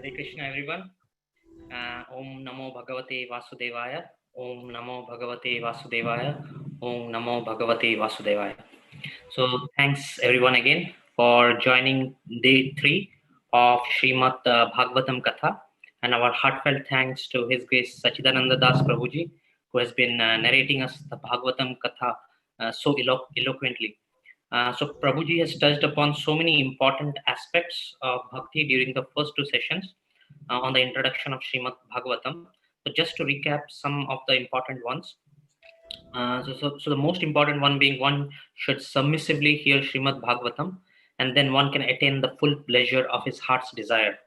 Hare Krishna, everyone. Om Namo Bhagavate Vasudevaya. Om Namo Bhagavate Vasudevaya. Om Namo Bhagavate Vasudevaya. So, thanks everyone again for joining day 3 of Srimad Bhagavatam Katha. And our heartfelt thanks to His Grace Satchidananda Das Prabhuji, who has been narrating us the Bhagavatam Katha so eloquently. So Prabhuji has touched upon so many important aspects of bhakti during the first two sessions on the introduction of Srimad Bhagavatam. So just to recap some of the important ones. So the most important one being one should submissively hear Srimad Bhagavatam, and then one can attain the full pleasure of his heart's desire.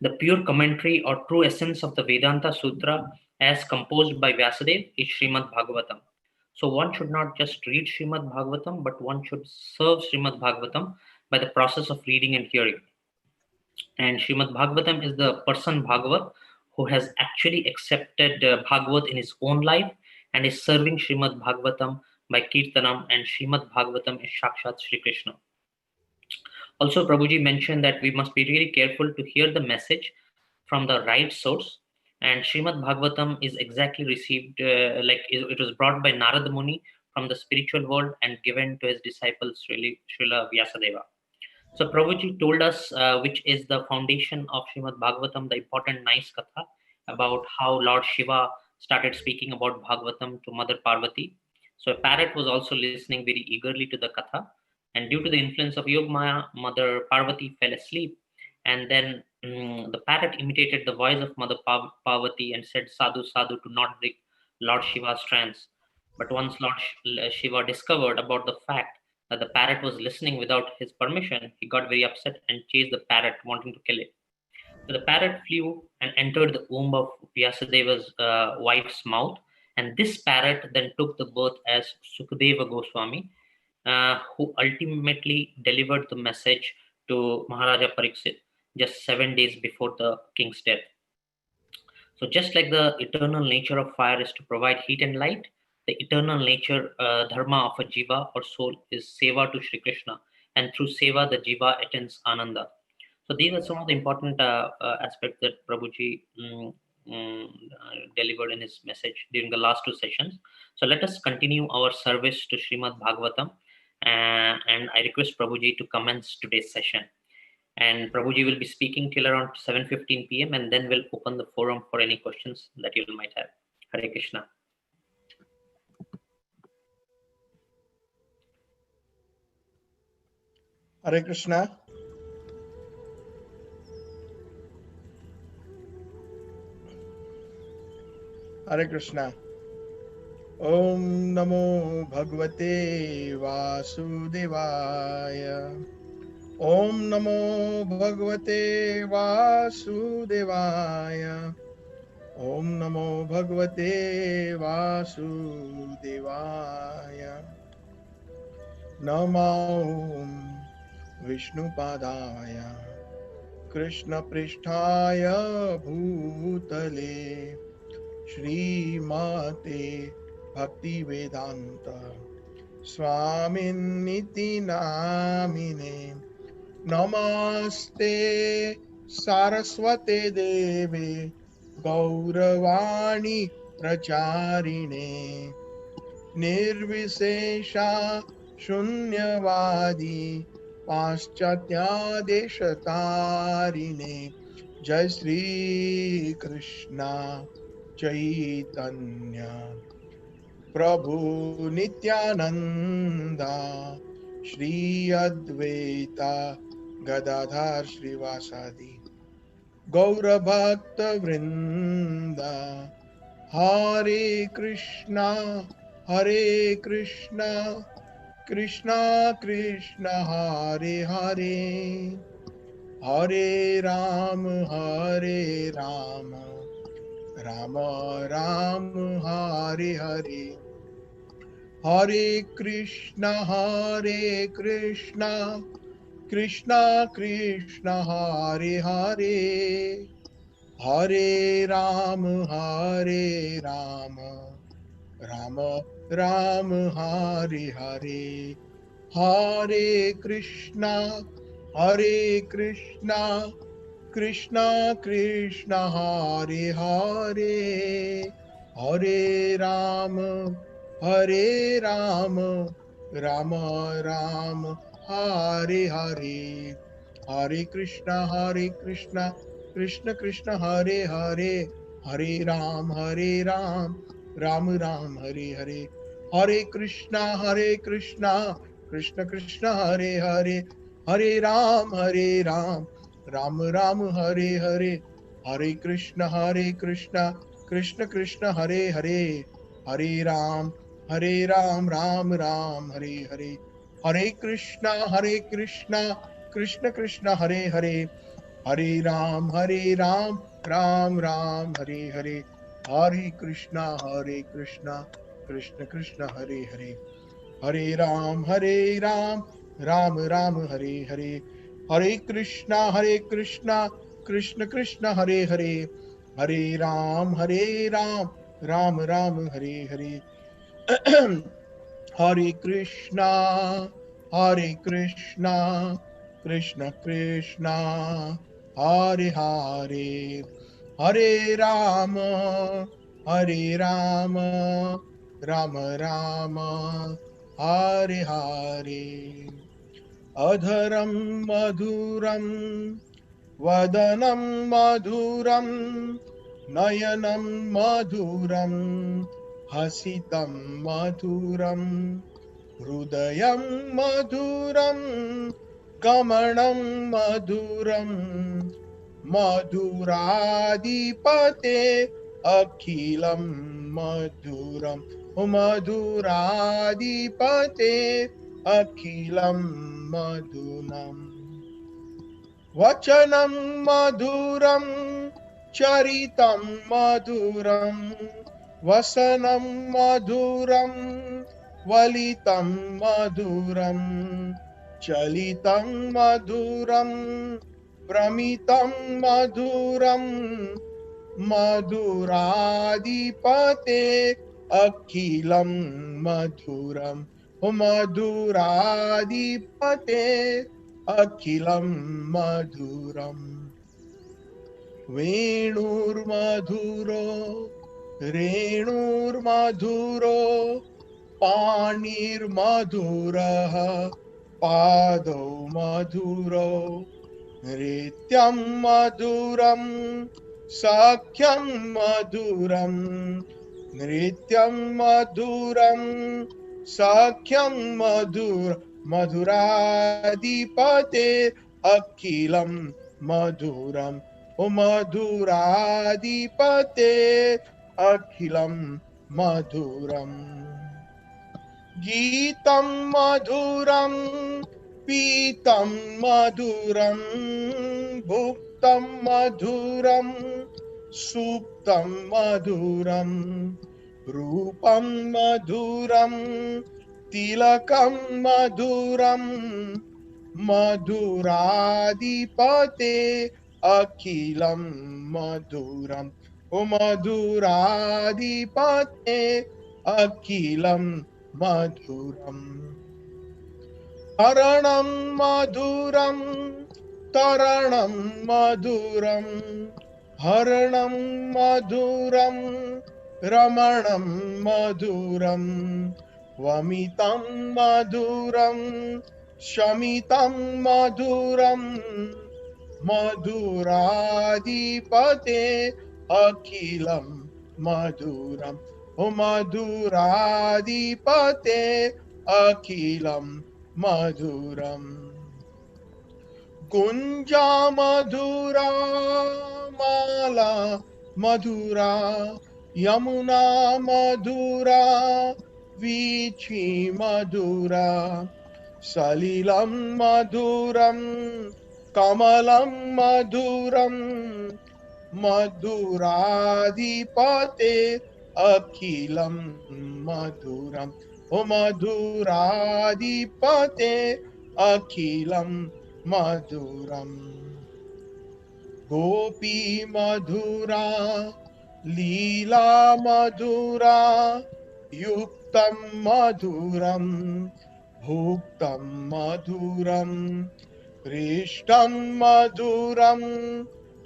The pure commentary or true essence of the Vedanta Sutra as composed by Vyasadeva is Srimad Bhagavatam. So one should not just read Srimad Bhagavatam, but one should serve Srimad Bhagavatam by the process of reading and hearing. And Srimad Bhagavatam is the person Bhagavat who has actually accepted Bhagavat in his own life and is serving Srimad Bhagavatam by Kirtanam, and Srimad Bhagavatam is Sakshat Sri Krishna. Also, Prabhuji mentioned that we must be really careful to hear the message from the right source. And Srimad Bhagavatam is exactly received, like it was brought by Narada Muni from the spiritual world and given to his disciple Srila Vyasadeva. So Prabhuji told us which is the foundation of Srimad Bhagavatam, the important nice katha about how Lord Shiva started speaking about Bhagavatam to Mother Parvati. So a parrot was also listening very eagerly to the katha, and due to the influence of Yogmaya, Mother Parvati fell asleep, and then the parrot imitated the voice of Mother Parvati and said sadhu sadhu to not break Lord Shiva's trance. But once Lord Shiva discovered about the fact that the parrot was listening without his permission, he got very upset and chased the parrot, wanting to kill it. So the parrot flew and entered the womb of Vyasadeva's wife's mouth, and this parrot then took the birth as Sukadeva Goswami, who ultimately delivered the message to Maharaja Pariksit just 7 days before the king's death. So just like the eternal nature of fire is to provide heat and light, the eternal nature, dharma of a jiva or soul is seva to Sri Krishna, and through seva the jiva attains ananda. So these are some of the important aspects that Prabhuji delivered in his message during the last two sessions. So let us continue our service to Srimad Bhagavatam, and I request Prabhuji to commence today's session. And Prabhuji will be speaking till around 7:15 p.m. and then we'll open the forum for any questions that you might have. Hare Krishna. Hare Krishna. Hare Krishna. Om Namo Bhagavate Vasudevaya. Om Namo Bhagavate Vasudevaya. Om Namo Bhagavate Vasudevaya. Namo Vishnupadaya Krishna Pristhaya Bhutale Srimate Bhaktivedanta Swami Namine Namaste Saraswate Deve Gauravani Pracharine Nirvisesha Shunyavadi Paschatya Deshatarine Jai Sri Krishna Chaitanya Prabhu Nityananda Shri Advaita Gadadhar Srivasadi Gaura Bhakta Vrinda Hare Krishna Hare Krishna Krishna Krishna Hare Hare Hare Ram Hare Ram Rama Ram Hare Hare Hare Krishna Krishna Krishna Hare Hare Hare Ram Hare Ram Rama Ram Hare Hare Hare Krishna Krishna Krishna Hare Hare, Hare Rama Hare Rama, Rama Rama Hare Hare, Hare Krishna, Krishna Krishna Hare Hare, Hare Ram, Ram Ram Hare Hare, Hare Krishna, Krishna Krishna Hare Hare, Hare Ram, Ram Ram Hare Hare, Hare Krishna, Krishna Krishna Hare Hare, Hare Ram, Ram Ram Hare Hare, Hare Krishna, Krishna Krishna Hare Hare, Hare Ram, Ram Ram Hare Hare, Hare Krishna, Krishna Krishna Hare Hare, Hare Ram, Ram Ram Hare Hare, Hare Krishna, Krishna Krishna Hare Hare, Hare Ram, Ram Ram Hare Hare. Hare Krishna, Krishna Krishna, Hare Hare, Hare Rama, Rama Rama, Hare Hare. Adharam madhuram, Vadanam madhuram, Nayanam madhuram, Hasitam madhuram, Hrudayam madhuram, Gamanam madhuram, Madhuradipate Akhilam madhuram, Madhuradipate Akhilam madhunam. Vachanam madhuram, Charitam madhuram, Vasanam madhuram, Valitam madhuram, Chalitam madhuram, Bramitam madhuram, Madhuradipate Akhilam madhuram, Madhuradipate Akhilam madhuram. Venur madhuro, Renur madhuro, Panir madhura, Pado madhuro, Nrityam madhuram, Sakhyam madhuram, Nrityam madhuram, Sakhyam Madhuradipate Akhilam madhuram, O Madhuradipate Akhilam madhuram. Geetam madhuram, Pitam madhuram, Bhuktam madhuram, Suptam madhuram, Rupam madhuram, Tilakam madhuram, Madhuradipate Akhilam madhuram, O Madhuradipate Akhilam madhuram. Taranam madhuram, Taranam madhuram, Haranam madhuram, Ramanam madhuram, Vamitam madhuram, Shamitam madhuram, Madhuradipate Akhilam madhuram, O Madhuradipate Akhilam madhuram. Kunja madhura, Mala madhura, Yamuna madhura, Vichi madhura, Salilam madhuram, Kamalam madhuram, Madhuradipate Akhilam madhuram, O Madhuradipate Akhilam madhuram. Gopi madhura, Leela madhura, Yuktam madhuram, Bhuktam madhuram, Krishtam madhuram,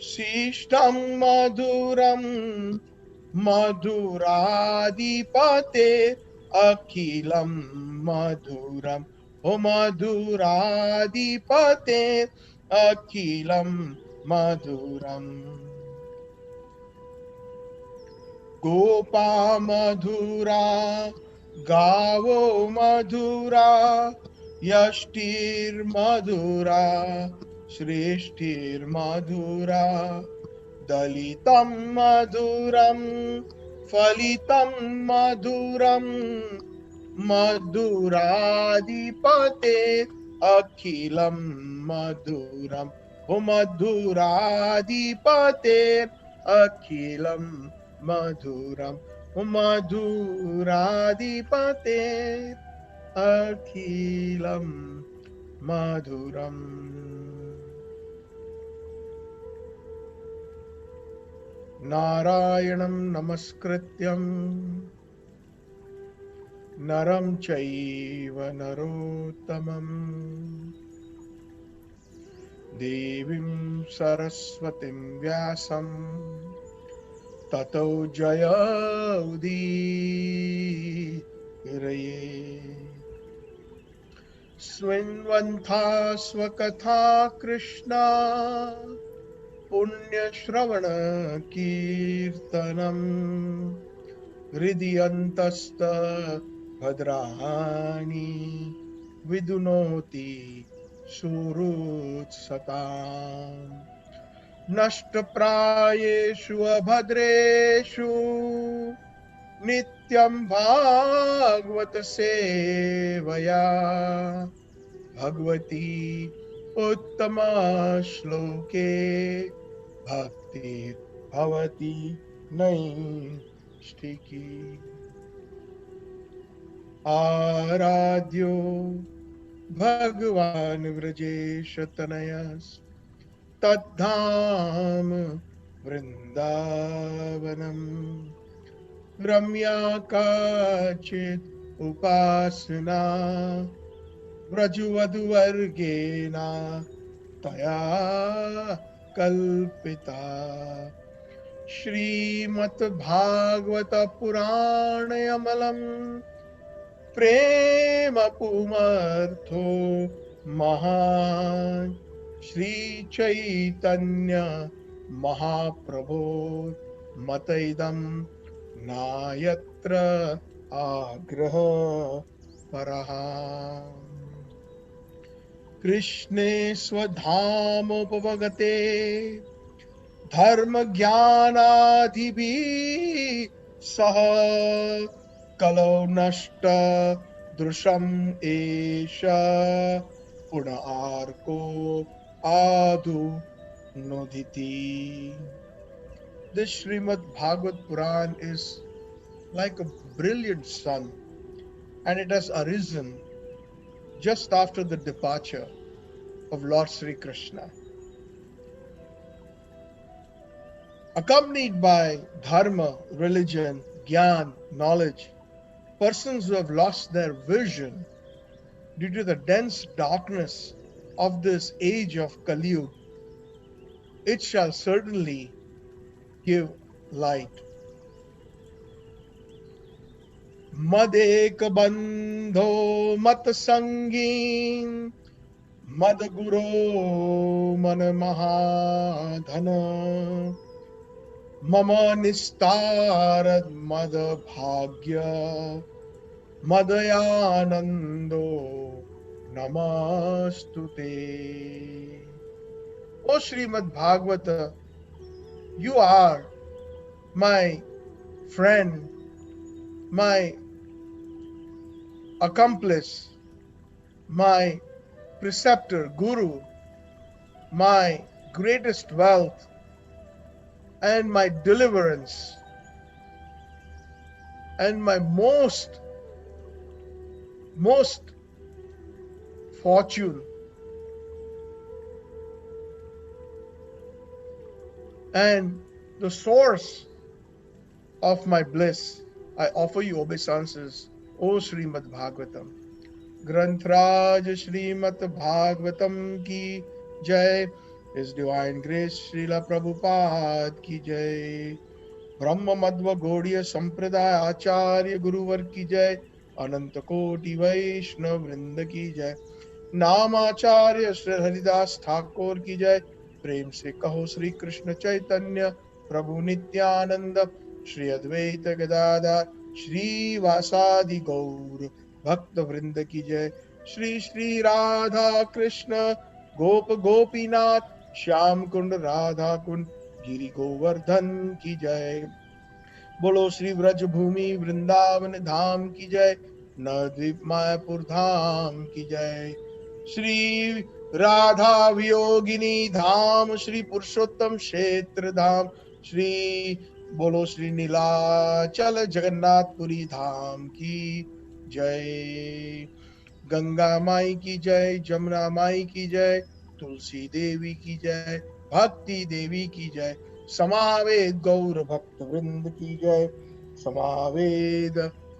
शिष्टं मधुरं मधुराधिपते अखिलं मधुरम् ओ मधुराधिपते अखिलं मधुरम् गोपा मधुरा गावो मधुरा यष्टिर्मधुरा श्रेष्ठिर्मधुरा दलितं मधुरं फलितं मधुरं मधुराधिपते अखिलं मधुरम् ओ मधुराधिपते अखिलं मधुरम् ओ मधुराधिपते अखिलं मधुरम् नारायणं नमस्कृत्यं नरं चैव नरोत्तमम् देवीं सरस्वतीं व्यासं ततो जयमुदीरये शृण्वन्ता स्वकथा कृष्णा पुण्यश्रवण कीर्तनम् हृदि अन्तस्त भद्राणि विदुनोति सुहृत्सताम् नष्टप्रायेषु अभद्रेषु नित्यं भागवत सेवया भगवती उत्तम श्लोके भक्ति भवति नैष्ठिकी आराध्यो भगवान् व्रजेश तनयस् तद्धाम वृन्दावनम् रम्या काचित् उपासना व्रजवधूवर्गेण तया कल्पिता श्रीमद्भागवत पुराणमलम् प्रेम पुमर्थो महान् श्री चैतन्य महाप्रभो मतैदं नायत्र आग्रह परः कृष्णे स्वधामोपवगते धर्म ज्ञानाधिभिः सह कलौ नष्ट दृशम् एष पुनः आर्को आदु नोदिति. This Srimad Bhagavatam Purana is like a brilliant sun, and it has arisen just after the departure of Lord Sri Krishna, accompanied by dharma, religion, gyan, knowledge. Persons who have lost their vision due to the dense darkness of this age of Kali Yuga, it shall certainly give light. Madek bandho mat sangin mad guru man mahadhana mama nistarad mad bhagya madayanando namastute. O Srimad Bhagavata, you are my friend, my accomplice, my preceptor, guru, my greatest wealth, and my deliverance, and my most fortune, and the source of my bliss. I offer you obeisances, O Srimad Bhagavatam. Grantraj Srimad Bhagavatam ki jai, His Divine Grace Srila Prabhupada ki jai. Brahma Madhva Gaudiya Sampradaya Acharya Guruvar ki jai. Ananta Koti Vaishnav Vrinda ki jai. नामाचार्य Shri Haridas Thakur की जय। प्रेम से कहो श्री कृष्ण चैतन्य प्रभु नित्यानंद श्री अद्वैत गदाधर श्रीवासादि गौर भक्त वृंद की जय। श्री श्री राधा कृष्ण गोप गोपीनाथ श्याम कुंड राधा कुंड गिरि गोवर्धन की जय। बोलो श्री ब्रज भूमि वृंदावन धाम की जय। नवद्वीप मायापुर धाम की जय। श्री राधा वियोगिनी धाम श्री पुरुषोत्तम क्षेत्र धाम श्री बोलो श्री नीलाचल जगन्नाथपुरी धाम की जय। गंगा माई की जय, जमुना माई की जय, तुलसी देवी की जय, भक्ति देवी की जय, समावेद गौर भक्त वृंद की जय। समावेद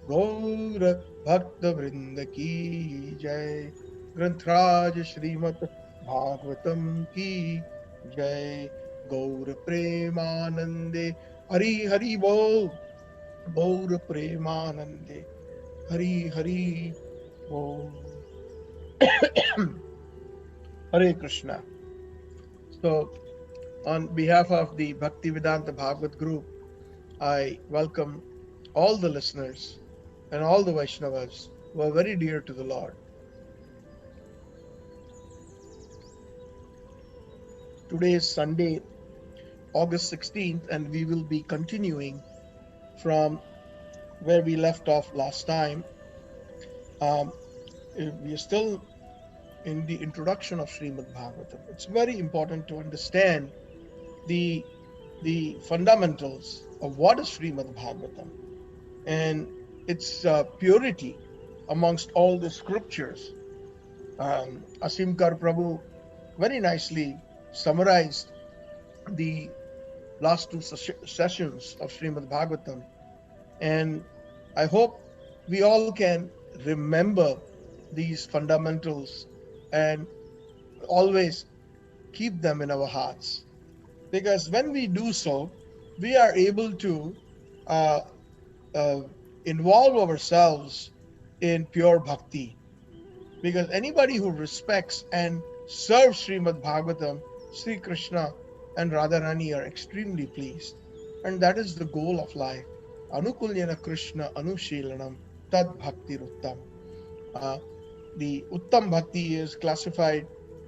गौर भक्त वृंद की जय। ग्रंथराज श्रीमद् भागवतम की जय। गौर प्रेमानंदे हरि हरि बोल। गौर प्रेमानंदे हरि हरि बोल। Hare Krishna. So, on behalf of the Bhaktivedanta Bhagavat group, I welcome all the listeners and all the Vaishnavas who are very dear to the Lord. Today is Sunday, August 16th, and we will be continuing from where we left off last time. We are still in the introduction of Srimad Bhagavatam. It's very important to understand the fundamentals of what is Srimad Bhagavatam and its purity amongst all the scriptures. Asimkar Prabhu very nicely summarized the last two sessions of Srimad Bhagavatam, and I hope we all can remember these fundamentals and always keep them in our hearts, because when we do so, we are able to uh, uh, involve ourselves in pure bhakti. Because anybody who respects and serves Srimad Bhagavatam, Sri Krishna and Radharani are extremely pleased. And that is the goal of life. Anukulyana Krishna Anushilanam Tad Bhakti Uttam. The Uttam Bhakti is classified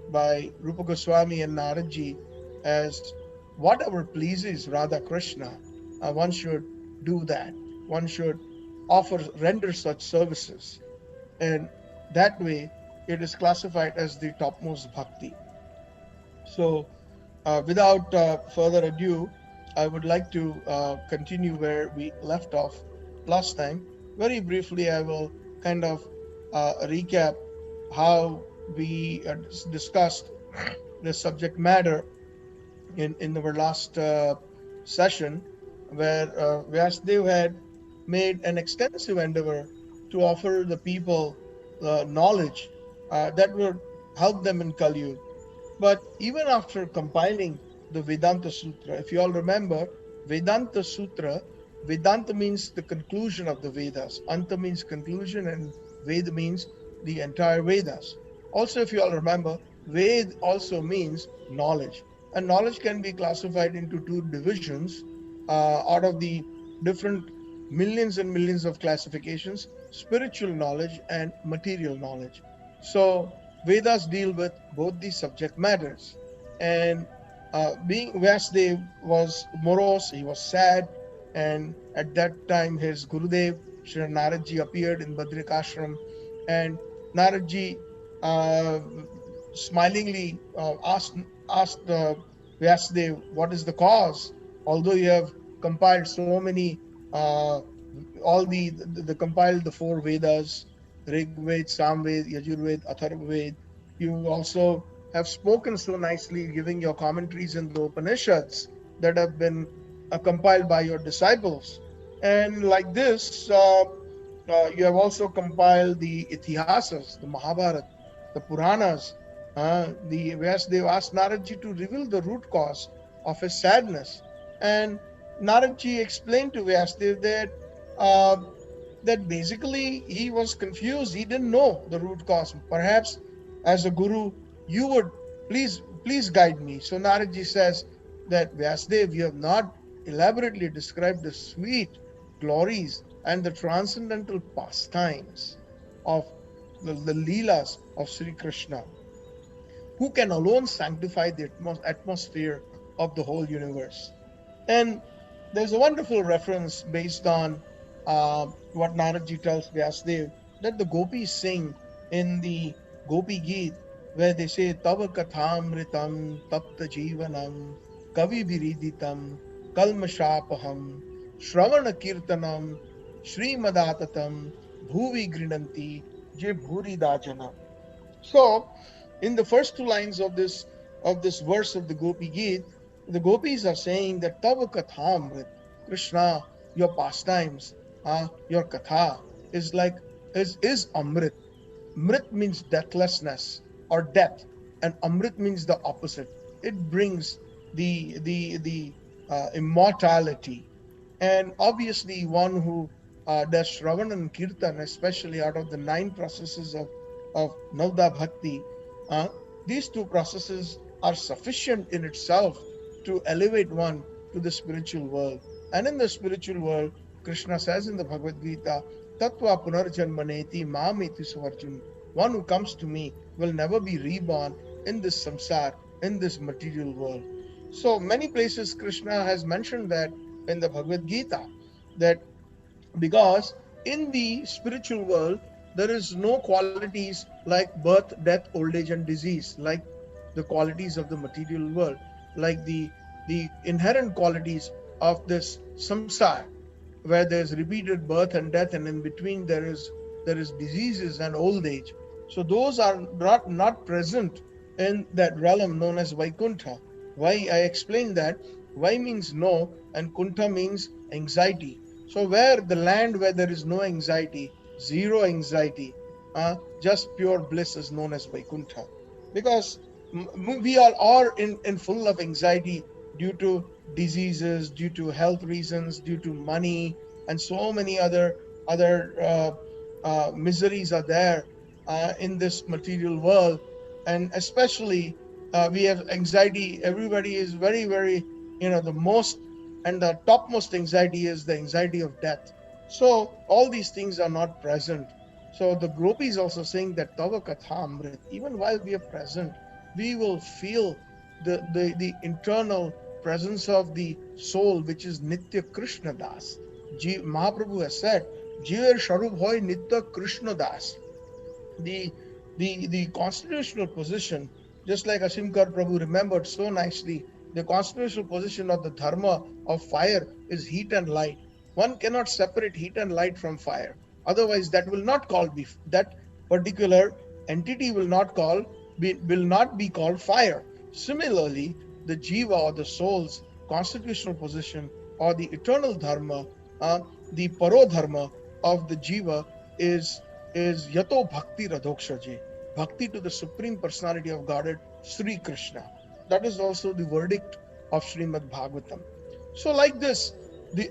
by Rupa Goswami and Naradji as whatever pleases Radha Krishna, one should do that. One should render such services. And that way, it is classified as the topmost bhakti. So, without further ado, I would like to continue where we left off last time. Very briefly, I will kind of recap how we discussed the subject matter in our last session, where Vyasdev had made an extensive endeavor to offer the people knowledge that would help them in Kali Yuga. But even after compiling the Vedanta Sutra, if you all remember, Vedanta Sutra, Vedanta means the conclusion of the Vedas. Anta means conclusion, and Veda means the entire Vedas. Also, if you all remember, Ved also means knowledge. And knowledge can be classified into two divisions out of the different millions and millions of classifications: spiritual knowledge and material knowledge. So, Vedas deal with both these subject matters. And being Vyasdev was morose, he was sad, and at that time his Gurudev, Sri Naradji, appeared in Badrikashram, and Naradji smilingly asked Vyasdev, what is the cause? Although you have compiled so many, all the compiled the four Vedas, Rig Ved, Samved, Yajurved, Atharvaved. You also have spoken so nicely, giving your commentaries in the Upanishads that have been compiled by your disciples. And like this, you have also compiled the Itihasas, the Mahabharata, the Puranas, The Vyasdev asked Naradji to reveal the root cause of his sadness, and Naradji explained to Vyasdev uh, that basically he was confused. He didn't know the root cause. Perhaps as a guru, you would please guide me. So Naradji says that Vyasdev, you have not elaborately described the sweet glories and the transcendental pastimes of the Leelas of Sri Krishna, who can alone sanctify the atmosphere of the whole universe. And there's a wonderful reference based on what Naradji tells Vyasdev, that the gopis sing in the Gopi Geet, where they say, Tava kathamritam tapta jivanam kavi viriditam kalmashapaham shravana kirtanam shrimadatatam bhuvi grinanti je bhuri dajana. So, in the first two lines of this verse of the Gopi Geet, the gopis are saying that Tava Kathamrit, Krishna, your pastimes, your katha is like is Amrit. Mrit means deathlessness or death, and Amrit means the opposite. It brings the immortality. And obviously, one who does Shravan and Kirtan, especially out of the nine processes of Navda Bhakti, uh, these two processes are sufficient in itself to elevate one to the spiritual world. And in the spiritual world, Krishna says in the Bhagavad Gita, Tattva punarjanmaneti mameti suvarjun. One who comes to me will never be reborn in this samsar, in this material world. So many places Krishna has mentioned that in the Bhagavad Gita, that because in the spiritual world there is no qualities like birth, death, old age, and disease, like the qualities of the material world, like the inherent qualities of this samsara, where there's repeated birth and death, and in between there is diseases and old age. So those are not present in that realm known as Vaikuntha. Why I explain that? Vai means no, and Kuntha means anxiety. So where the land where there is no anxiety, zero anxiety, just pure bliss is known as Vaikuntha. Because we are all in full of anxiety due to diseases, due to health reasons, due to money, and so many other miseries are there in this material world. And especially we have anxiety. Everybody is very, the most and the topmost anxiety is the anxiety of death. So all these things are not present. So the Gopi is also saying that Tava Katha Amrit, even while we are present, we will feel the internal presence of the soul, which is Nitya Krishna Das. Mahaprabhu has said, Jiver Sharup Hoy Nitya Krishna Das. The the constitutional position, just like Asimkar Prabhu remembered so nicely, the constitutional position of the dharma of fire is heat and light. One cannot separate heat and light from fire. Otherwise, that will not call be that particular entity will not be called fire. Similarly, the jiva or the soul's constitutional position or the eternal dharma, the paro dharma of the jiva is is Yato Bhakti Radhokshaje, Bhakti to the Supreme Personality of Godhead, Sri Krishna. That is also the verdict of Srimad Bhagavatam. So, like this, the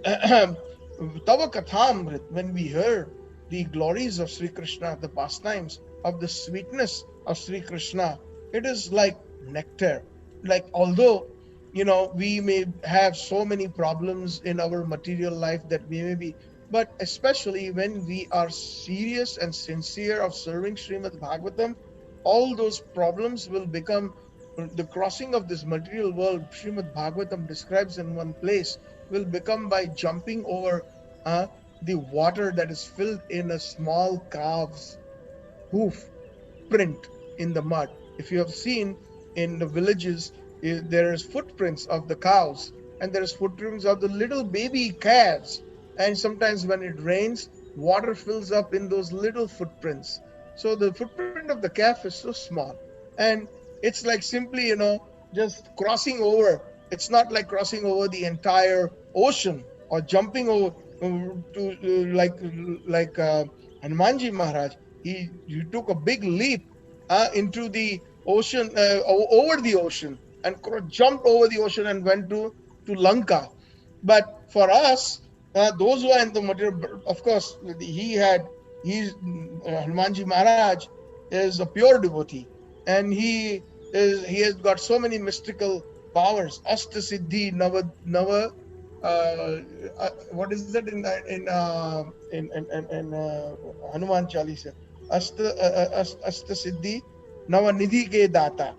Tava Kathamrit, when we hear the glories of Sri Krishna, the pastimes of the sweetness of Sri Krishna, it is like nectar. Like, although we may have so many problems in our material life that we may be, but especially when we are serious and sincere of serving Srimad Bhagavatam, all those problems will become the crossing of this material world. Srimad Bhagavatam describes in one place will become by jumping over uh, the water that is filled in a small calf's hoof print in the mud. If you have seen in the villages, there is footprints of the cows, and there is footprints of the little baby calves. And sometimes when it rains, water fills up in those little footprints. So the footprint of the calf is so small, and it's like simply, just crossing over. It's not like crossing over the entire ocean or jumping over to like Hanumanji Maharaj. He took a big leap into the ocean, over the ocean, and jumped over the ocean and went to Lanka. But for us, those who are in the material, of course, Hanumanji Maharaj is a pure devotee, and he has got so many mystical powers. Asta Siddhi Nava. Uh, what is that in Hanuman Chalisa? Asta Siddhi Nava Nidhi Ke Data.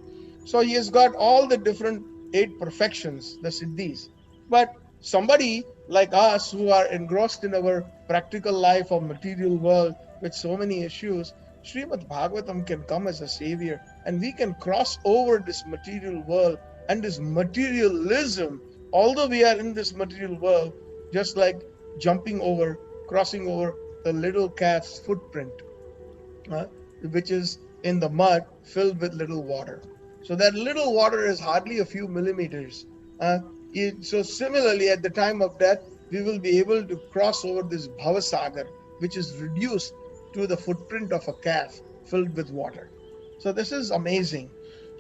So he has got all the different eight perfections, the siddhis. But somebody like us who are engrossed in our practical life of material world with so many issues, Srimad Bhagavatam can come as a savior, and we can cross over this material world and this materialism. Although we are in this material world, just like crossing over the little calf's footprint, uh, which is in the mud filled with little water. So that little water is hardly a few millimeters. Uh, so similarly, at the time of death, we will be able to cross over this bhavasagar, which is reduced to the footprint of a calf filled with water. So this is amazing.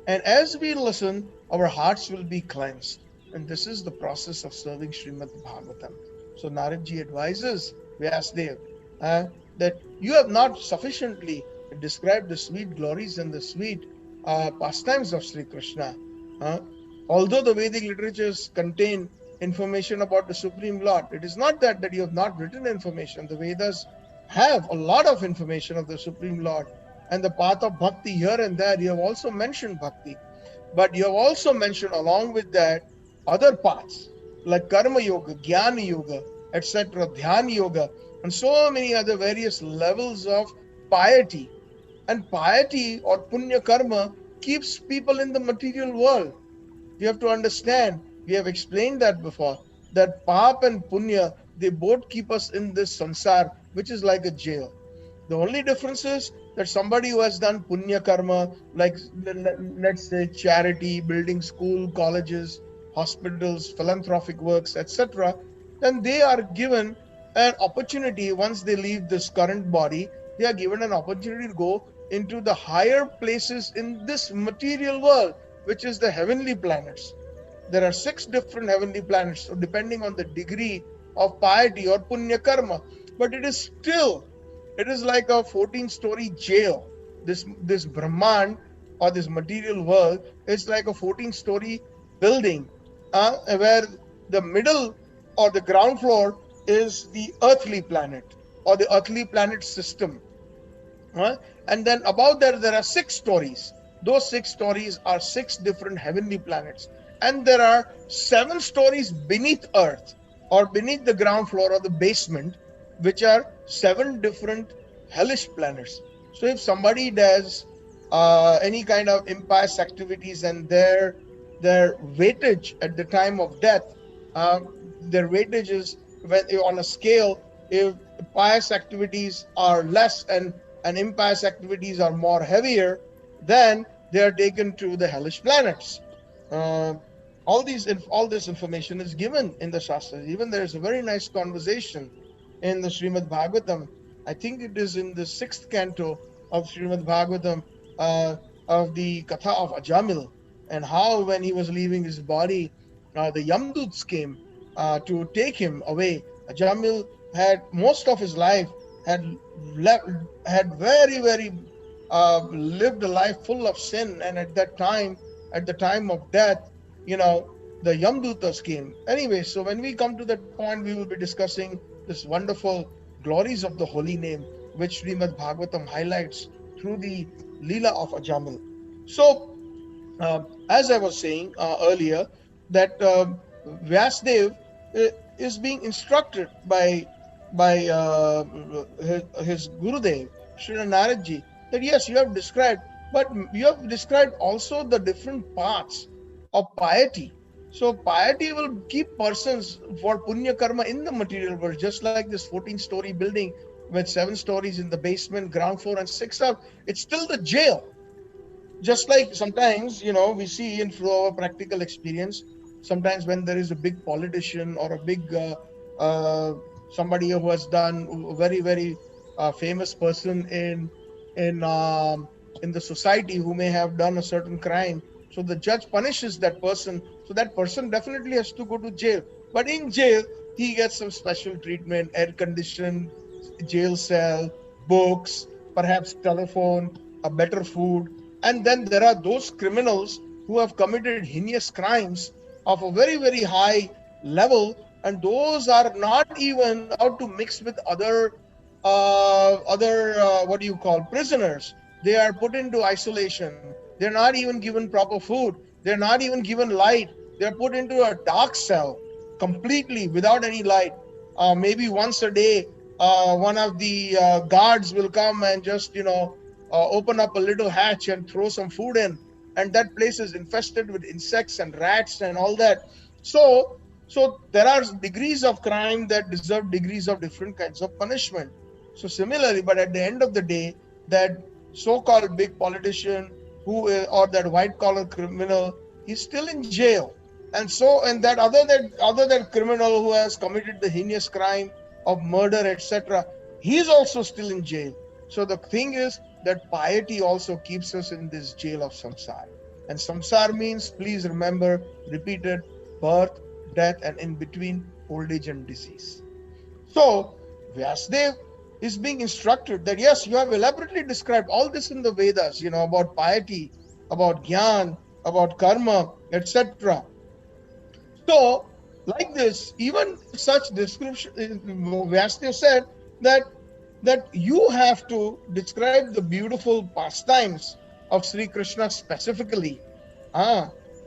And as we listen, our hearts will be cleansed. And this is the process of serving Srimad Bhagavatam. So Naradji advises Vyasdev that you have not sufficiently described the sweet glories and the sweet pastimes of Sri Krishna. Although the Vedic literatures contain information about the Supreme Lord, it is not that you have not written information. The Vedas have a lot of information of the Supreme Lord and the path of bhakti. Here and there you have also mentioned bhakti, but you have also mentioned along with that other paths like karma yoga, jnana yoga, etc., dhyana yoga, and so many other various levels of piety. And piety or punya karma keeps people in the material world. You have to understand, we have explained that before, that pap and punya, they both keep us in this samsar, which is like a jail. The only difference is that somebody who has done punya karma, like let's say charity, building school, colleges, hospitals, philanthropic works, etc., then they are given an opportunity once they leave this current body. They are given an opportunity to go into the higher places in this material world, which is the heavenly planets. There are 6 different heavenly planets, so depending on the degree of piety or punya karma. But it is like a 14-story jail. This Brahman or this material world is like a 14-story building, where the middle or the ground floor is the earthly planet or the earthly planet system. And then above there are 6 stories. Those 6 stories are 6 different heavenly planets. And there are 7 stories beneath earth or beneath the ground floor or the basement, which are 7 different hellish planets. So if somebody does any kind of impious activities and their weightage at the time of death, their weightage is on a scale. If pious activities are less and impious activities are more heavier, then they are taken to the hellish planets. All this information is given in the Shastras. Even there is a very nice conversation in the Srimad Bhagavatam. I think it is in the 6th canto of Srimad Bhagavatam, of the Katha of Ajamil, and how when he was leaving his body, the Yamduts came to take him away. Ajamil had most of his life had left, had very lived a life full of sin, and at the time of death, the Yamdutas came. Anyway, so when we come to that point, we will be discussing this wonderful glories of the holy name, which Srimad Bhagavatam highlights through the Leela of Ajamil. So, as I was saying earlier, that Vyasdev is being instructed by his Gurudev, Sri Naradji, that yes, you have described, but you have described also the different paths of piety. So piety will keep persons for punya karma in the material world, just like this 14-story building with 7 stories in the basement, ground floor, and 6 up. It's still the jail. Just like sometimes, we see in through our practical experience, sometimes when there is a big politician or a big somebody who has done a very famous person in in the society who may have done a certain crime. So the judge punishes that person. So that person definitely has to go to jail. But in jail, he gets some special treatment, air conditioned jail cell, books, perhaps telephone, a better food. And then there are those criminals who have committed heinous crimes of a very, very high level, and those are not even allowed to mix with other what do you call prisoners. They are put into isolation. They're not even given proper food. They're not even given light. They're put into a dark cell completely without any light. Maybe once a day, one of the guards will come and just open up a little hatch and throw some food in, and that place is infested with insects and rats and all that. So so there are degrees of crime that deserve degrees of different kinds of punishment. So similarly, but at the end of the day, that so-called big politician or that white collar criminal, he's still in jail. And that other than criminal who has committed the heinous crime of murder, etc., he's also still in jail. So the thing is that piety also keeps us in this jail of samsara. And samsara means, please remember, repeated birth, death, and in between, old age and disease. So Vyasdev is being instructed that yes, you have elaborately described all this in the Vedas, about piety, about jnana, about karma, etc. So, like this, even such description, Vyasdev said that you have to describe the beautiful pastimes of Sri Krishna specifically.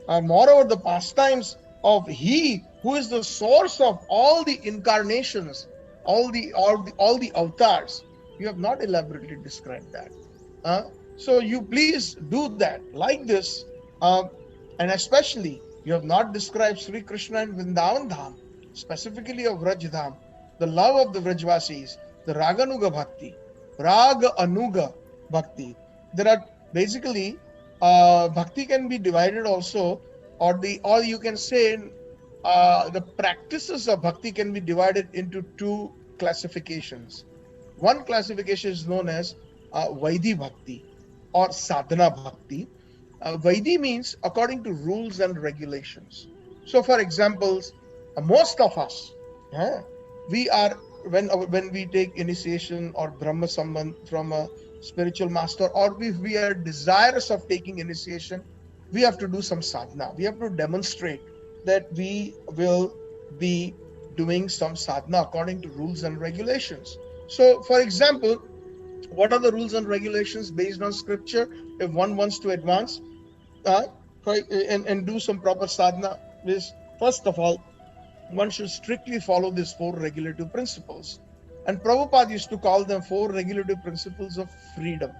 Moreover, the pastimes of He who is the source of all the incarnations, all the avatars. You have not elaborately described that. So you please do that. Like this, and especially you have not described Sri Krishna and Vrindavan Dham, specifically of Vraj Dham, the love of the Vrajvasis, the Raganuga Bhakti, Raga Anuga Bhakti. There are basically bhakti can be divided also, or you can say the practices of bhakti can be divided into two classifications. One classification is known as Vaidhi Bhakti or Sadhana Bhakti. Vaidhi means according to rules and regulations. So, for examples, most of us, we are when we take initiation or Brahma Sambandh from a spiritual master, or if we are desirous of taking initiation, we have to do some sadhana. We have to demonstrate that we will be doing some sadhana according to rules and regulations. So, for example, what are the rules and regulations based on scripture if one wants to advance uh, and do some proper sadhana? Is first of all, one should strictly follow these four regulative principles. And Prabhupada used to call them four regulative principles of freedom.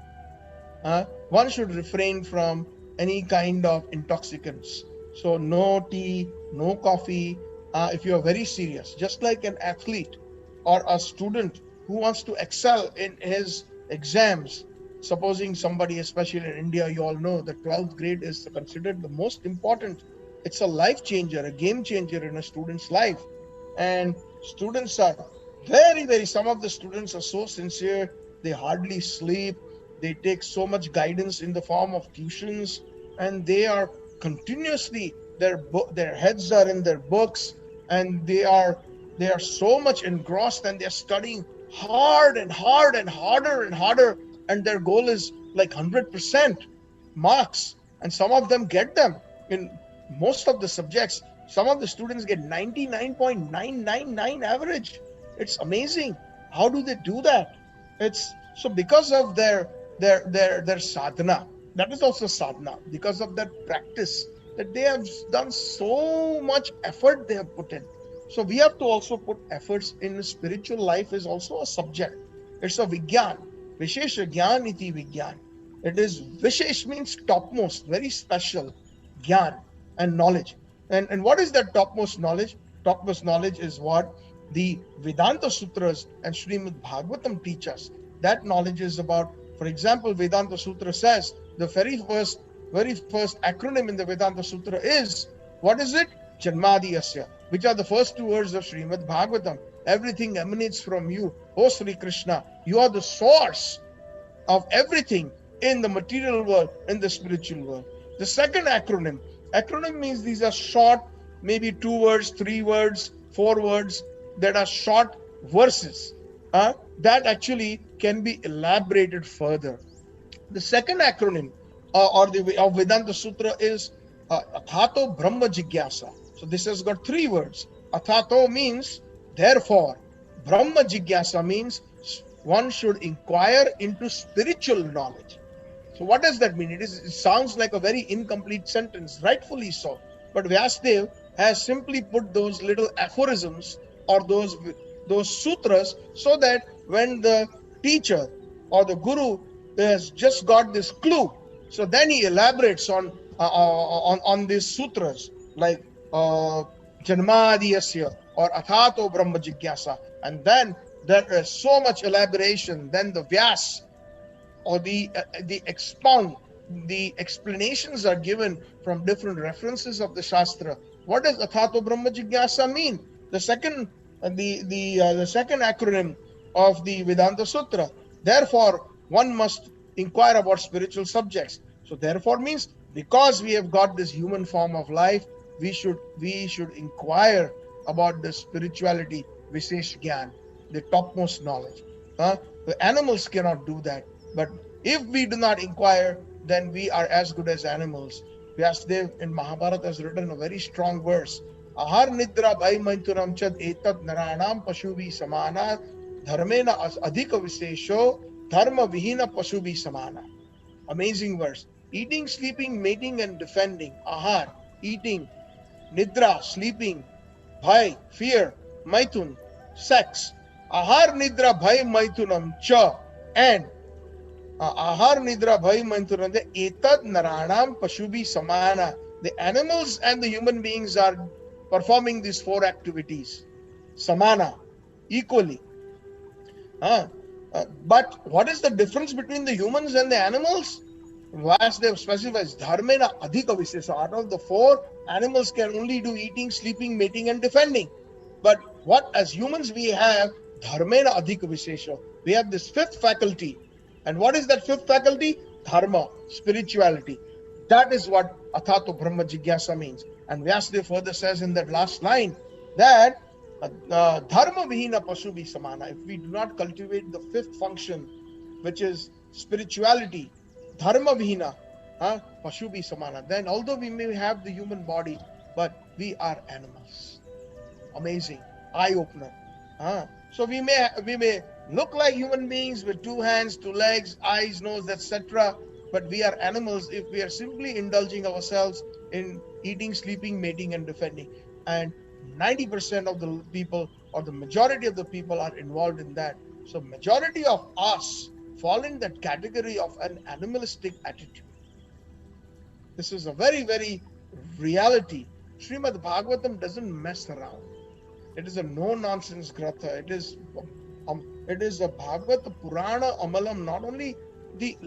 One should refrain from any kind of intoxicants. So no tea, no coffee. If you are very serious, just like an athlete or a student who wants to excel in his exams, supposing somebody, especially in India, you all know that 12th grade is considered the most important. It's a life changer, a game changer in a student's life. And students are some of the students are so sincere, they hardly sleep. They take so much guidance in the form of tuitions, and they are continuously, their heads are in their books, and they are so much engrossed, and they're studying hard and hard and harder and harder, and their goal is like 100% marks, and some of them get them in most of the subjects. Some of the students get 99.999 average. It's amazing. How do they do that? It's so because of their sadhana. That is also sadhana, because of that practice that they have done, so much effort they have put in. So we have to also put efforts in spiritual life. Is also a subject. It's a vigyan. Vishesha gyan iti vigyan. It is Vishesh means topmost, very special, gyan and knowledge. And what is that topmost knowledge? Topmost knowledge is what the Vedanta Sutras and Srimad Bhagavatam teach us. That knowledge is about, for example, Vedanta Sutra says the very first acronym in the Vedanta Sutra is, what is it? Janmadi Asya, which are the first two words of Srimad Bhagavatam. Everything emanates from you, O Sri Krishna. You are the source of everything. in the material world, in the spiritual world. The second acronym means these are short, maybe 2 words, 3 words, 4 words, that are short verses that actually can be elaborated further. The second acronym or the of Vedanta Sutra is Athato Brahma Jigyasa. So this has got 3 words. Athato means therefore. Brahma Jigyasa means one should inquire into spiritual knowledge. So what does that mean? It sounds like a very incomplete sentence, rightfully so. But Vyasdev has simply put those little aphorisms or those sutras so that when the teacher or the guru has just got this clue, so then he elaborates on these sutras like Janmadiyasya or Athato Brahma Jigyasa, and then there is so much elaboration. Then the Vyas or the expound, the explanations are given from different references of the Shastra. What does Athato Brahma Jigyasa mean? The second acronym of the Vedanta Sutra. Therefore, one must inquire about spiritual subjects. So therefore means because we have got this human form of life, we should inquire about the spirituality, Visesh Gyan, the topmost knowledge. The animals cannot do that. But if we do not inquire, then we are as good as animals. Vyasdev in Mahabharata has written a very strong verse. Ahar nidra bhai maituram chad etad naranam pashuvi samana dharmena adhika visesho dharma vihina pashuvi samana. Amazing verse. Eating, sleeping, mating, and defending. Ahar, eating. Nidra, sleeping. Bhai, fear. Maitun, sex. Ahar nidra bhai maitunam cha, and ahar nidra bhai manturande etad naranam pashubi samana. The animals and the human beings are performing these 4 activities samana, equally. But what is the difference between the humans and the animals? Vasudev specifies dharmena adhika visesa. Out of the 4, animals can only do eating, sleeping, mating, and defending. But what as humans we have dharmena adhika visesha. We have this 5th faculty. And what is that 5th faculty? Dharma, spirituality. That is what Athato Brahma Jigyasa means. And Vyasadeva further says in that last line that dharma vihina pasubhi samana. If we do not cultivate the 5th function, which is spirituality, dharma vihina, pasubhi samana, then although we may have the human body, but we are animals. Amazing, eye opener. So we may look like human beings with 2 hands, 2 legs, eyes, nose, etc. But we are animals if we are simply indulging ourselves in eating, sleeping, mating, and defending. And 90% of the people or the majority of the people are involved in that. So majority of us fall in that category of an animalistic attitude. This is a very, very reality. Srimad Bhagavatam doesn't mess around. It is a no-nonsense gratha. It is a Bhagavata Purana Amalam, not only the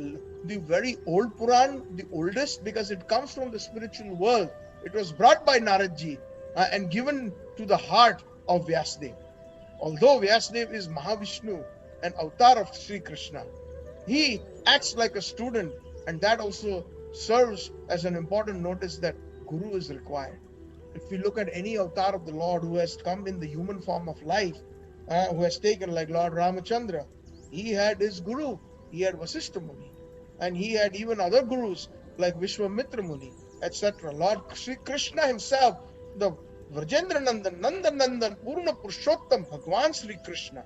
very old Puran, the oldest, because it comes from the spiritual world. It was brought by Naradji and given to the heart of Vyasadeva. Although Vyasadeva is Mahavishnu, an avatar of Sri Krishna, he acts like a student, and that also serves as an important notice that Guru is required. If we look at any avatar of the Lord who has come in the human form of life, who has taken, like Lord Ramachandra, he had his Guru, he had Vasishtha Muni, and he had even other Gurus like Vishwamitra Muni, etc. Lord Sri Krishna himself, the Vrajendra Nandan, Nandan, Purna Purushottam, Bhagwan Sri Krishna,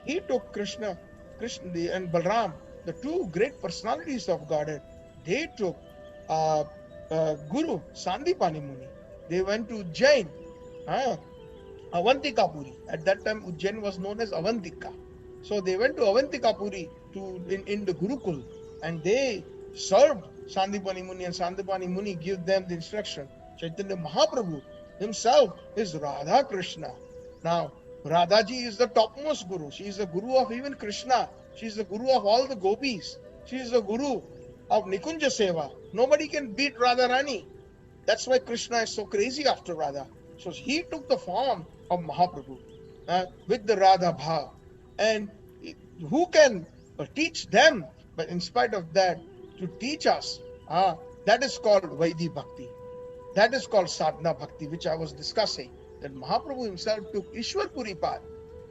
he took Krishna and Balram, the 2 great personalities of Godhead, they took Guru Sandipani Muni. They went to Ujjain, Avantika Puri. At that time, Ujjain was known as Avantika. So they went to Avantika Puri in the Gurukul, and they served Sandipani Muni, and Sandipani Muni gave them the instruction. Chaitanya Mahaprabhu himself is Radha Krishna. Now, Radhaji is the topmost Guru. She is the Guru of even Krishna. She is the Guru of all the gopis. She is the Guru of Nikunja Seva. Nobody can beat Radharani. That's why Krishna is so crazy after Radha. So he took the form of Mahaprabhu with the Radha Bhav. And who can teach them But in spite of that, to teach us, that is called Vaidhi Bhakti. That is called sadhana bhakti, which I was discussing. That Mahaprabhu himself took Ishwar Puripad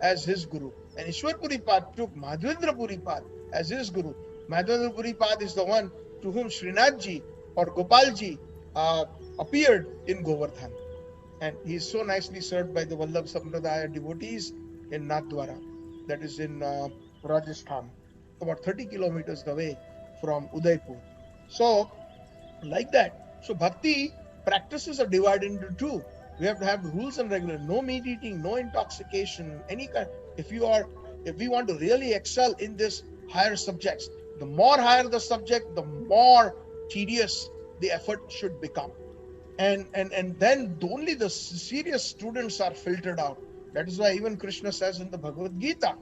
as his guru, and Ishwar Puripad took Madhvendra Puripad as his guru. Madhvendra Puripad is the one to whom Srinathji or Gopalji appeared in Govardhan. And he is so nicely served by the Vallabh Sampradaya devotees in Nathdwara, that is in Rajasthan, about 30 kilometers away from Udaipur. So, like that. So bhakti practices are divided into two. We have to have rules and regulations: no meat eating, no intoxication, any kind. If we want to really excel in this higher subjects, the more higher the subject, the more tedious the effort should become. And then only the serious students are filtered out. That is why even Krishna says in the Bhagavad Gita,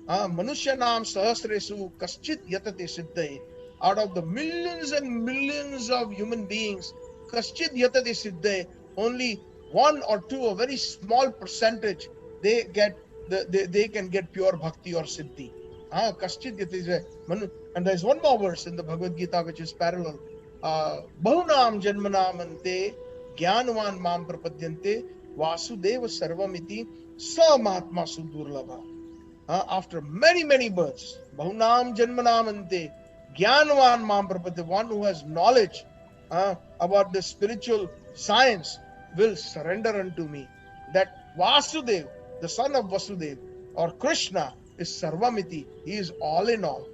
Manusyanam sahasresu kaschit yatate siddhaye. Out of the millions and millions of human beings, kaschit yatate siddhaye, only one or two, a very small percentage, they get they can get pure bhakti or siddhi. Kaschit yatate. And there's one more verse in the Bhagavad Gita which is parallel. Bahunam janmanamante ज्ञानवान माम प्रपद्यन्ते वासुदेव सर्वमिति समात्मा सुदुर्लभा. After many births, bahunam janmanamante jnanvan mam prapati, one who has knowledge about the spiritual science will surrender unto me. That Vasudev, the son of Vasudev, or Krishna, is Sarvamiti. He is all in all.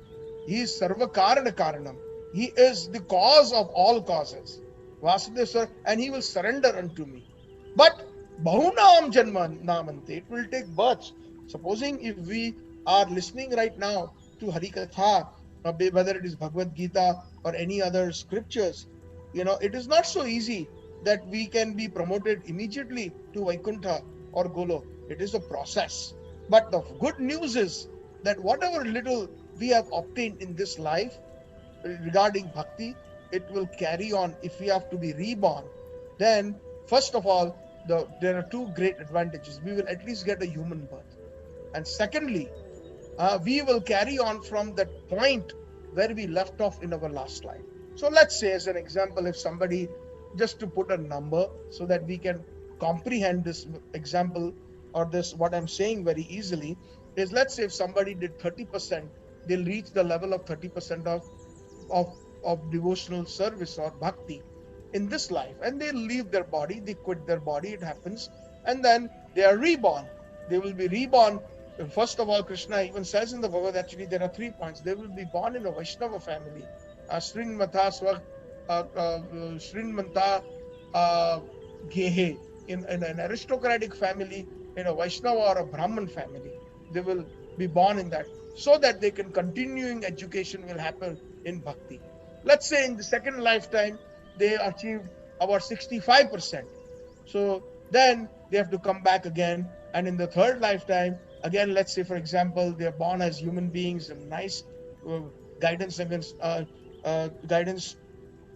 He is Sarva Karana Karanam. He is the cause of all causes. Vasudev, sir, and he will surrender unto me. But Bahunam Janman Namante, it will take births. Supposing if we are listening right now to Harikatha, whether it is Bhagavad Gita or any other scriptures, it is not so easy that we can be promoted immediately to Vaikuntha or Golok. It is a process. But the good news is that whatever little we have obtained in this life regarding bhakti, it will carry on. If we have to be reborn, then first of all, there are two great advantages. We will at least get a human birth. And secondly, we will carry on from that point where we left off in our last life. So let's say, as an example, if somebody, just to put a number so that we can comprehend this example or this, what I'm saying very easily, is let's say if somebody did 30%, they'll reach the level of 30% of devotional service or bhakti in this life, and they leave their body, they quit their body, it happens, and then they are reborn. They will be reborn. First of all, Krishna even says in the Bhagavad, actually there are 3 points. They will be born in a Vaishnava family, Srinmata Gehe, in an aristocratic family, in a Vaishnava or a Brahman family. They will be born in that, so that they can continuing education will happen in bhakti. Let's say in the second lifetime, they achieved about 65%. So then they have to come back again. And in the third lifetime, again, let's say, for example, they're born as human beings and nice guidance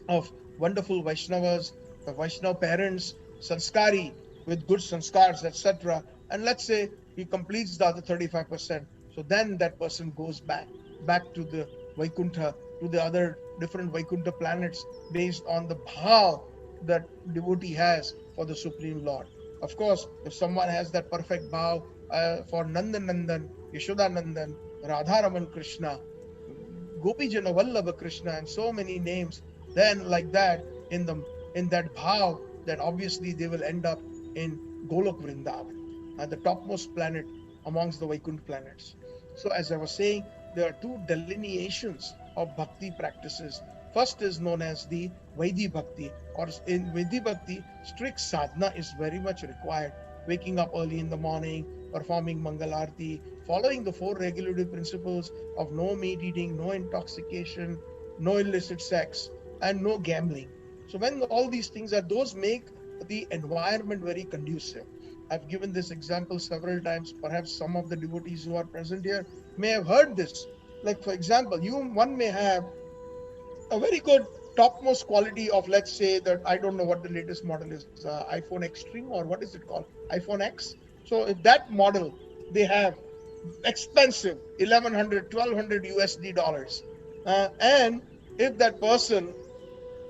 of wonderful Vaishnavas, Vaishnava parents, sanskari, with good sanskars, etc. And let's say he completes the other 35%. So then that person goes back to the Vaikuntha, to the other different Vaikuntha planets, based on the bhav that devotee has for the Supreme Lord. Of course, if someone has that perfect bhav for Nandan Nandan, Yashoda Nandan, Radharaman Krishna, Gopijana Vallabha Krishna, and so many names, then like that, in that bhav, then obviously they will end up in Golok Vrindavan, the topmost planet amongst the Vaikuntha planets. So as I was saying, there are two delineations of bhakti practices. First is known as the Vaidhi Bhakti, or in Vaidhi Bhakti, strict sadhana is very much required. Waking up early in the morning, performing Mangalarti, following the 4 regulative principles of no meat eating, no intoxication, no illicit sex, and no gambling. So when all these things are, those make the environment very conducive. I've given this example several times. Perhaps some of the devotees who are present here may have heard this. Like, for example, one may have a very good topmost quality of, let's say, that I don't know what the latest model is, iPhone Extreme, or what is it called, iPhone X. So if that model, they have expensive $1,100, $1,200 USD dollars, And if that person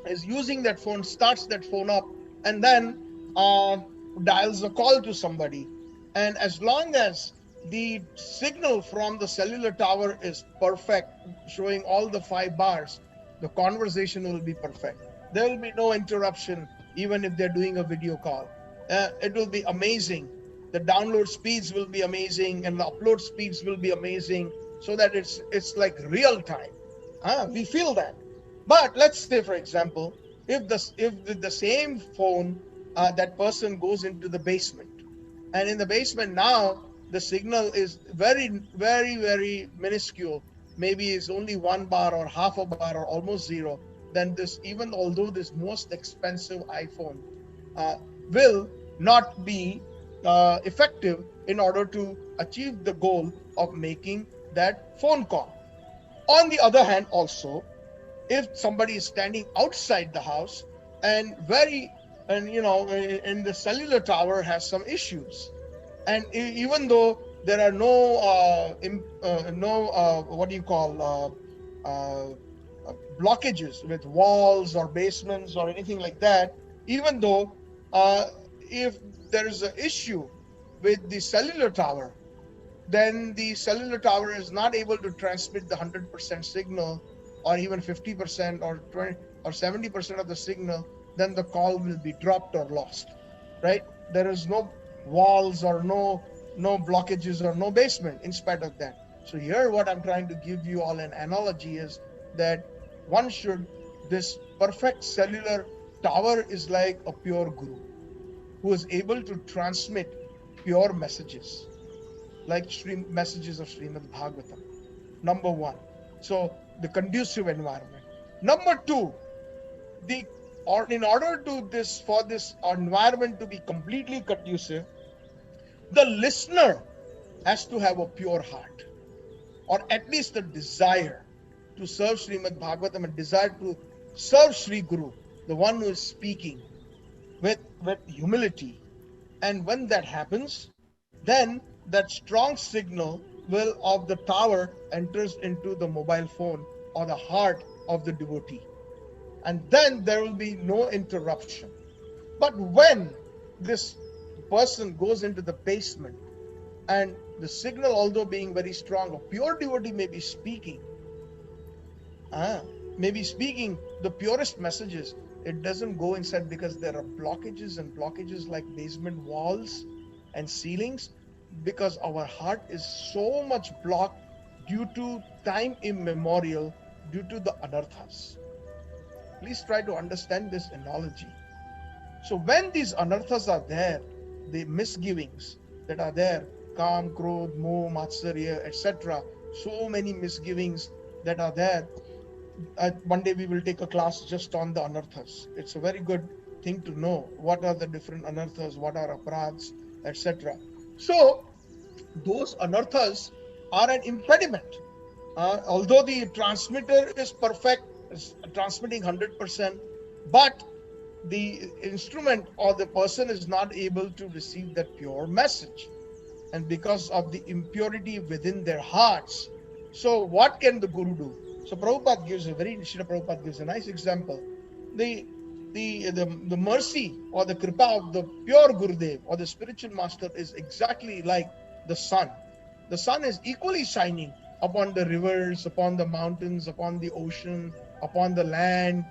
is using that phone, starts that phone up, and then uh, dials a call to somebody, and as long as the signal from the cellular tower is perfect, showing all the 5 bars, the conversation will be perfect. There will be no interruption, even if they're doing a video call. It will be amazing. The download speeds will be amazing, and the upload speeds will be amazing, so that it's like real time. We feel that. But let's say, for example, if with the same phone, that person goes into the basement, and in the basement now the signal is very, very, very minuscule, maybe it's only 1 bar or half a bar or almost zero, then this, even although this most expensive iPhone uh, will not be effective in order to achieve the goal of making that phone call. On the other hand, also, if somebody is standing outside the house and and the cellular tower has some issues, and even though there are no what do you call blockages with walls or basements or anything like that, even though if there is an issue with the cellular tower, then the cellular tower is not able to transmit the 100% signal, or even 50% or 20 or 70% of the signal, then the call will be dropped or lost, right? There is no walls or no blockages or no basement in spite of that. So here what I'm trying to give you all an analogy is that one should, this perfect cellular tower is like a pure guru who is able to transmit pure messages, like messages of Srimad Bhagavatam. Number one. So the conducive environment. Number two, the or in order to this for this environment to be completely conducive, the listener has to have a pure heart, or at least a desire to serve Srimad Bhagavatam and desire to serve Sri Guru, the one who is speaking, with humility. And when that happens, then that strong signal will of the tower enters into the mobile phone or the heart of the devotee. And then there will be no interruption. But when this person goes into the basement, and the signal, although being very strong, a pure devotee may be speaking, ah, maybe speaking the purest messages, it doesn't go inside because there are blockages and blockages like basement walls and ceilings, because our heart is so much blocked due to time immemorial, due to the anarthas. Please try to understand this analogy. So when these anarthas are there, the misgivings that are there, kam, krodh, moh, matsarya, etc., so many misgivings that are there. One day we will take a class just on the anarthas. It's a very good thing to know what are the different anarthas, what are aparadhs, etc. So those anarthas are an impediment. Although the transmitter is perfect, is transmitting 100%, but the instrument or the person is not able to receive that pure message, and because of the impurity within their hearts. So what can the guru do? So Srila Prabhupada gives a nice example. The the mercy or the kripa of the pure Gurudev or the spiritual master is exactly like the sun. The sun is equally shining upon the rivers, upon the mountains, upon the ocean, upon the land,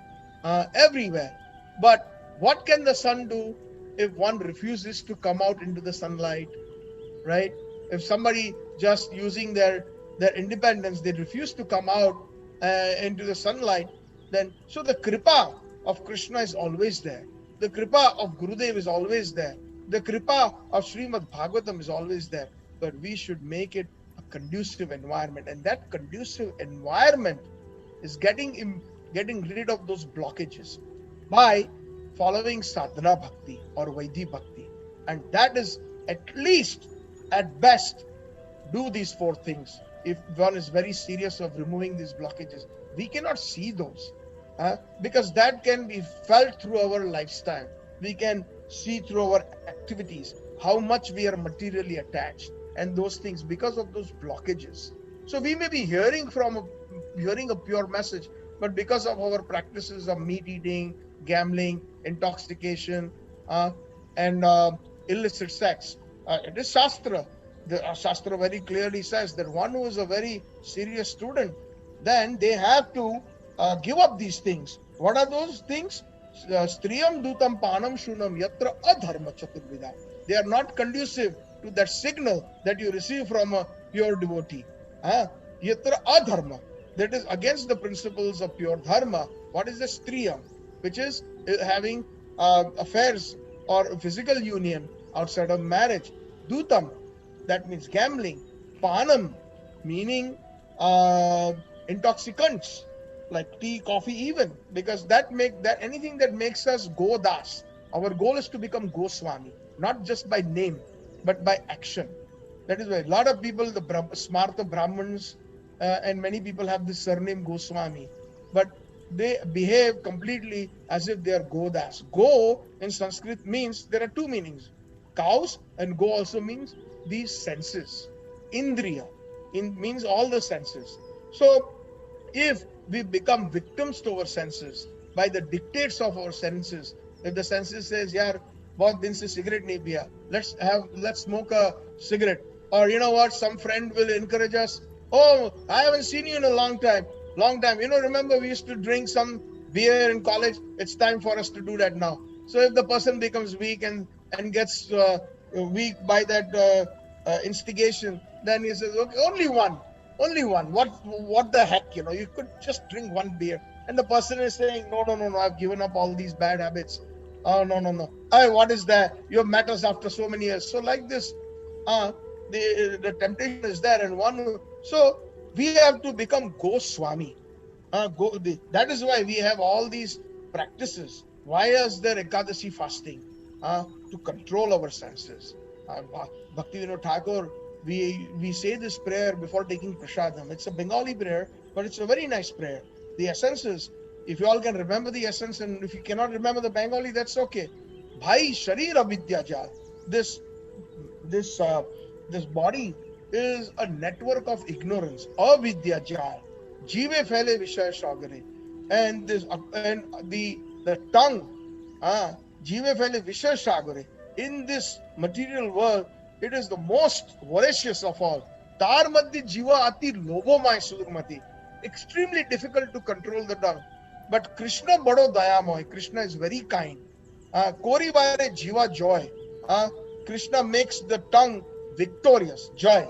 everywhere. But what can the sun do if one refuses to come out into the sunlight? Right? If somebody just using their independence, they refuse to come out into the sunlight, then so the kripa of Krishna is always there. The kripa of Gurudev is always there. The kripa of Srimad Bhagavatam is always there. But we should make it a conducive environment, and that conducive environment is getting rid of those blockages by following sadhana bhakti or Vaidhi bhakti, and that is at least, at best, do these 4 things. If one is very serious of removing these blockages, we cannot see those, because that can be felt through our lifestyle. We can see through our activities how much we are materially attached, and those things because of those blockages. So we may be hearing from hearing a pure message. But because of our practices of meat eating, gambling, intoxication, uh, and illicit sex, it is Shastra. The Shastra very clearly says that one who is a very serious student, then they have to give up these things. What are those things? Striyam dutam panam shunam yatra adharma chaturvida. They are not conducive to that signal that you receive from a pure devotee. Ah, Yatra adharma. That is against the principles of pure dharma. What is the striyam? Which is having affairs or physical union outside of marriage. Dutam, that means gambling. Panam, meaning uh, intoxicants like tea, coffee, even, because that anything that makes us go das. Our goal is to become Goswami, not just by name, but by action. That is why a lot of people, the Smartha Brahmins, and many people have this surname Goswami, but they behave completely as if they are Godas. Go in Sanskrit means there are two meanings: cows, and go also means these senses. Indriya means all the senses. So if we become victims to our senses by the dictates of our senses, if the senses says, "Yeah, bahut din se cigarette nahi piya, let's smoke a cigarette," or you know what, some friend will encourage us, "Oh, I haven't seen you in a long time. Remember we used to drink some beer in college. It's time for us to do that now." So if the person becomes weak and gets weak by that instigation, then he says, "Okay, only one. What the heck? You could just drink one beer." And the person is saying, "No, no, no, no. I've given up all these bad habits. Oh, no, no, no. Hey, what is that? You have met us after so many years." So like this, the temptation is there, and so we have to become Goswami. That is why we have all these practices. Why is there Ekadasi fasting? To control our senses. Bhaktivinoda Thakur, we say this prayer before taking prasadam. It's a Bengali prayer, but it's a very nice prayer. The essence is, if you all can remember the essence, and if you cannot remember the Bengali, that's okay. Bhai Sharira Vidyajal. This this uh, this body is a network of ignorance. Avidyajal. Jive phele vishaya sagare. And the tongue, jive phele vishaya sagare. In this material world, it is the most voracious of all. Tar madhya jiva ati lobomay sudurmati. Extremely difficult to control the tongue. But Krishna bado dayamoy. Krishna is very kind. Kori bare jiva joy. Krishna makes the tongue victorious, joy.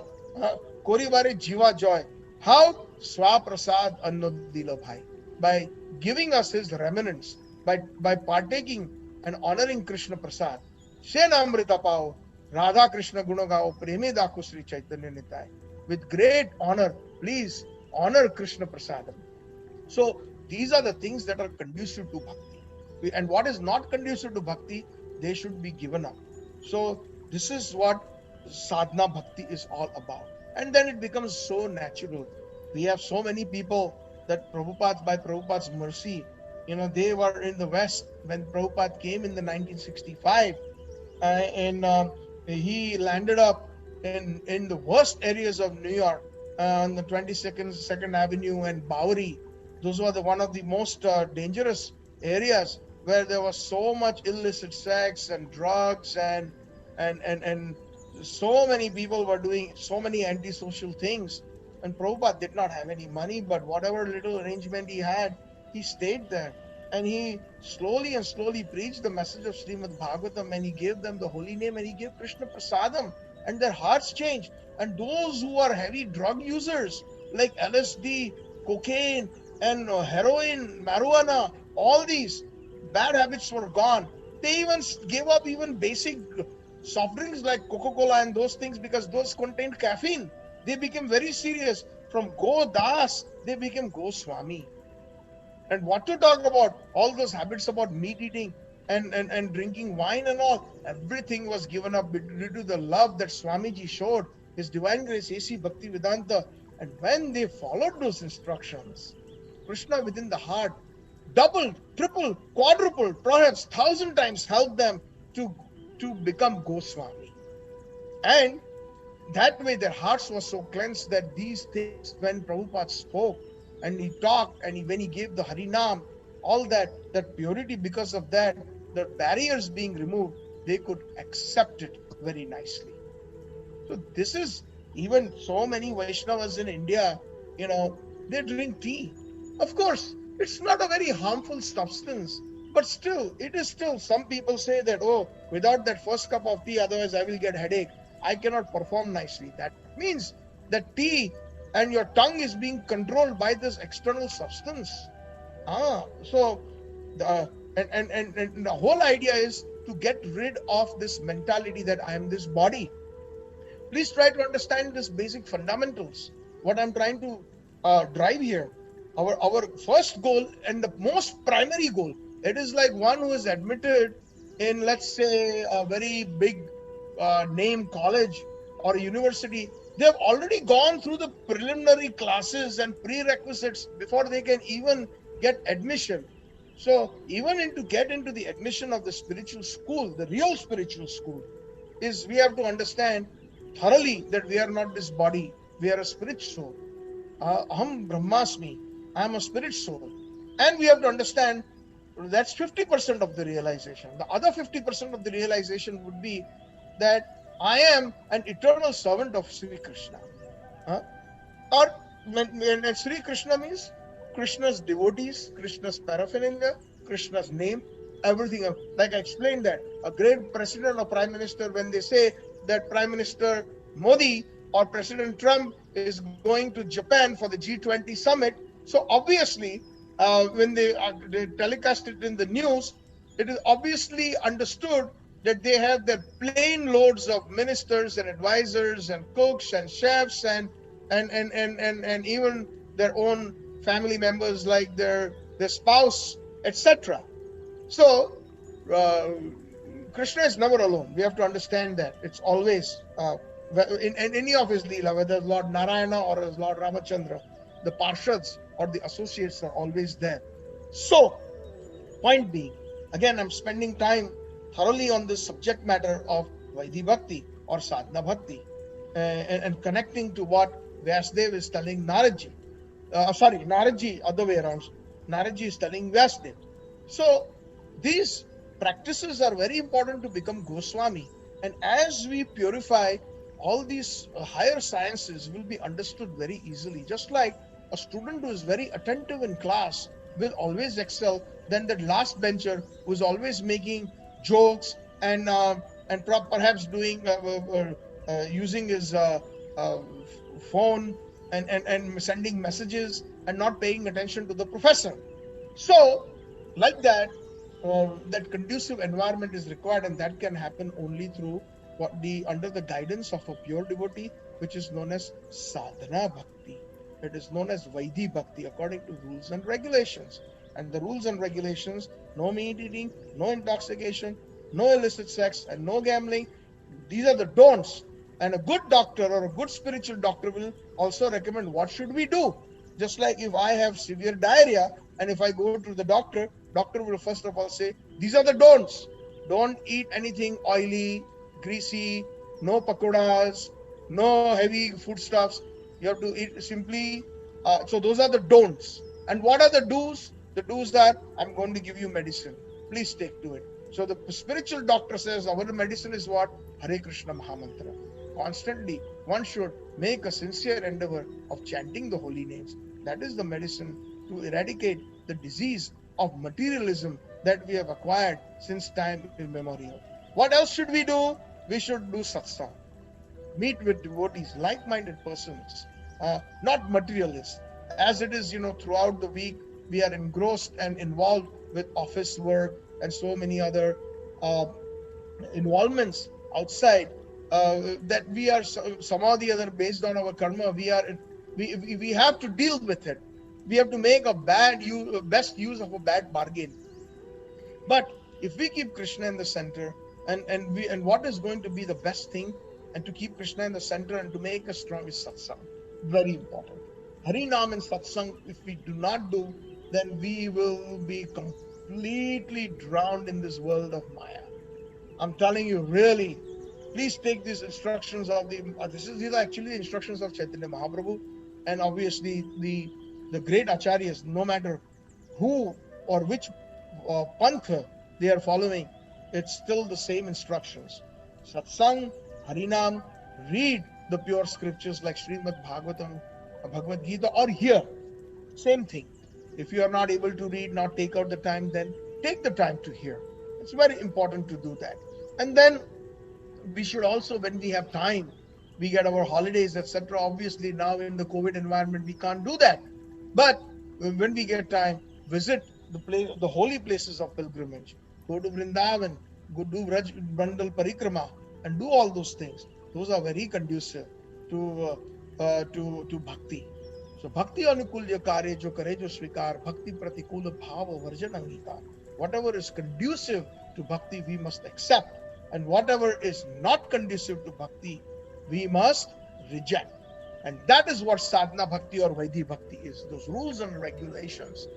Kori bare jiva joy. How? Swaprasad annodila bhai. By giving us his remnants, by partaking and honoring Krishna Prasad. Shenamrita pao, Radha Krishna Gunagao, Preme Daku Sri Chaitanya Nitai. With great honor, please honor Krishna Prasadam. So these are the things that are conducive to bhakti. And what is not conducive to bhakti, they should be given up. So this is what sadhana bhakti is all about. And then it becomes so natural. We have so many people that by Prabhupada's mercy, they were in the West when Prabhupada came in the 1965, and he landed up in the worst areas of New York, on the 22nd Second Avenue and Bowery. Those were one of the most dangerous areas, where there was so much illicit sex and drugs, and so many people were doing so many antisocial things. And Prabhupada did not have any money, but whatever little arrangement he had, he stayed there. And he slowly and slowly preached the message of Srimad Bhagavatam, and he gave them the holy name, and he gave Krishna Prasadam, and their hearts changed. And those who are heavy drug users like LSD, cocaine, and heroin, marijuana, all these bad habits were gone. They even gave up even basic soft drinks like Coca-Cola and those things, because those contained caffeine. They became very serious. From Go Das, they became Goswami. And what to talk about? All those habits about meat eating and drinking wine and all, everything was given up due to the love that Swamiji showed, His Divine Grace A.C. Bhaktivedanta. And when they followed those instructions, Krishna within the heart doubled, tripled, quadrupled, perhaps 1,000 times helped them to become Goswami. And that way their hearts were so cleansed that these things, when Prabhupada spoke, and he talked, and when he gave the Harinam, all that purity, because of that, the barriers being removed, they could accept it very nicely. So this is, even so many Vaishnavas in India, they drink tea. Of course, it's not a very harmful substance, but still, it is still. Some people say that, oh, without that first cup of tea, otherwise I will get headache. I cannot perform nicely. That means that tea and your tongue is being controlled by this external substance. So the and the whole idea is to get rid of this mentality that I am this body. Please try to understand this basic fundamentals. What I'm trying to drive here, our first goal and the most primary goal, it is like one who is admitted in, let's say, a very big name college or university. They have already gone through the preliminary classes and prerequisites before they can even get admission. So even to get into the admission of the spiritual school, the real spiritual school, is we have to understand thoroughly that we are not this body, we are a spirit soul. Aham Brahmasmi, I am a spirit soul. And we have to understand that's 50% of the realization. The other 50% of the realization would be that I am an eternal servant of Sri Krishna. Uh, or when Sri Krishna means Krishna's devotees, Krishna's paraphernalia, Krishna's name, everything. Like I explained that a great president or prime minister, when they say that Prime Minister Modi or President Trump is going to Japan for the G20 summit, so obviously when they telecast it in the news, it is obviously understood that they have their plane loads of ministers and advisors and cooks and chefs and even their own family members, like their spouse, etc. So uh, Krishna is never alone. We have to understand that it's always in any of his leela, whether it's Lord Narayana or as Lord Ramachandra, the parshads or the associates are always there. So point being, again, I'm spending time thoroughly on this subject matter of Vaidhi Bhakti or Sadhana Bhakti, and connecting to what Vyasdev is telling Naradji. Sorry, Naradji, other way around. Naradji is telling Vyasdev. So these practices are very important to become Goswami. And as we purify, all these higher sciences will be understood very easily. Just like a student who is very attentive in class will always excel than that last bencher who is always making jokes and perhaps doing using his uh, phone and sending messages and not paying attention to the professor. So, like that, that conducive environment is required, and that can happen only through under the guidance of a pure devotee, which is known as sadhana bhakti. It is known as Vaidhi Bhakti according to rules and regulations. And the rules and regulations: no meat eating, no intoxication, no illicit sex, and no gambling. These are the don'ts. And a good doctor or a good spiritual doctor will also recommend what should we do. Just like if I have severe diarrhea and if I go to the doctor will first of all say, these are the don'ts. Don't eat anything oily, greasy, no pakoras, no heavy foodstuffs. You have to eat simply. So those are the don'ts. And what are the do's? The do's are, I'm going to give you medicine. Please take to it. So the spiritual doctor says our medicine is what? Hare Krishna Mahamantra. Constantly, one should make a sincere endeavor of chanting the holy names. That is the medicine to eradicate the disease of materialism that we have acquired since time immemorial. What else should we do? We should do satsang, meet with devotees, like-minded persons, not materialists. As it is, throughout the week, we are engrossed and involved with office work and so many other uh, involvements outside, that we are somehow or the other, based on our karma, we have to deal with it. We have to make a best use of a bad bargain. But if we keep Krishna in the center, and what is going to be the best thing, and to keep Krishna in the center and to make us strong, is satsang. Very important. Harinam and satsang, if we do not do, then we will be completely drowned in this world of Maya. I'm telling you, really, please take these instructions of these are actually the instructions of Chaitanya Mahaprabhu, and obviously the the great acharyas, no matter who or which pantha they are following, it's still the same instructions. Satsang, Harinam, read the pure scriptures like Srimad Bhagavatam, Bhagavad Gita, or hear. Same thing. If you are not able to read, not take out the time, then take the time to hear. It's very important to do that. And then we should also, when we have time, we get our holidays, etc. Obviously, now in the COVID environment, we can't do that. But when we get time, visit the holy places of pilgrimage. Go to Vrindavan, go do Raj Bandal Parikrama, and do all those things. Those are very conducive to bhakti. So bhakti anukulya karya jo kare jo svikar, bhakti pratikula bhava varjan angikar. Whatever is conducive to bhakti, we must accept, and whatever is not conducive to bhakti, we must reject. And that is what sadhana bhakti or Vaidhi bhakti is. Those rules and regulations.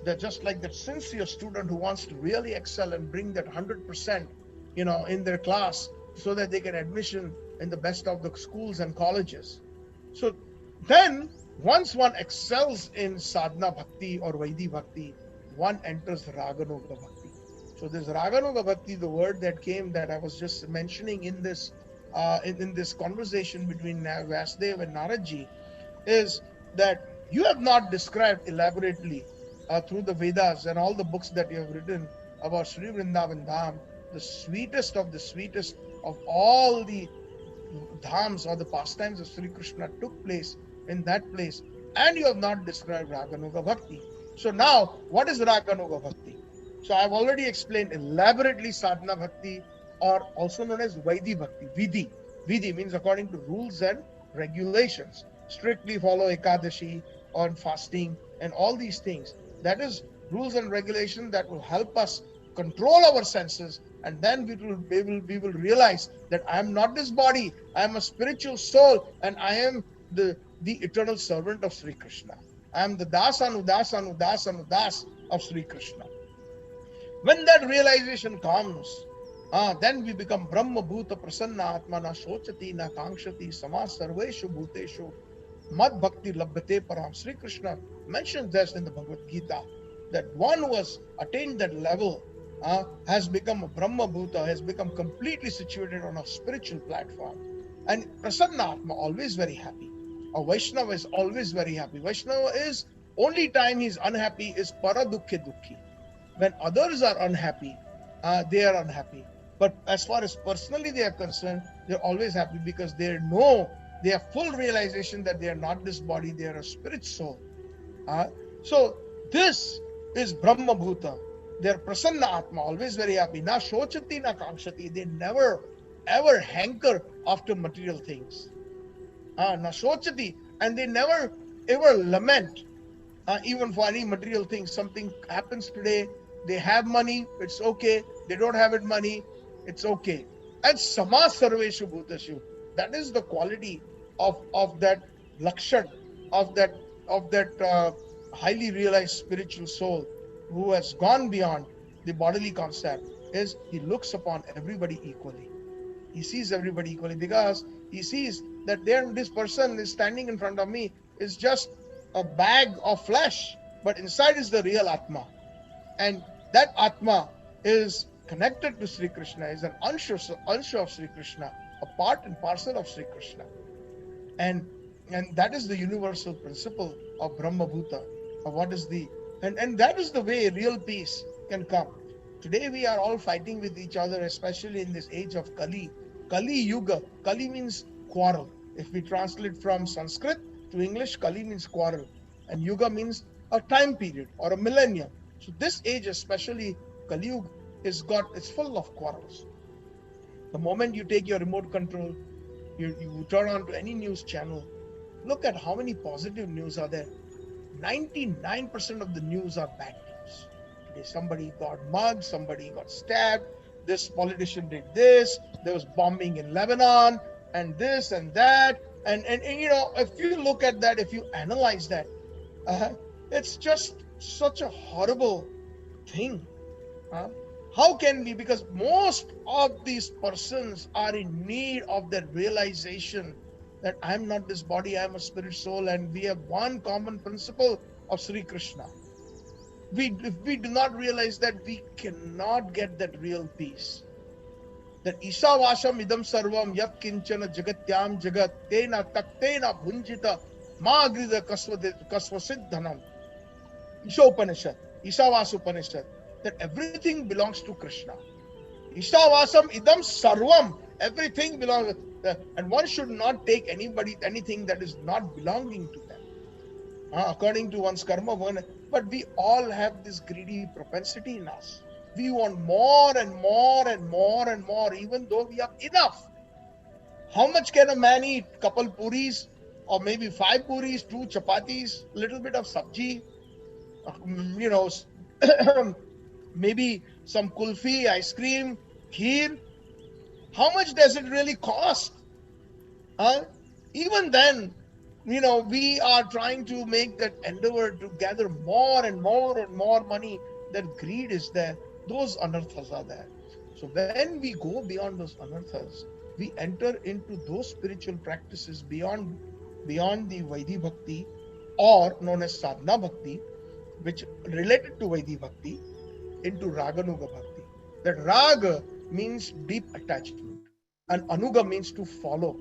They're just like that sincere student who wants to really excel and bring that 100%, in their class, so that they get admission in the best of the schools and colleges. So then, once one excels in sadhana bhakti or Vaidhi bhakti, one enters raganuga bhakti. So this raganuga bhakti, the word that came that I was just mentioning in this in this conversation between Vasudev and Naradji, is that you have not described elaborately through the Vedas and all the books that you have written about Sri Vrindavan Dham, the sweetest of all the dhams or the pastimes of Sri Krishna took place in that place, and you have not described Raganuga Bhakti. So now, what is Raganuga Bhakti? So I've already explained elaborately sadhana bhakti, or also known as Vaidhi Bhakti, Vidhi. Vidhi means according to rules and regulations. Strictly follow Ekadashi on fasting and all these things. That is rules and regulation that will help us control our senses, and then we will realize that I am not this body, I am a spiritual soul, and I am the eternal servant of Sri Krishna. I am the das anudas anudas anudas of Sri Krishna. When that realization comes, then we become Brahma Bhuta Prasanna Atmana Shochati Na Kankshati Sama Sarveshu Bhuteshu Mad Bhakti Labhate Param. Sri Krishna mentions this in the Bhagavad Gita, that one who has attained that level has become a Brahma Bhuta, has become completely situated on a spiritual platform. And Prasanna Atma, always very happy. A Vaishnava is always very happy. Vaishnava is, only time he's unhappy is Para Dukkhe Dukkhi. When others are unhappy, they are unhappy. But as far as personally they are concerned, they're always happy because they know, they have full realization that they are not this body, they are a spirit soul. So this is Brahma Bhuta. They are Prasanna Atma, always very happy. Na Shochati na Kankshati. They never ever hanker after material things. Na Shochati. And they never ever lament even for any material things. Something happens today, they have money, it's okay. They don't have it money, it's okay. And Sama Sarveshu Bhutashu. That is the quality of that lakshan, of that highly realized spiritual soul who has gone beyond the bodily concept, is he looks upon everybody equally. He sees everybody equally because he sees that this person is standing in front of me is just a bag of flesh, but inside is the real Atma. And that Atma is connected to Sri Krishna, is an ansha of Sri Krishna, a part and parcel of Sri Krishna. And that is the universal principle of Brahma Bhuta, of what is and that is the way real peace can come. Today we are all fighting with each other, especially in this age of Kali. Kali Yuga. Kali means quarrel. If we translate from Sanskrit to English, Kali means quarrel. And Yuga means a time period or a millennium. So this age, especially Kali Yuga, it's full of quarrels. The moment you take your remote control, you turn on to any news channel, look at how many positive news are there. 99% of the news are bad news. Today somebody got mugged, somebody got stabbed, this politician did this, there was bombing in Lebanon, and this and that. And if you look at that, if you analyze that, it's just such a horrible thing. How can we? Because most of these persons are in need of that realization that I am not this body, I am a spirit soul, and we have one common principle of Sri Krishna. If we do not realize that, we cannot get that real peace. That Ishavasham idam sarvam yat kinchana jagatyam jagat tena taktena bhunjita magrida kasvasiddhanam. Ishopanishad, Ishavasupanishad, that everything belongs to Krishna. Ishavasam idam sarvam, everything belongs, and one should not take anything that is not belonging to them, according to one's karma. But we all have this greedy propensity in us. We want more and more and more and more, even though we have enough. How much can a man eat? Couple puris, or maybe 5 puris, 2 chapatis, little bit of sabji, you know, maybe some kulfi, ice cream, kheer. How much does it really cost? Even then, we are trying to make that endeavor to gather more and more and more money. That greed is there. Those anarthas are there. So when we go beyond those anarthas, we enter into those spiritual practices beyond the Vaidhi Bhakti, or known as Sadhana Bhakti, which related to Vaidhi Bhakti, into Raganuga Bhakti. That Raga means deep attachment, and Anuga means to follow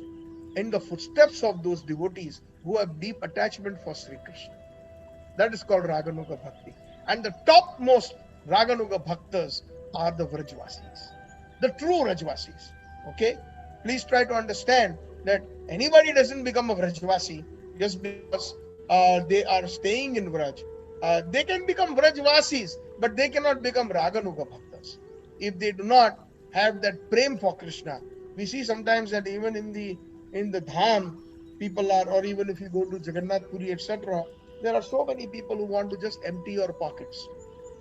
in the footsteps of those devotees who have deep attachment for Sri Krishna. That is called Raganuga Bhakti. And the topmost Raganuga Bhaktas are the Vrajvasis, the true Vrajvasis. Okay? Please try to understand that anybody doesn't become a Vrajvasi just because they are staying in Vraj. They can become Vrajvasis, but they cannot become Raganuga Bhaktas if they do not have that prem for Krishna. We see sometimes that even in the dham, people are, or even if you go to Jagannath Puri, etc., there are so many people who want to just empty your pockets.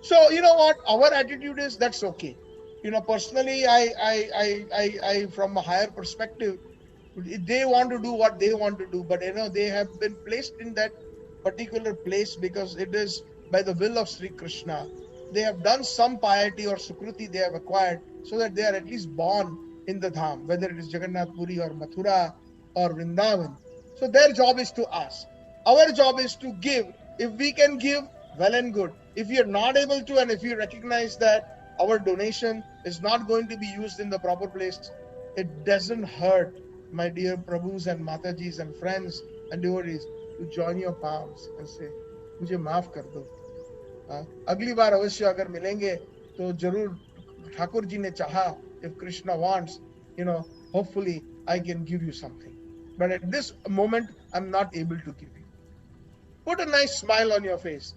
So you know what our attitude is? That's okay. Personally, I from a higher perspective, they want to do what they want to do, but they have been placed in that particular place because it is by the will of Sri Krishna. They have done some piety or sukruti they have acquired, so that they are at least born in the dham, whether it is Jagannath Puri or Mathura or Vrindavan. So their job is to ask. Our job is to give. If we can give, well and good. If we are not able to, and if we recognize that our donation is not going to be used in the proper place, it doesn't hurt, my dear Prabhus and Matajis and friends and devotees, to join your palms and say, मुझे माफ कर दो. अगली बार अवश्य अगर मिलेंगे तो जरूर ठाकुर जी ने चाहा, if Krishna wants, hopefully I can give you something. But at this moment, I'm not able to give you. Put a nice smile on your face.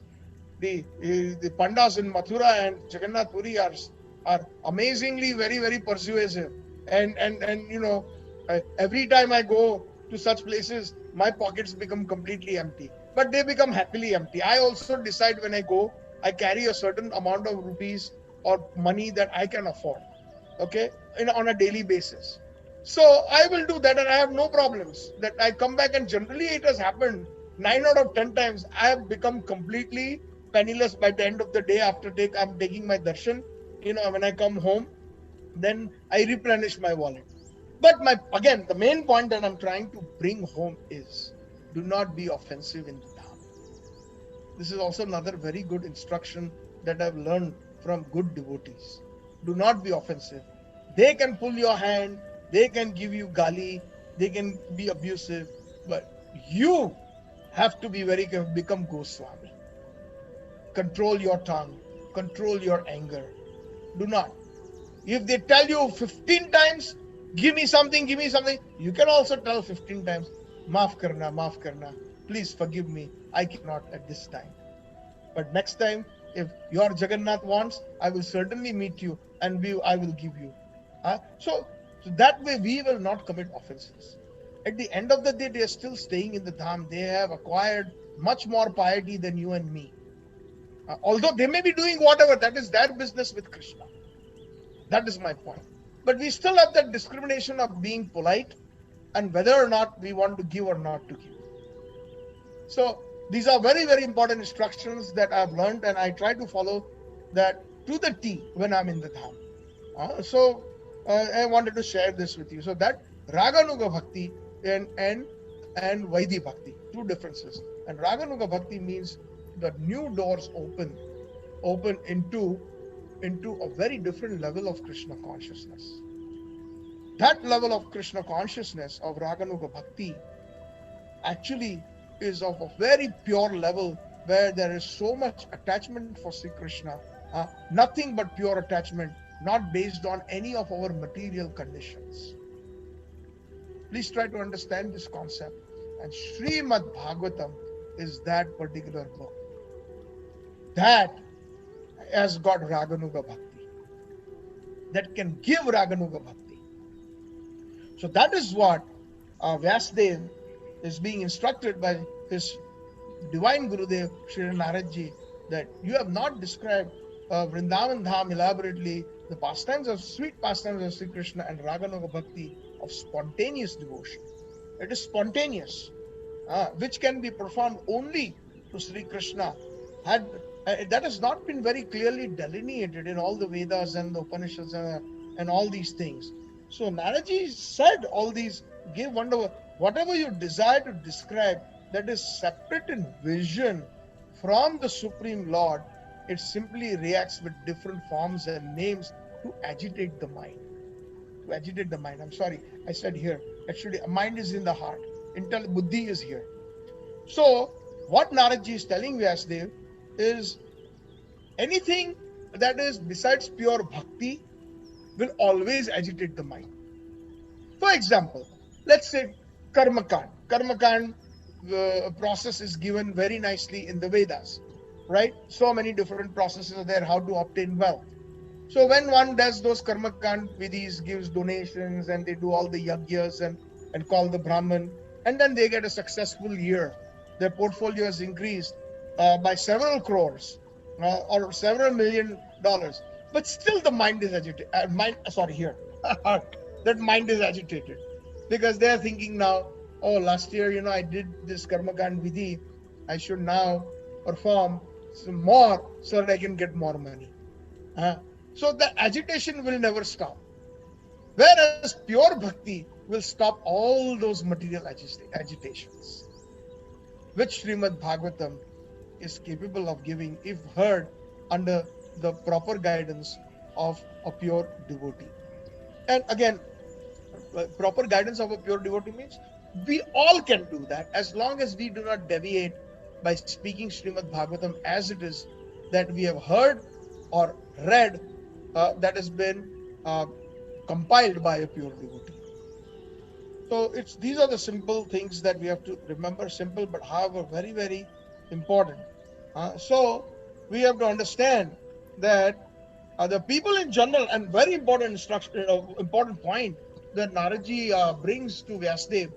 The pandas in Mathura and Jagannath Puri are amazingly very, very persuasive. And every time I go to such places, my pockets become completely empty. But they become happily empty. I also decide when I go, I carry a certain amount of rupees or money that I can afford, okay, on a daily basis. So I will do that, and I have no problems. That I come back, and generally it has happened 9 out of 10 times. I have become completely penniless by the end of the day. After I'm taking my darshan, when I come home, then I replenish my wallet. But again, the main point that I'm trying to bring home is, do not be offensive in the dham. This is also another very good instruction that I've learned from good devotees. Do not be offensive. They can pull your hand, they can give you gali, they can be abusive, but you have to be become Goswami. Control your tongue, control your anger. Do not. If they tell you 15 times, give me something, you can also tell 15 times, maaf karna, please forgive me, I cannot at this time. But next time, if your Jagannath wants, I will certainly meet you and I will give you. So that way we will not commit offenses. At the end of the day, they are still staying in the dham. They have acquired much more piety than you and me. Although they may be doing whatever, that is their business with Krishna. That is my point. But we still have that discrimination of being polite and whether or not we want to give or not to give. So these are very, very important instructions that I've learned, and I try to follow that to the T when I'm in the dham. So I wanted to share this with you. So that Raganuga Bhakti and Vaidhi Bhakti, two differences. And Raganuga Bhakti means the new doors open into a very different level of Krishna consciousness. That level of Krishna consciousness of Raganuga Bhakti actually is of a very pure level where there is so much attachment for Sri Krishna, nothing but pure attachment, not based on any of our material conditions. Please try to understand this concept. And Srimad Bhagavatam is that particular book that has got Raganuga Bhakti, that can give Raganuga Bhakti. So that is what Vyasdev is being instructed by his divine Gurudev, Sri Naradji, that you have not described Vrindavan Dham elaborately, the pastimes of sweet pastimes of Sri Krishna and Raganuga Bhakti of spontaneous devotion. It is spontaneous, which can be performed only to Sri Krishna. That has not been very clearly delineated in all the Vedas and the Upanishads and all these things. So Naraji said all these, give whatever you desire to describe that is separate in vision from the Supreme Lord, it simply reacts with different forms and names to agitate the mind. To agitate the mind. I'm sorry, I said here. Actually, mind is in the heart. Buddhi is here. So, what Naradji is telling Vyasdev is anything that is besides pure bhakti will always agitate the mind. For example, let's say Karmakand. Karmakand process is given very nicely in the Vedas, right? So many different processes are there how to obtain wealth. So when one does those karmakand vidhis, gives donations, and they do all the yagyas and call the Brahman, and then they get a successful year, their portfolio has increased by several crores or several $1 million, but still the mind is agitated. That mind is agitated because they are thinking now, oh, last year, I did this karmakand vidhi, I should now perform some more so that I can get more money. So the agitation will never stop. Whereas pure bhakti will stop all those material agitations, which Srimad Bhagavatam is capable of giving if heard under the proper guidance of a pure devotee. And again, proper guidance of a pure devotee means we all can do that as long as we do not deviate by speaking Srimad Bhagavatam as it is, that we have heard or read, that has been compiled by a pure devotee. So these are the simple things that we have to remember, simple but however very, very important. So we have to understand that the people in general, and very important instruction, important point that Naradji brings to Vyasdev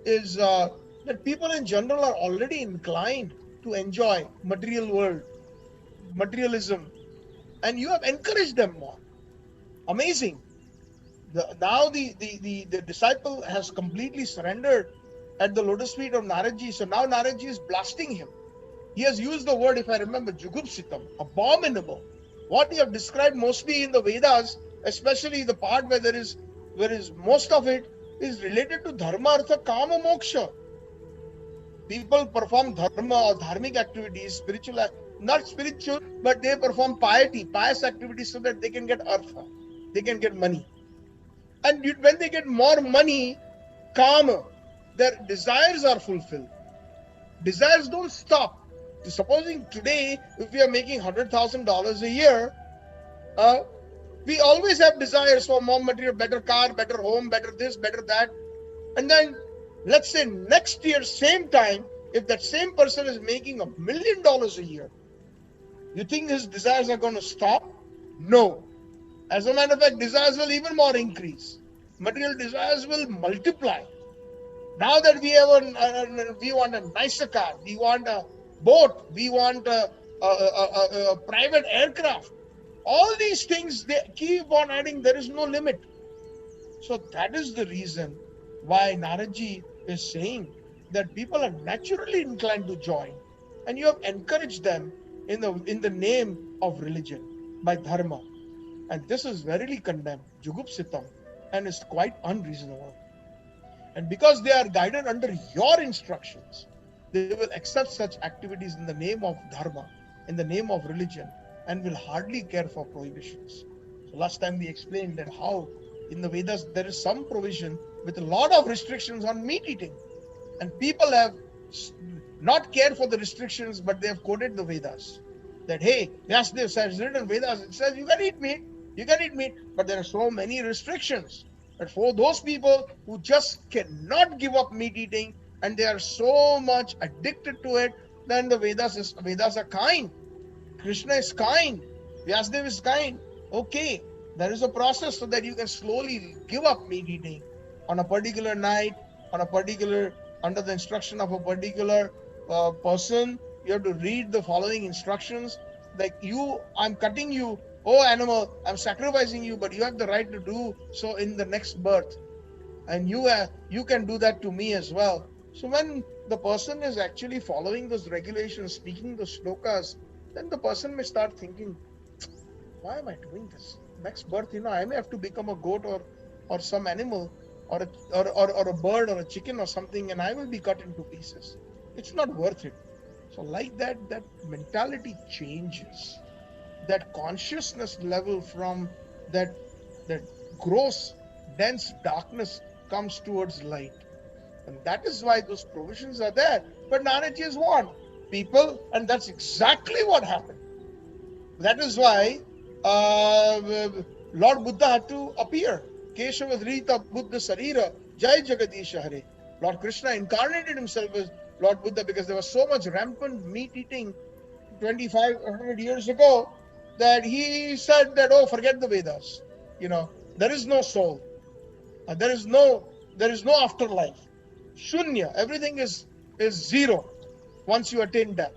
is that people in general are already inclined to enjoy material world, materialism, and you have encouraged them more. Amazing. Now the disciple has completely surrendered at the lotus feet of Naradji. So now Naradji is blasting him. He has used the word, if I remember, jugupsitam, abominable. What he have described mostly in the Vedas, especially the part where there is most of it is related to dharma, artha, kama, moksha. People perform dharma or dharmic activities, not spiritual, but they perform pious activities so that they can get artha, they can get money. And when they get more money, kama, their desires are fulfilled. Desires don't stop. Supposing today, if we are making $100,000 a year, we always have desires for more material, better car, better home, better this, better that. And then, let's say next year, same time, if that same person is making $1 million a year, you think his desires are going to stop? No. As a matter of fact, desires will even more increase. Material desires will multiply. Now that we want a nicer car, we want a boat, we want a private aircraft. All these things, they keep on adding. There is no limit. So that is the reason why Naradji is saying that people are naturally inclined to join, and you have encouraged them in the name of religion by dharma, and this is verily condemned, jugupsitam, and is quite unreasonable. And because they are guided under your instructions, they will accept such activities in the name of dharma, in the name of religion, and will hardly care for prohibitions. So last time we explained that how in the Vedas there is some provision with a lot of restrictions on meat eating. And people have not cared for the restrictions, but they have quoted the Vedas. That, hey, yes, this has written Vedas, it says you can eat meat, you can eat meat, but there are so many restrictions. But for those people who just cannot give up meat eating and they are so much addicted to it, then the Vedas are kind. Krishna is kind. Vyasadeva is kind. Okay, there is a process so that you can slowly give up meat eating on a particular night, on a particular, under the instruction of a particular person. You have to read the following instructions. Like I'm cutting you, oh animal, I'm sacrificing you, but you have the right to do so in the next birth. And you can do that to me as well. So when the person is actually following those regulations, speaking those shlokas, then the person may start thinking, why am I doing this? Next birth, I may have to become a goat or some animal or a bird or a chicken or something, and I will be cut into pieces. It's not worth it. So like that mentality changes. That consciousness level from that that gross, dense darkness comes towards light. And that is why those provisions are there. But Nanaji has warned people, and that's exactly what happened. That is why Lord Buddha had to appear. Keshava Dhrita Buddha Sarira, Jai Jagadisha Hare. Lord Krishna incarnated himself as Lord Buddha because there was so much rampant meat eating 2,500 years ago that he said that, oh, forget the Vedas. There is no soul. There is no afterlife. Shunya. Everything is zero once you attain death.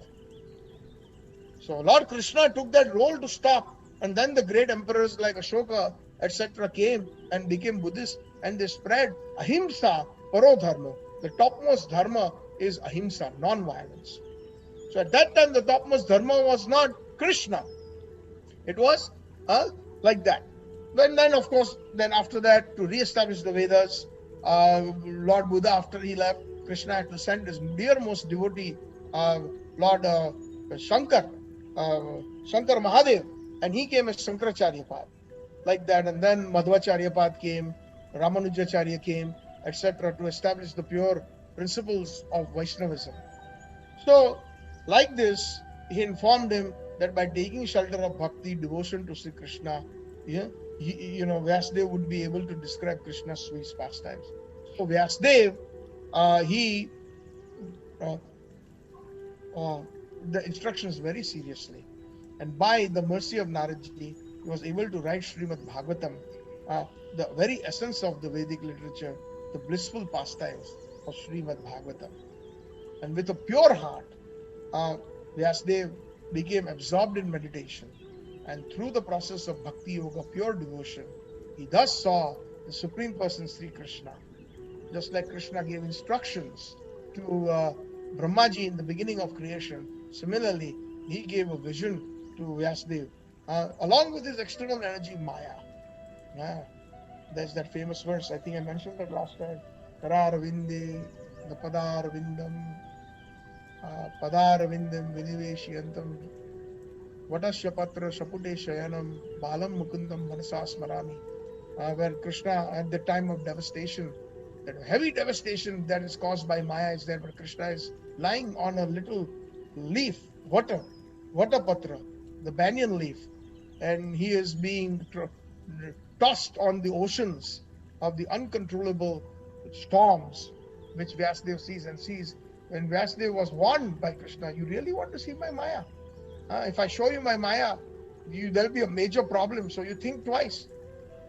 So Lord Krishna took that role to stop. And then the great emperors like Ashoka, etc. came and became Buddhist, and they spread ahimsa, parodharma. The topmost dharma is ahimsa, non-violence. So at that time, the topmost dharma was not Krishna. It was like that. Then of course, then after that, to re-establish the Vedas, Lord Buddha, after he left, Krishna had to send his dearmost devotee, Lord Shankar, Shankar Mahadev, and he came as Shankaracharya Pad, like that. And then Madhvacharya Pad came, Ramanujacharya came, etc., to establish the pure principles of Vaishnavism. So, like this, he informed him that by taking shelter of bhakti, devotion to Sri Krishna, Vyasadeva would be able to describe Krishna's sweet pastimes. So Vyasadeva, he the instructions very seriously, and by the mercy of Naradji, he was able to write Srimad Bhagavatam, the very essence of the Vedic literature, the blissful pastimes of Srimad Bhagavatam. And with a pure heart, Vyasadeva became absorbed in meditation, and through the process of bhakti yoga, pure devotion, he thus saw the Supreme Person Sri Krishna. Just like Krishna gave instructions to Brahmaji in the beginning of creation, similarly, he gave a vision to Vyasadeva, along with his external energy, Maya. There's that famous verse, I think I mentioned that last time. Kararavinde, the Padaravindam, Padaravindam Viniveshiyantam, Vatasya Patra Shapute Shayanam, Balam Mukundam Manasasmarami, where Krishna, at the time of devastation, that heavy devastation that is caused by Maya is there, but Krishna is lying on a little leaf, Vatapatra, the banyan leaf, and he is being tossed on the oceans of the uncontrollable storms, which Vyasadeva sees and sees. When Vyasadeva was warned by Krishna, you really want to see my Maya? If I show you my Maya, there'll be a major problem, so you think twice.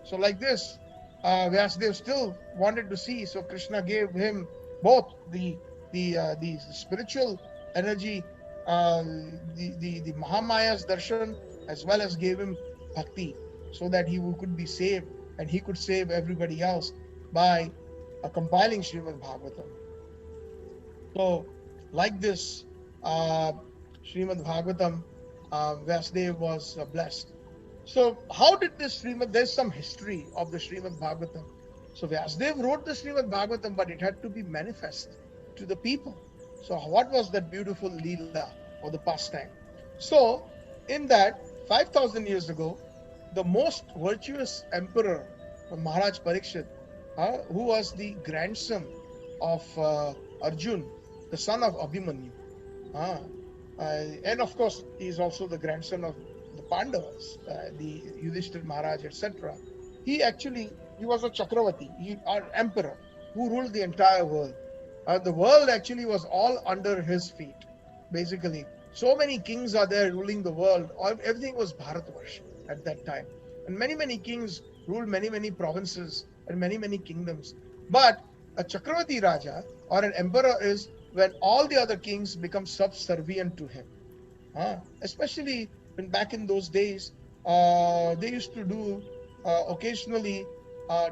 So like this, Vyasadeva still wanted to see, so Krishna gave him both the spiritual energy, the Mahamaya's darshan, as well as gave him bhakti, so that he could be saved and he could save everybody else by compiling Srimad Bhagavatam. So like this, Srimad Bhagavatam, Vyasadeva was blessed. So how did this Srimad, there's some history of the Srimad Bhagavatam. So Vyasdev wrote the Srimad Bhagavatam, but it had to be manifest to the people. So what was that beautiful Leela or the pastime? So in that 5,000 years ago, the most virtuous emperor, Maharaj Parikshit, who was the grandson of Arjun, the son of Abhimanyu, uh, and of course he is also the grandson of the Pandavas, the Yudhishthir Maharaj, etc. He was a Chakravati, an emperor who ruled the entire world. The world actually was all under his feet, basically. So many kings are there ruling the world. Everything was Bharatvarsh at that time. And many kings ruled many provinces and many kingdoms. But a Chakravati Raja or an emperor is when all the other kings become subservient to him. Especially when back in those days, they used to do occasionally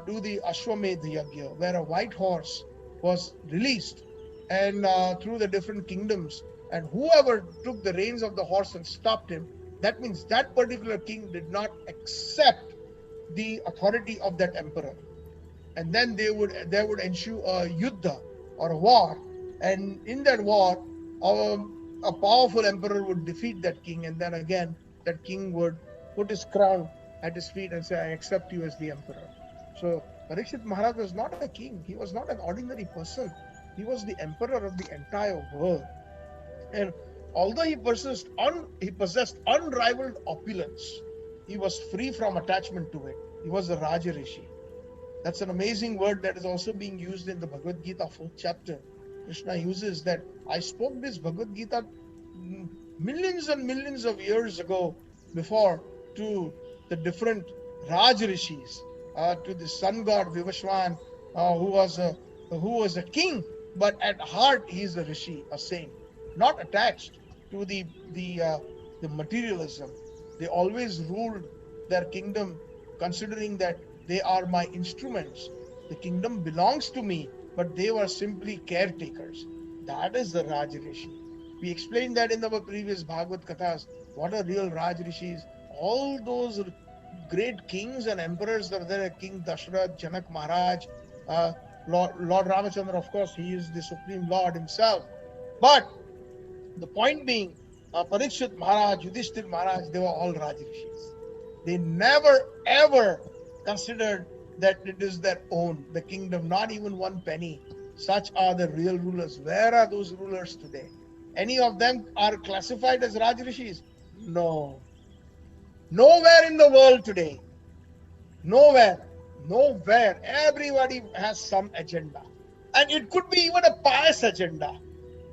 do the Ashwamedh Yagya, where a white horse was released and through the different kingdoms, and whoever took the reins of the horse and stopped him, that means that particular king did not accept the authority of that emperor, and then there would ensue a yuddha or a war, and in that war, a powerful emperor would defeat that king, and then again that king would put his crown at his feet and say, "I accept you as the emperor." So Parikshit Maharaj was not a king; he was not an ordinary person. He was the emperor of the entire world, and although he possessed unrivaled opulence, he was free from attachment to it. He was a Raja Rishi. That's an amazing word that is also being used in the Bhagavad Gita, 4th chapter. Krishna uses that I spoke this Bhagavad Gita millions and millions of years ago before to the different Raj Rishis, to the sun god Vivashwan, who was a king, but at heart he is a rishi, a saint, not attached to the materialism. They always ruled their kingdom considering that they are my instruments. The kingdom belongs to me, but they were simply caretakers. That is the Raj Rishi. We explained that in our previous Bhagavad Kathas. What are real Raj Rishis? All those great kings and emperors that are there, King Dashrath, Janak Maharaj, Lord Ramachandra, of course, he is the Supreme Lord himself. But the point being, Parikshit Maharaj, Yudhishthir Maharaj, they were all Raj Rishis. They never ever considered that it is their own, the kingdom, not even one penny. Such are the real rulers. Where are those rulers today? Any of them are classified as Raj Rishis? No. Nowhere in the world today. Nowhere. Nowhere. Everybody has some agenda. And it could be even a pious agenda.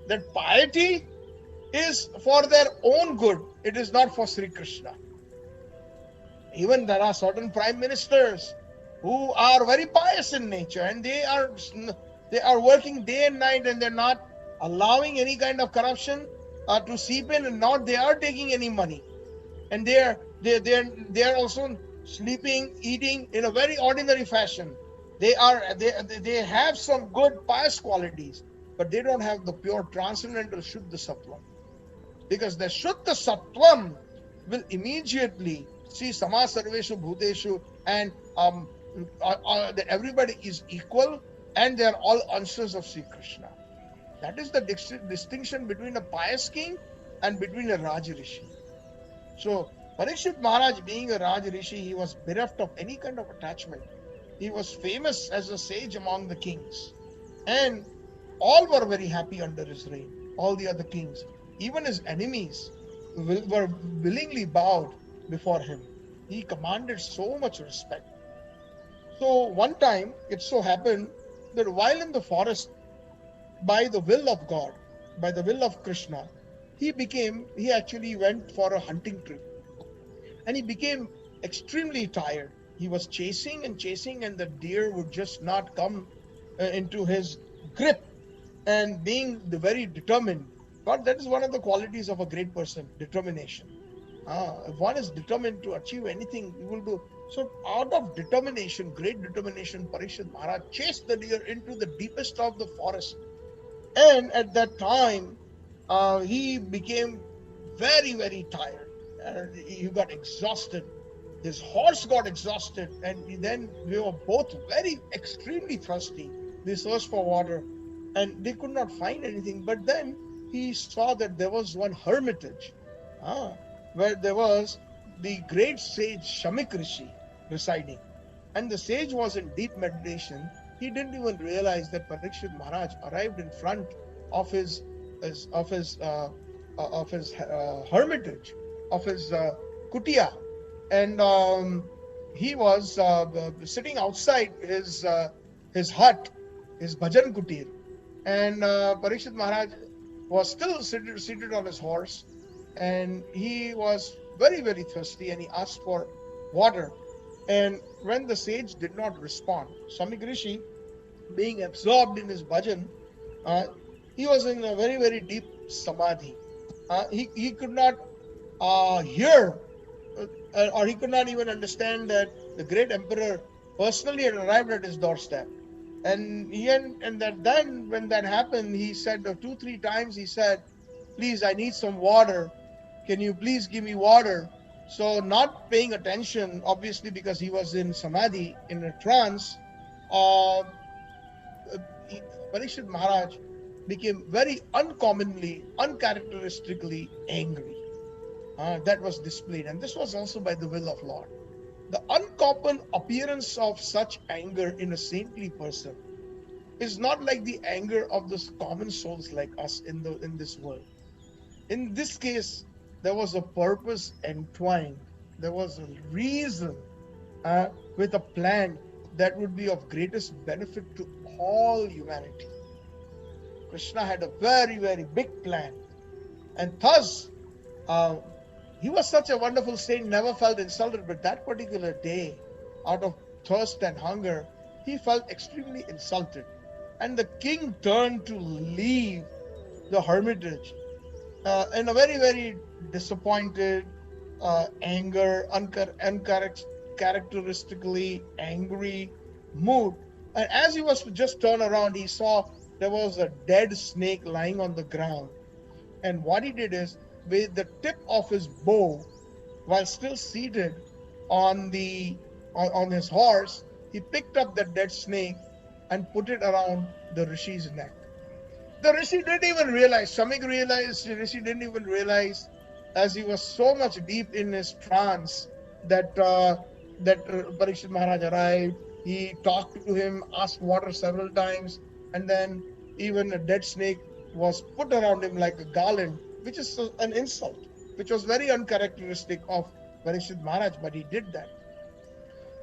That piety is for their own good. It is not for Sri Krishna. Even there are certain prime ministers who are very pious in nature, and they are working day and night, and they're not allowing any kind of corruption to seep in, and not they are taking any money, and they are also sleeping, eating in a very ordinary fashion. They have some good pious qualities, but they don't have the pure transcendental Shuddha Sattvam, because the Shuddha Sattvam will immediately see Sama Sarveshu Bhuteshu, and that everybody is equal and they are all answers of Sri Krishna. That is the distinction between a pious king and between a Raj Rishi. So Parikshit Maharaj, being a Raj Rishi, he was bereft of any kind of attachment. He was famous as a sage among the kings, and all were very happy under his reign, all the other kings. Even his enemies were willingly bowed before him. He commanded so much respect. So one time, it so happened that while in the forest, by the will of God, by the will of Krishna, he actually went for a hunting trip, and he became extremely tired. He was chasing and chasing, and the deer would just not come into his grip, and being very determined. But that is one of the qualities of a great person, determination. If one is determined to achieve anything, he will do. So out of determination, great determination, Parikshit Maharaj chased the deer into the deepest of the forest. And at that time, he became very tired. And he got exhausted. his horse got exhausted, and then we were both very extremely thirsty. They searched for water and they could not find anything. But then he saw that there was one hermitage, ah, where there was the great sage Shamik Rishi residing. And the sage was in deep meditation. He didn't even realize that Parikshit Maharaj arrived in front of his of his hermitage, of his kutia, and he was sitting outside his hut, his bhajan kutir, and Parikshit Maharaj was still seated on his horse, and he was very, very thirsty, and he asked for water. And when the sage did not respond, Samik Rishi, being absorbed in his bhajan, uh, he was in a very, very deep samadhi. He could not hear, or he could not even understand that the great emperor personally had arrived at his doorstep. And that then when that happened, he said 2 3 times, he said, please, I need some water, can you please give me water? So not paying attention, obviously, because he was in samadhi, in a trance, uh, he- Parikshit Maharaj became very uncommonly, uncharacteristically angry. That was displayed, and this was also by the will of Lord. The uncommon appearance of such anger in a saintly person is not like the anger of those common souls like us in this world. In this case, there was a purpose entwined. There was a reason, with a plan that would be of greatest benefit to all humanity. Krishna had a very, very big plan, and thus uh, he was such a wonderful saint, never felt insulted. But that particular day, out of thirst and hunger, he felt extremely insulted. And the king turned to leave the hermitage in a very, very disappointed, anger, uncharacteristically angry mood. And as he was to just turn around, he saw there was a dead snake lying on the ground. And what he did is, with the tip of his bow, while still seated on on his horse, he picked up the dead snake and put it around the rishi's neck. The rishi didn't even realize, Shamik realized, rishi didn't even realize, as he was so much deep in his trance, that Parikshit Maharaj arrived. He talked to him, asked water several times, and then even a dead snake was put around him like a garland, which is an insult, which was very uncharacteristic of Parikshit Maharaj, but he did that.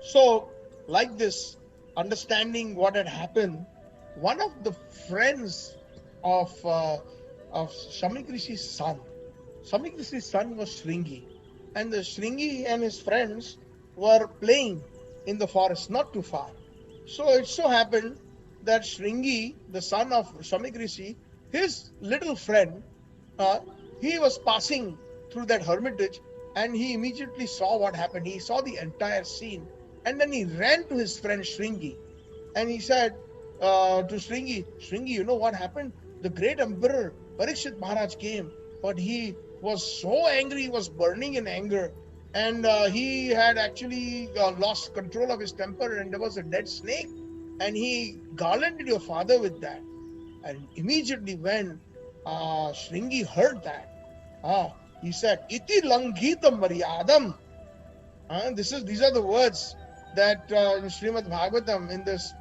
So, like this, understanding what had happened, one of the friends of Shamik Rishi's son, Shamik Rishi's son was Shringi, and the Shringi and his friends were playing in the forest, not too far. So it so happened that Shringi, the son of Shamik Rishi, his little friend, uh, he was passing through that hermitage, and he immediately saw what happened. He saw the entire scene, and then he ran to his friend Shringi, and he said to Shringi, Shringi, you know what happened? The great emperor Parikshit Maharaj came, but he was so angry, he was burning in anger, and he had actually lost control of his temper, and there was a dead snake, and he garlanded your father with that. And immediately when Shringi heard that, he said, Iti langhitam maryadam. These are the words that in Srimad Bhagavatam, in this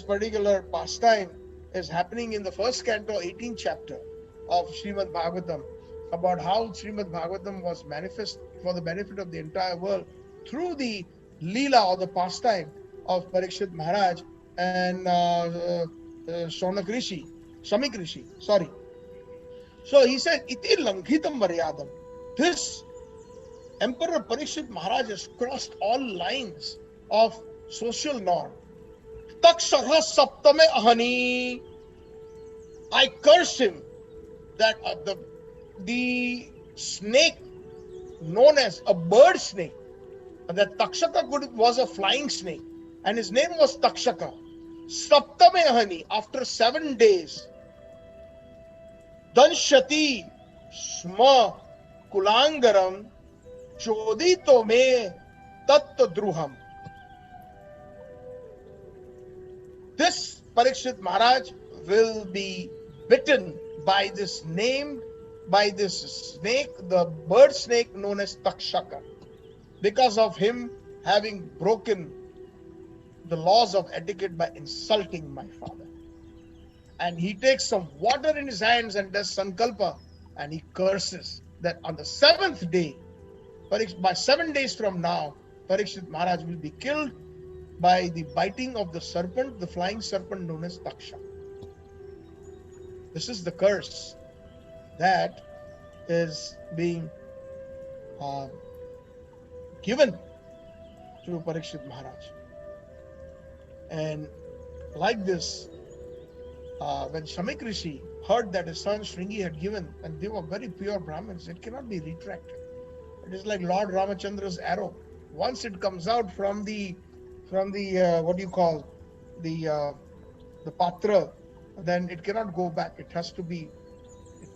particular pastime, is happening in the first canto, 18th chapter of Srimad Bhagavatam, about how Srimad Bhagavatam was manifest for the benefit of the entire world through the Leela, or the pastime, of Parikshit Maharaj and Shaunak Rishi, Shamik Rishi, sorry. So he said, Iti langhitam maryadam. This Emperor Parikshit Maharaj has crossed all lines of social norm. Takshaha saptame ahani. I curse him, that the snake known as a bird snake, that Takshaka was a flying snake, and his name was Takshaka. Saptame ahani, after 7 days, Danshati Sma Kulangaram chodito me tatta druham. This Parikshit Maharaj will be bitten by this snake, the bird snake known as Takshaka, because of him having broken the laws of etiquette by insulting my father. And he takes some water in his hands and does sankalpa, and he curses that on the seventh day, by 7 days from now, Parikshit Maharaj will be killed by the biting of the serpent, the flying serpent known as Taksha. This is the curse that is being given to Parikshit Maharaj. And like this, when Shamik Rishi heard that his son Shringi had given, and they were very pure Brahmins, it cannot be retracted. It is like Lord Ramachandra's arrow. Once it comes out from the what do you call the patra, then it cannot go back. It has to be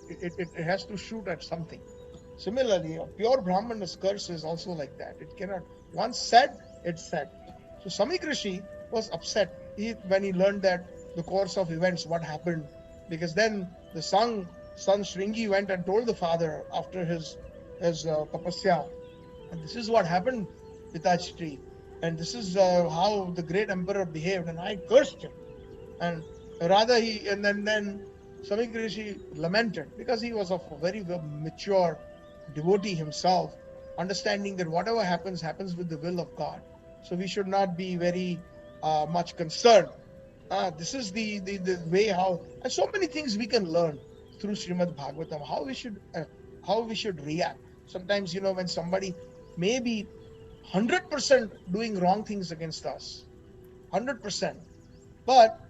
it has to shoot at something. Similarly, a pure Brahmana's curse is also like that. It cannot, once said, it's said. So Samik Rishi was upset when he learned that the course of events, what happened, because then the son Shringi went and told the father after his tapasya, and this is what happened, Pitaji, and this is how the great emperor behaved, and I cursed him. And rather then Samik Rishi lamented, because he was of a very mature devotee himself, understanding that whatever happens with the will of God. So we should not be very much concerned. This is the way how, and so many things we can learn through Srimad Bhagavatam, how we should react. Sometimes, when somebody may be 100% doing wrong things against us, 100%, but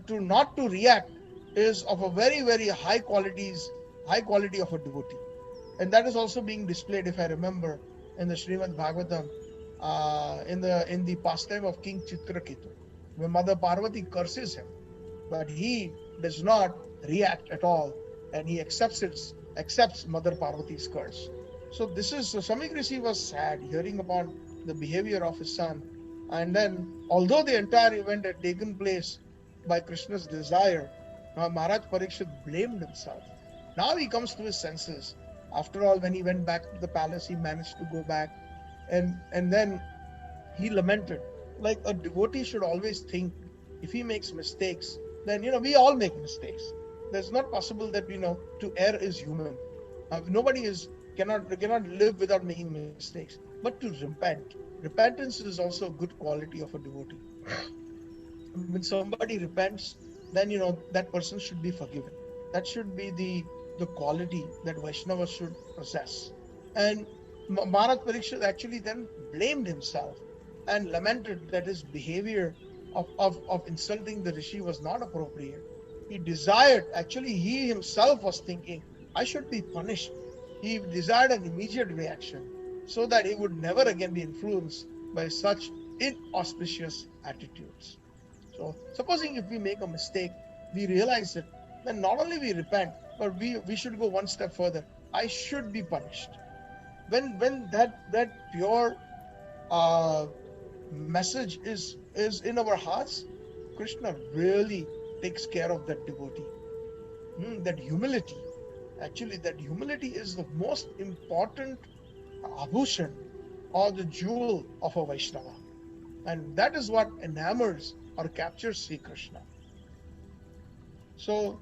to not to react is of a very, very high quality of a devotee. And that is also being displayed, if I remember, in the Srimad Bhagavatam, in the pastime of King Chitraketu, where Mother Parvati curses him, but he does not react at all, and he accepts Mother Parvati's curse. So Samik Rishi was sad hearing upon the behavior of his son, and then although the entire event had taken place by Krishna's desire, Maharaj Parikshit blamed himself. Now he comes to his senses. After all, when he went back to the palace, he managed to go back, and then he lamented. Like a devotee should always think, if he makes mistakes, then we all make mistakes. There's not possible that to err is human. Nobody cannot live without making mistakes. But to repentance is also a good quality of a devotee. When somebody repents, then that person should be forgiven. That should be the quality that Vaishnavas should possess. And Maharaj Parikshit actually then blamed himself and lamented that his behavior of insulting the rishi was not appropriate. He desired, actually he himself was thinking, I should be punished. He desired an immediate reaction so that he would never again be influenced by such inauspicious attitudes. So supposing if we make a mistake, we realize it, then not only we repent, but we should go one step further. I should be punished. When that pure message is in our hearts, Krishna really takes care of that devotee. That humility, actually that humility is the most important abhushan or the jewel of a Vaishnava. And that is what enamors or captures Sri Krishna. So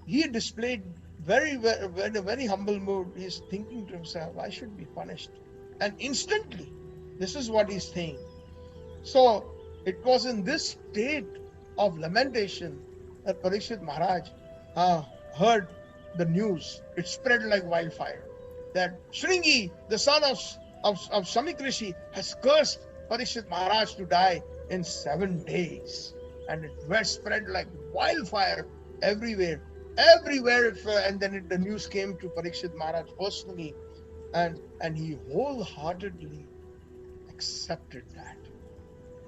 he displayed in a very humble mood. He's thinking to himself, I should be punished. And instantly, this is what he's saying. So it was in this state of lamentation that Parikshit Maharaj heard the news. It spread like wildfire that Shringi, the son of Samik Rishi, has cursed Parikshit Maharaj to die in 7 days. And it was spread like wildfire everywhere. And then the news came to Parikshit Maharaj personally, and he wholeheartedly accepted that.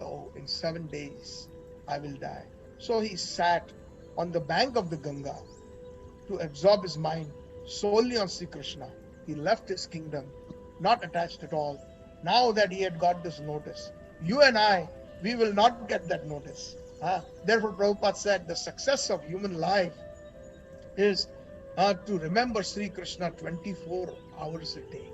Oh, in 7 days I will die. So he sat on the bank of the Ganga to absorb his mind solely on Sri Krishna. He left his kingdom not attached at all. Now that he had got this notice, you and I, we will not get that notice. Therefore, Prabhupada said the success of human life is to remember Sri Krishna 24 hours a day.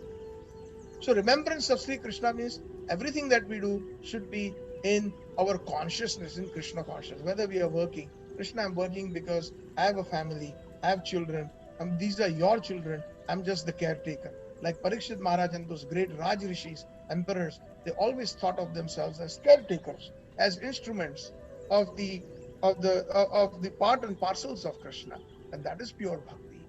So remembrance of Sri Krishna means everything that we do should be in our consciousness, in Krishna consciousness. Whether we are working, Krishna, I'm working because I have a family, I have children, these are your children, I'm just the caretaker. Like Parikshit Maharaj and those great Raj Rishis, emperors, they always thought of themselves as caretakers, as instruments of the part and parcels of Krishna, and that is pure bhakti.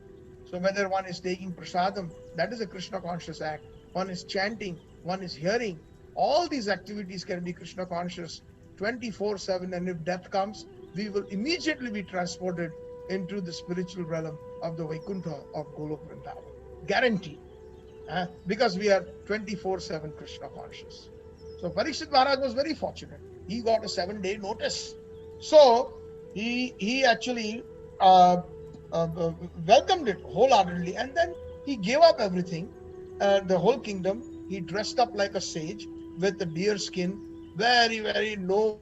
So whether one is taking prasadam, that is a Krishna conscious act. One is chanting, one is hearing. All these activities can be Krishna conscious 24/7. And if death comes, we will immediately be transported into the spiritual realm of the Vaikuntha of Golok Vrindavan. Guaranteed. Because we are 24/7 Krishna conscious. So Parikshit Maharaj was very fortunate. He got a 7-day notice. So he actually uh, welcomed it wholeheartedly, and then he gave up everything, the whole kingdom. He dressed up like a sage with a deer skin, very no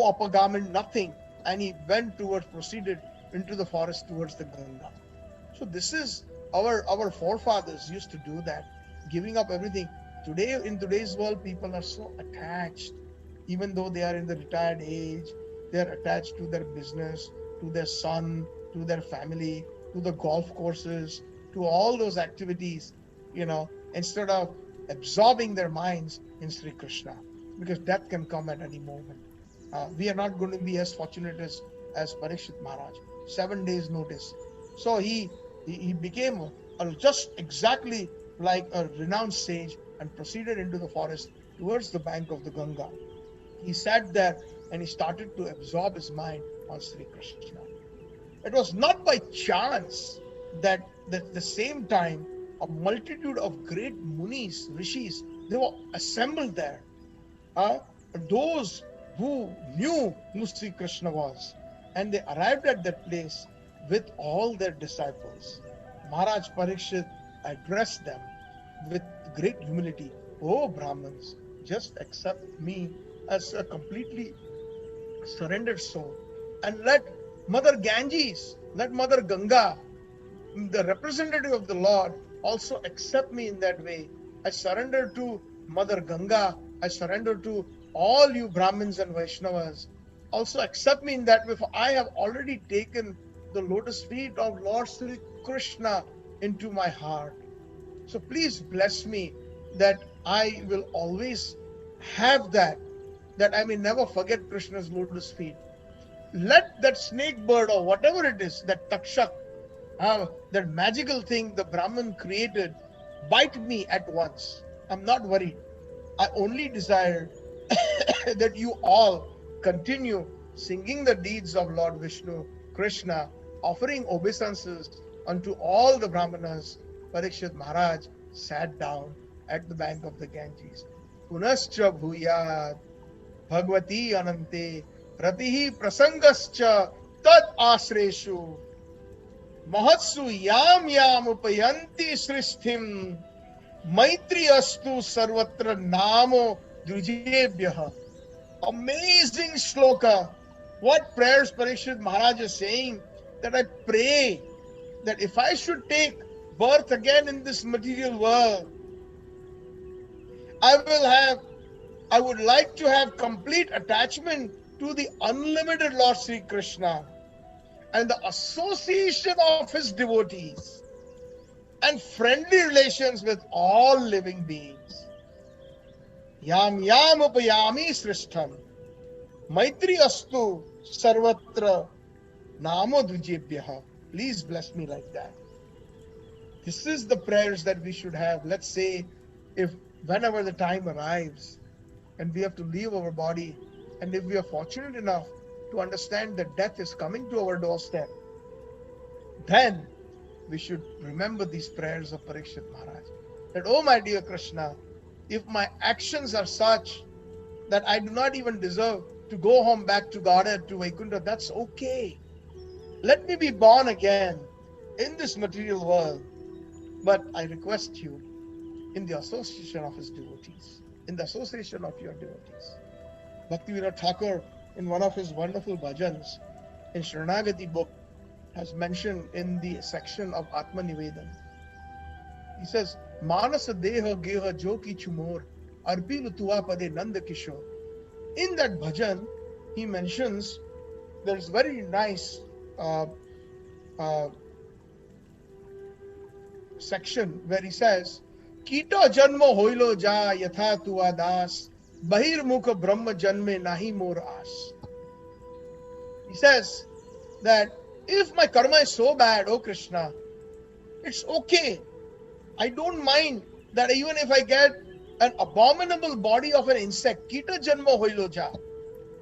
upper garment, nothing, and he proceeded into the forest towards the Ganga. So this is our forefathers used to do that, giving up everything. Today, in today's world, people are so attached, even though they are in the retired age, they are attached to their business, to their son, to their family, to the golf courses, to all those activities, instead of absorbing their minds in Sri Krishna, because death can come at any moment. We are not going to be as fortunate as Parikshit Maharaj. 7 days notice. So he became just exactly like a renowned sage and proceeded into the forest towards the bank of the Ganga. He sat there and he started to absorb his mind on Sri Krishna. It was not by chance that at the same time a multitude of great munis, rishis, they were assembled there. uh, those who knew Sri Krishna was, and they arrived at that place with all their disciples. Maharaj Parikshit addressed them with great humility. Oh Brahmins, just accept me as a completely surrendered soul, and let Mother Ganges, let Mother Ganga, the representative of the Lord, also accept me in that way. I surrender to Mother Ganga. I surrender to all you Brahmins and Vaishnavas. Also accept me in that way, for I have already taken the lotus feet of Lord Sri Krishna into my heart. So please bless me that I will always have that I may never forget Krishna's lotus feet. Let that snake bird or whatever it is, that takshak, that magical thing the Brahman created, bite me at once. I'm not worried. I only desire that you all continue singing the deeds of Lord Vishnu, Krishna, offering obeisances unto all the Brahmanas. Parikshit Maharaj sat down at the bank of the Ganges. Punascha bhuyat bhagavati anante ratihi prasangascha tad asreshu Mahatsu yam upayanti srishthim maitri astu sarvatra namo drujebhyah. Amazing shloka. What prayers Parikshit Maharaj is saying, that I pray that if I should take birth again in this material world, I would like to have complete attachment to the unlimited Lord Sri Krishna and the association of his devotees and friendly relations with all living beings. Yam upayami srishtham maitri astu sarvatra namo dvijebhyah. Please bless me like that. This is the prayers that we should have. Let's say, if whenever the time arrives and we have to leave our body, and if we are fortunate enough to understand that death is coming to our doorstep, then we should remember these prayers of Parikshit Maharaj. That, oh my dear Krishna, if my actions are such that I do not even deserve to go home back to Godhead, to Vaikuntha, that's okay. Let me be born again in this material world. But I request you, in the association of his devotees, in the association of your devotees. Bhaktivedanta Thakur, in one of his wonderful bhajans in Sharanagati book, has mentioned in the section of Atma Nivedan. He says, Manasa Deha Geha Joki Chumor, Arpilu Tua Pade Nanda Kishore. In that bhajan, he mentions there's very nice section where he says, Kita Janma Hoilo Ja Yatha Tua Das, Bahir Mukha Brahma Janme Nahi Mor As. He says that if my karma is so bad, oh Krishna, it's okay. I don't mind that even if I get an abominable body of an insect, Kita Janma Hoilo Ja.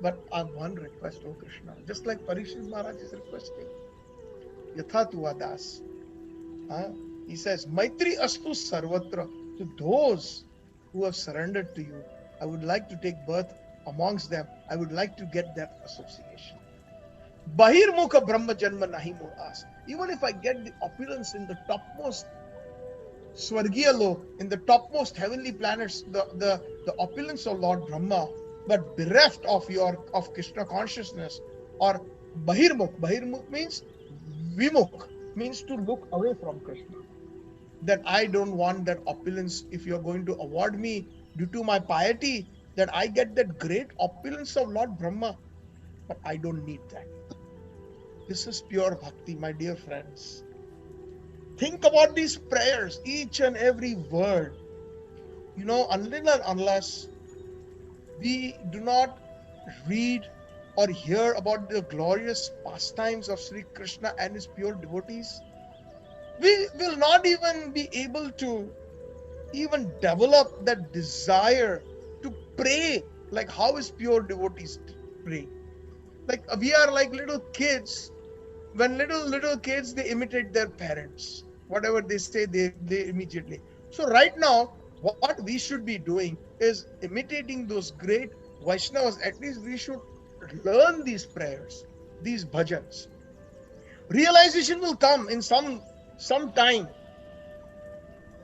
But I have one request, oh Krishna, just like Parikshit Maharaj is requesting. Yatha Tua Das. He says, Maitri Astu Sarvatra, to those who have surrendered to you, I would like to take birth amongst them. I would like to get that association. Bahir Mukha Brahma Janma Nahi Mor As. Even if I get the opulence in the topmost Swargiya Lok, in the topmost heavenly planets, the opulence of Lord Brahma, but bereft of Krishna consciousness, or Bahirmukh. Bahirmukh means Vimukh, means to look away from Krishna. That I don't want that opulence. If you're going to award me due to my piety, that I get that great opulence of Lord Brahma, but I don't need that. This is pure bhakti, my dear friends. Think about these prayers, each and every word. Until and unless we do not read or hear about the glorious pastimes of Sri Krishna and his pure devotees, we will not even be able to even develop that desire to pray like how his pure devotees pray. Like we are like little kids. When little kids, they imitate their parents. Whatever they say, they immediately. So right now, what we should be doing is imitating those great Vaishnavas. At least we should learn these prayers, these bhajans. Realization will come in some time.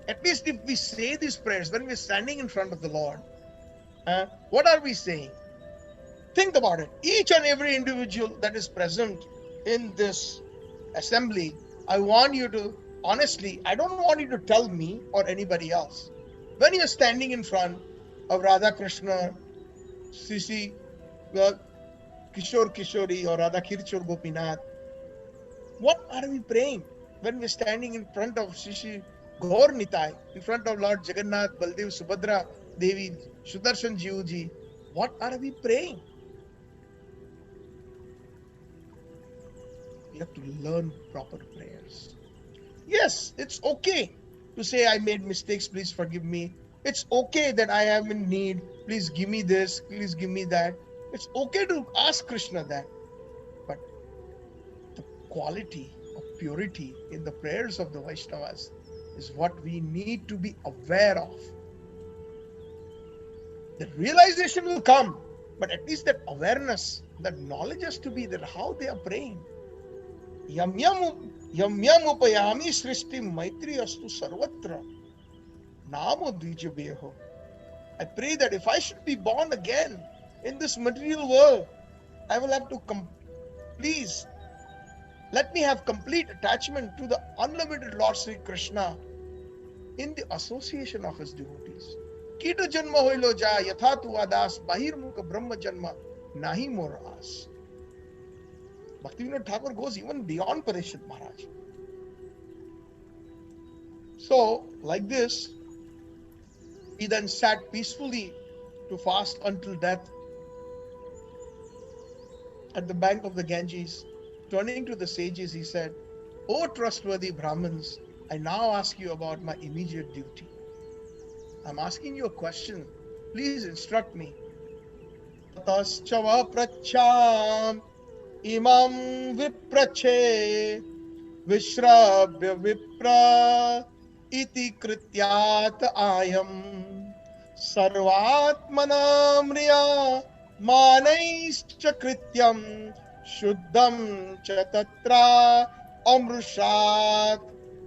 At least if we say these prayers when we're standing in front of the Lord, what are we saying? Think about it. Each and every individual that is present in this assembly, I want you to, honestly, I don't want you to tell me or anybody else. When you're standing in front of Radha Krishna, Sisi, Kishore Kishori, or Radha Kirchor Gopinath, what are we praying? When we're standing in front of Sisi Gaur Nitai, in front of Lord Jagannath, Baldev, Subhadra Devi, Sudarshan Jiuji, what are we praying? We have to learn proper prayers. Yes, it's okay to say I made mistakes, please forgive me. It's okay that I am in need, please give me this, please give me that. It's okay to ask Krishna that. But the quality of purity in the prayers of the Vaishnavas is what we need to be aware of. The realization will come, but at least that awareness, that knowledge has to be there, how they are praying. Yam yam upayami srishti maitri astu sarvatra namo dvijabeho. I pray that if I should be born again in this material world, I will have to please let me have complete attachment to the unlimited Lord Sri Krishna in the association of his devotees. Kita janma hoilo ja yatha tu adas bahirmukha brahma janma nahi mor as. Bhaktivedanta Thakur goes even beyond Parikshit Maharaj. So, like this, he then sat peacefully to fast until death at the bank of the Ganges. Turning to the sages, he said, O trustworthy Brahmins, I now ask you about my immediate duty. I'm asking you a question. Please instruct me. Tatascha pracham imam viprache vishrabhya vipra iti krityat ayam sarvatmanamriya manaischa krityam shuddham cha tatra amrushat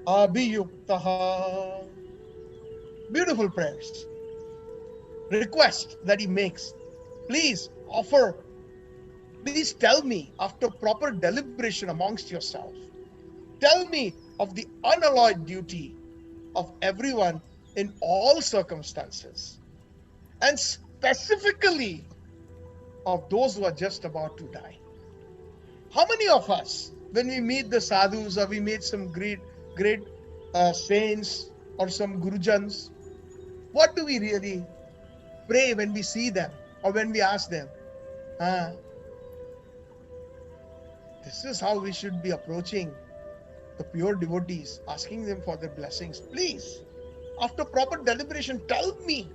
abhiyuktaha. Beautiful prayers. Request that he makes. Please offer, please tell me after proper deliberation amongst yourself. Tell me of the unalloyed duty of everyone in all circumstances, and specifically of those who are just about to die. How many of us, when we meet the sadhus or we meet some great saints or some gurujans, what do we really pray when we see them or when we ask them? Ah, this is how we should be approaching the pure devotees, asking them for their blessings. Please, after proper deliberation, tell me,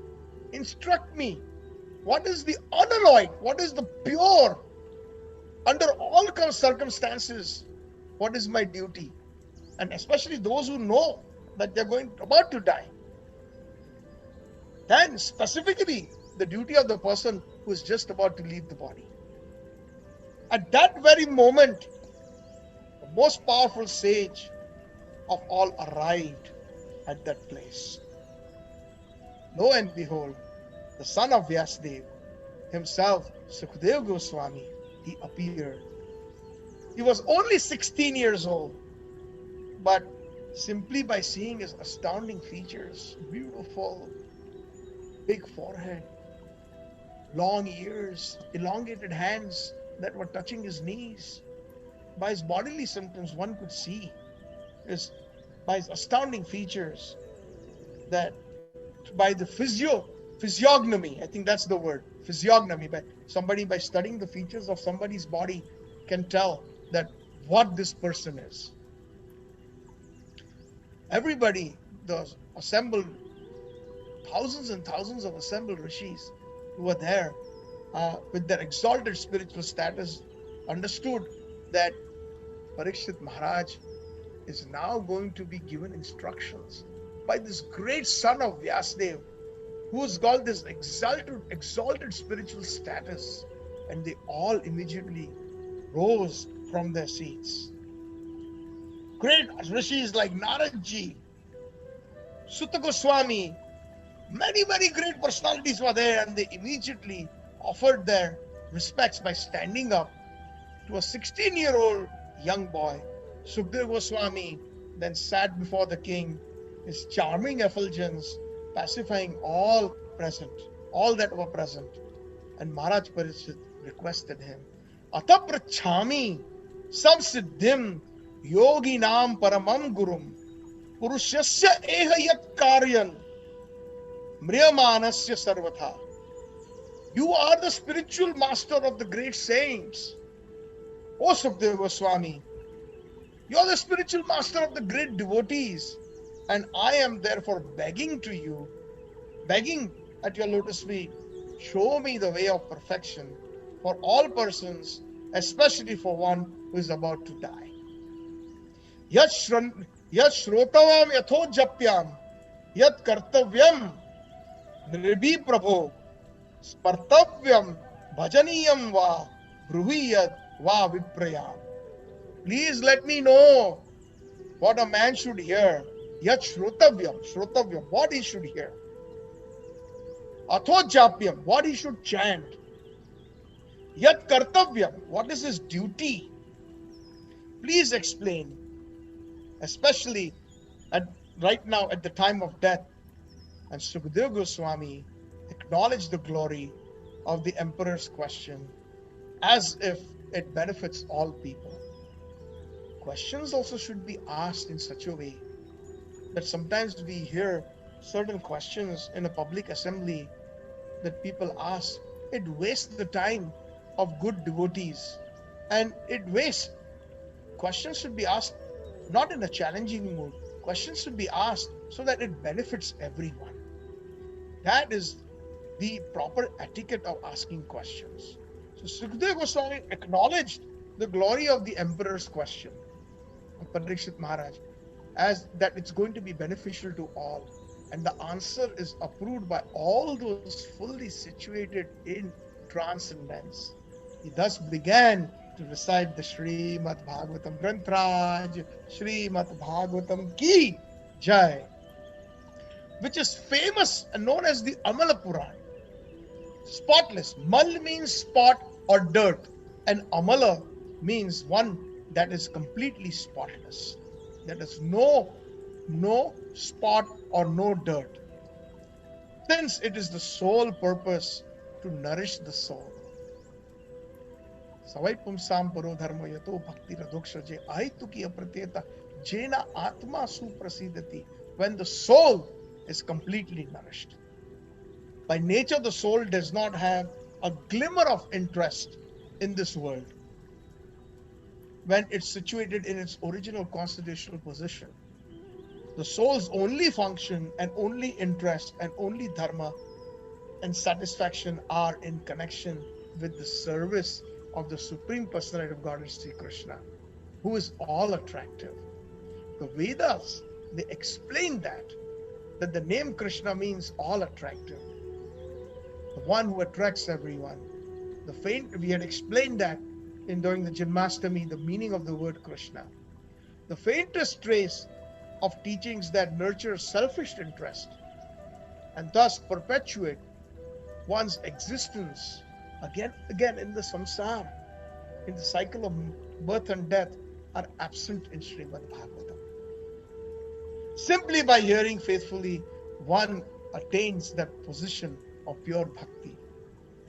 instruct me, what is the unalloyed, what is the pure, under all circumstances, what is my duty? And especially those who know that they're about to die. Then specifically the duty of the person who is just about to leave the body. At that very moment, the most powerful sage of all arrived at that place. Lo and behold, the son of Vyasadeva himself, Sukadeva Goswami, he appeared. He was only 16 years old, but simply by seeing his astounding features, beautiful, big forehead, long ears, elongated hands that were touching his knees, by his bodily symptoms, one could see by his astounding features, that by the physiognomy, I think that's the word, physiognomy, by studying the features of somebody's body can tell that what this person is. Everybody, the assembled, thousands and thousands of assembled rishis who were there with their exalted spiritual status, understood that Parikshit Maharaj is now going to be given instructions by this great son of Vyasadeva, who has got this exalted spiritual status, and they all immediately rose from their seats. Great rishis like Naradji, Sutta Goswami, many great personalities were there, and they immediately offered their respects by standing up to a 16-year-old young boy. Sukadeva Goswami then sat before the king, his charming effulgence pacifying all that were present. And Maharaj Parikshit requested him, Ata prachami samsiddhim yoginam paramam gurum purushasya ehayat karyan mriyamanasya sarvatha. You are the spiritual master of the great saints, O Sukadeva Goswami. You are the spiritual master of the great devotees, and I am therefore begging at your lotus feet, show me the way of perfection for all persons, especially for one who is about to die. Yat shrotavam yatho japyam, yat kartavyam nribi prabho, spartavyam bhajaniyam va bruviyat va viprayam. Please let me know what a man should hear. Yat shrotavyam, what he should hear. Atho japyam, what he should chant. Yat kartavyam, what is his duty? Please explain, especially right now at the time of death. And Sukadeva Goswami acknowledged the glory of the emperor's question as if it benefits all people. Questions also should be asked in such a way that sometimes we hear certain questions in a public assembly that people ask. It wastes the time of good devotees, and it wastes. Questions should be asked not in a challenging mood. Questions should be asked so that it benefits everyone. That is the proper etiquette of asking questions. So Sukadeva Goswami acknowledged the glory of the emperor's question of Parikshit Maharaj as that it's going to be beneficial to all, and the answer is approved by all those fully situated in transcendence. He thus began to recite the Srimad Bhagavatam Granth Raj, Srimad Bhagavatam Ki Jai. which is famous and known as the Amala Purana. Spotless. Mal means spot or dirt, and Amala means one that is completely spotless. That is no spot or no dirt. Since it is the sole purpose to nourish the soul. Savai pumsam paro dharma yato bhakti radoksha je aituki aprateta jena atma suprasidati. When the soul is completely nourished. By nature, the soul does not have a glimmer of interest in this world when it's situated in its original constitutional position. The soul's only function and only interest and only dharma and satisfaction are in connection with the service of the Supreme Personality of Godhead, Sri Krishna, who is all attractive. The Vedas, they explain that the name Krishna means all attractive, the one who attracts everyone. We had explained that during the Janmashtami, the meaning of the word Krishna. The faintest trace of teachings that nurture selfish interest and thus perpetuate one's existence again in the samsara, in the cycle of birth and death, are absent in Srimad Bhagavatam. Simply by hearing faithfully, one attains that position of pure bhakti.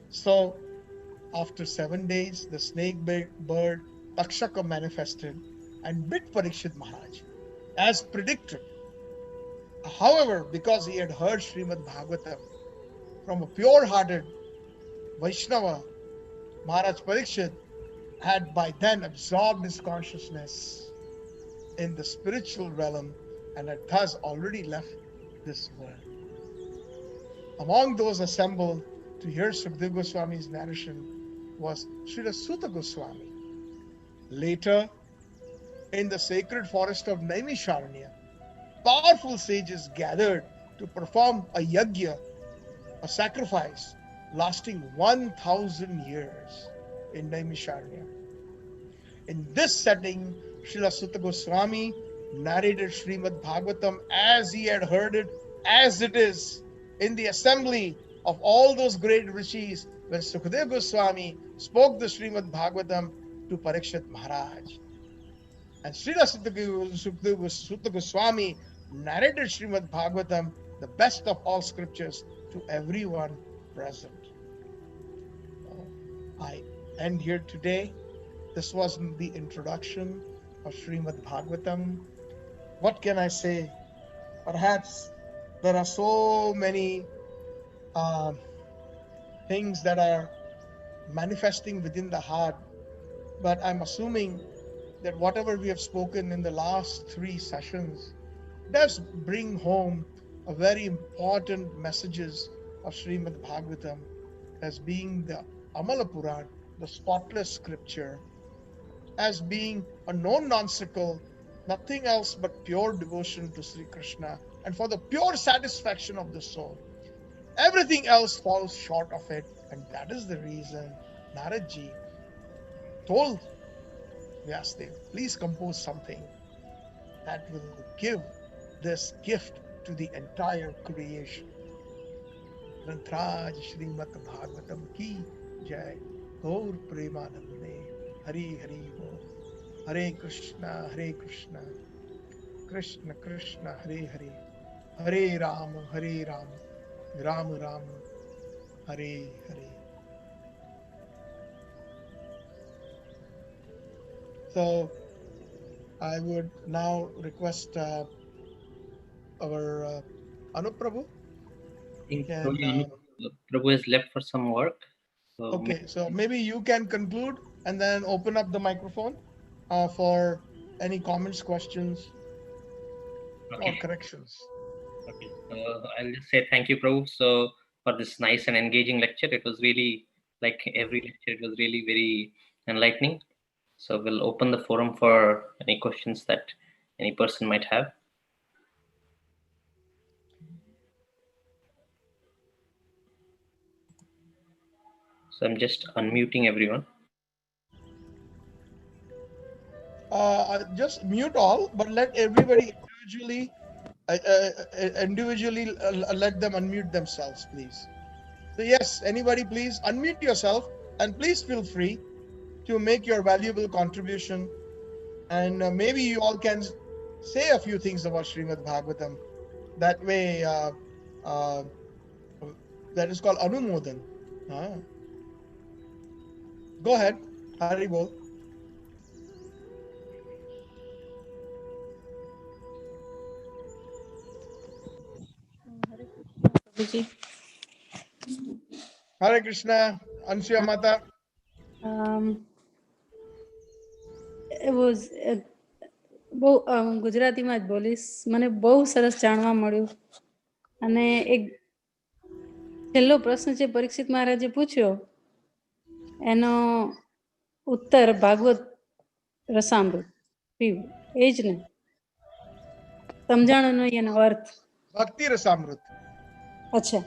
So, after 7 days, the snake bird Takshaka manifested and bit Parikshit Maharaj, as predicted. However, because he had heard Srimad Bhagavatam from a pure-hearted Vaishnava, Maharaj Parikshit had by then absorbed his consciousness in the spiritual realm and had thus already left this world. Among those assembled to hear Sukadeva Goswami's narration was Srila Suta Goswami. Later, in the sacred forest of Naimisharanya, powerful sages gathered to perform a yajna, a sacrifice lasting 1,000 years in Naimisharanya. In this setting, Srila Suta Goswami narrated Srimad Bhagavatam as he had heard it, as it is, in the assembly of all those great rishis, when Sukadeva Goswami spoke the Srimad Bhagavatam to Parikshit Maharaj. And Srila Suta Goswami narrated Srimad Bhagavatam, the best of all scriptures, to everyone present. I end here today. This was the introduction of Srimad Bhagavatam. What can I say? Perhaps there are so many things that are manifesting within the heart, but I'm assuming that whatever we have spoken in the last 3 sessions does bring home a very important messages of Srimad Bhagavatam as being the Amala Purana, the spotless scripture, as being a non-nonsensical, nothing else but pure devotion to Sri Krishna and for the pure satisfaction of the soul. Everything else falls short of it, and that is the reason Naradji told Vyasdev, please compose something that will give this gift to the entire creation. Grantraj Srimad Bhagavatam ki jai, Gaur Premanande, Hari Hari Bol, Hare Krishna, Krishna Krishna, Hare Hare, Hare Ram, Ram Ram, Hare Hare. So I would now request our Anup Prabhu. I think Prabhu has left for some work. So Okay, so maybe you can conclude and then open up the microphone for any comments, questions, or okay. corrections. Okay. I'll just say thank you, Prabhu. So for this nice and engaging lecture, it was really like every lecture, it was really very enlightening. So we'll open the forum for any questions that any person might have. So I'm just unmuting everyone. Just mute all, but let everybody individually Individually, let them unmute themselves, please. So yes, anybody please unmute yourself and please feel free to make your valuable contribution. And maybe you all can say a few things about Srimad Bhagavatam. That way, uh, that is called Anumodan. Ah. Go ahead, Haribol. Prabhuji. Hare Krishna, Ansuya Mata. બહુ ગુજરાતીમાં જ બોલીશ. મને બહુ સરસ જાણવા મળ્યું. અને એક છેલ્લો પ્રશ્ન જે પરીક્ષિત મહારાજે પૂછ્યો એનો ઉત્તર ભાગવત રસામૃત પીવું એ જ ને? સમજાણો એનો અર્થ. Bhakti Rasamrut. અચ્છા,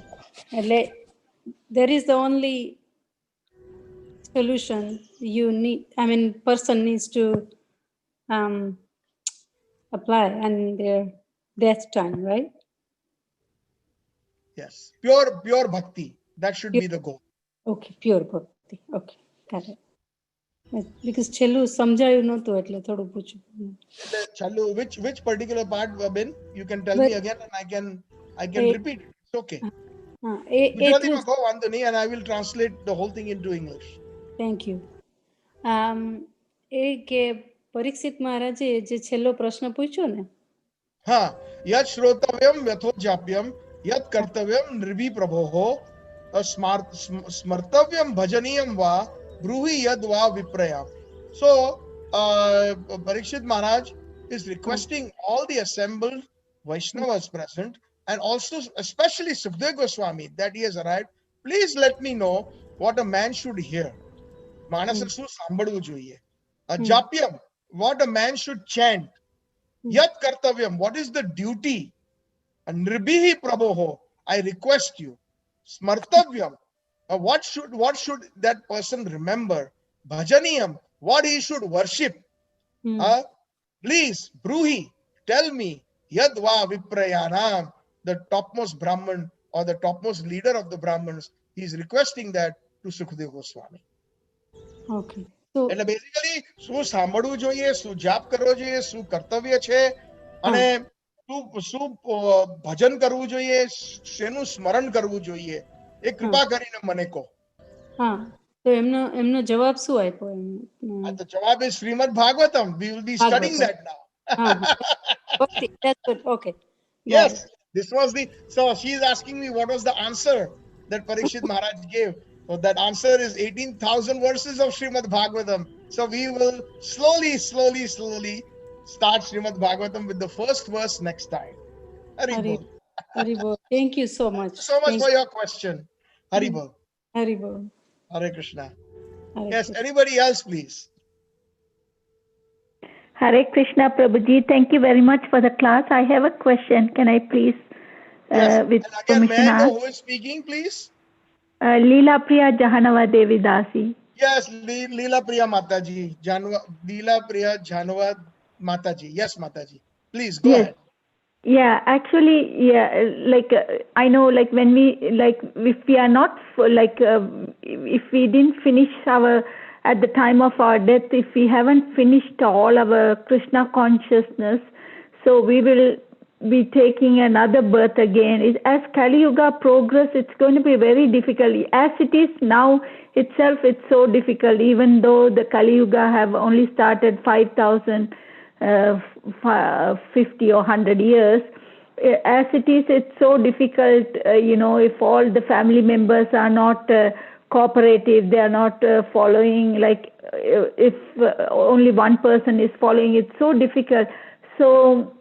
એટલે there is the only solution you need, I mean person needs to apply and their death time, right? Yes, pure bhakti. That should be the goal. Okay, pure bhakti. Okay, got it. Because છેલ્લું સમજાયું નહોતું એટલે થોડું પૂછું. Chalu, which particular part, Bin? You can tell me again, and I can repeat. It's okay. ગુજરાતીમાં કહો, વાંધો નહીં, and I will translate the whole thing into English. Thank you. એ કે પરીક્ષિત મહારાજે જે છેલ્લો પ્રશ્ન પૂછ્યો ને, હા, યત શ્રોતવ્યમ વ્યથોજાપ્યમ યત કર્તવ્યમ નૃભી પ્રભોઃ સ્મર્તવ્યમ ભજનીયમ વા બ્રૂહિ યદ વા વિપ્રયામ. So Parikshit Maharaj is requesting all the assembled Vaishnavas present, and also especially Sukadeva Goswami, that he has arrived. Please let me know what a man should hear. માણસે શું સાંભળવું જોઈએ? જાપ્યમ, what a man should chant. Yat kartavyam, what is the duty? And nribihi prabhoho, I request you. Smartavyam, what should that person remember? Bhajaniyam, what he should worship. Please, bruhi, tell me. Yad va viprayanam, the topmost Brahman or the topmost leader of the Brahmins, he is requesting that to Sukadeva Goswami. Okay. So, એટલે basically શું સાંભળવું જોઈએ, શું જાપ કરવો જોઈએ, શું કર્તવ્ય છે, અને શું ભજન કરવું જોઈએ, શેનું સ્મરણ કરવું જોઈએ, એ કૃપા કરીને મને કહો. હા, તો એમનો જવાબ શું આપ્યો? The jawab is Srimad Bhagavatam. We will be studying that now. Okay, that's good. Okay. Yes, this was so she is asking me what was the answer that Parikshit Maharaj gave. So that answer is 18,000 verses of Srimad Bhagavatam. So we will slowly start Srimad Bhagavatam with the first verse next time. Haribol. Haribol. Thank you so much. Thank you so much for your question. Haribol. Haribol. Hare Krishna. Hare Yes, Krishna. anybody else, please? Hare Krishna, Prabhuji. Thank you very much for the class. I have a question. Can I please, Yes. with And again, permission, may I know ask? who is speaking, please? Leela Priya Jahanava Devi Dasi. Yes, Leela Priya Mataji. Leela Priya Janava Mataji. Yes, Mataji. Please go ahead. Yeah, actually, like I know, like when we, like if we are not if we didn't finish at the time of our death, if we haven't finished all our Krishna consciousness, so we will be taking another birth again. As Kali Yuga progress, it's going to be very difficult. As it is now itself, it's so difficult, even though the Kali Yuga have only started 5,050 or 100 years. As it is, it's so difficult, if all the family members are not cooperative, they are not following, like if only one person is following, it's so difficult. So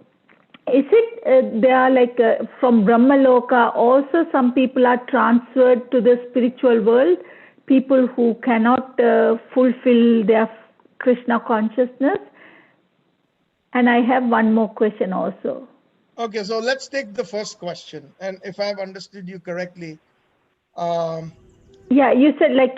is it they are like from Brahmaloka also some people are transferred to the spiritual world, people who cannot fulfill their Krishna consciousness? And I have one more question also. Okay, so let's take the first question. And if I've understood you correctly, yeah, you said like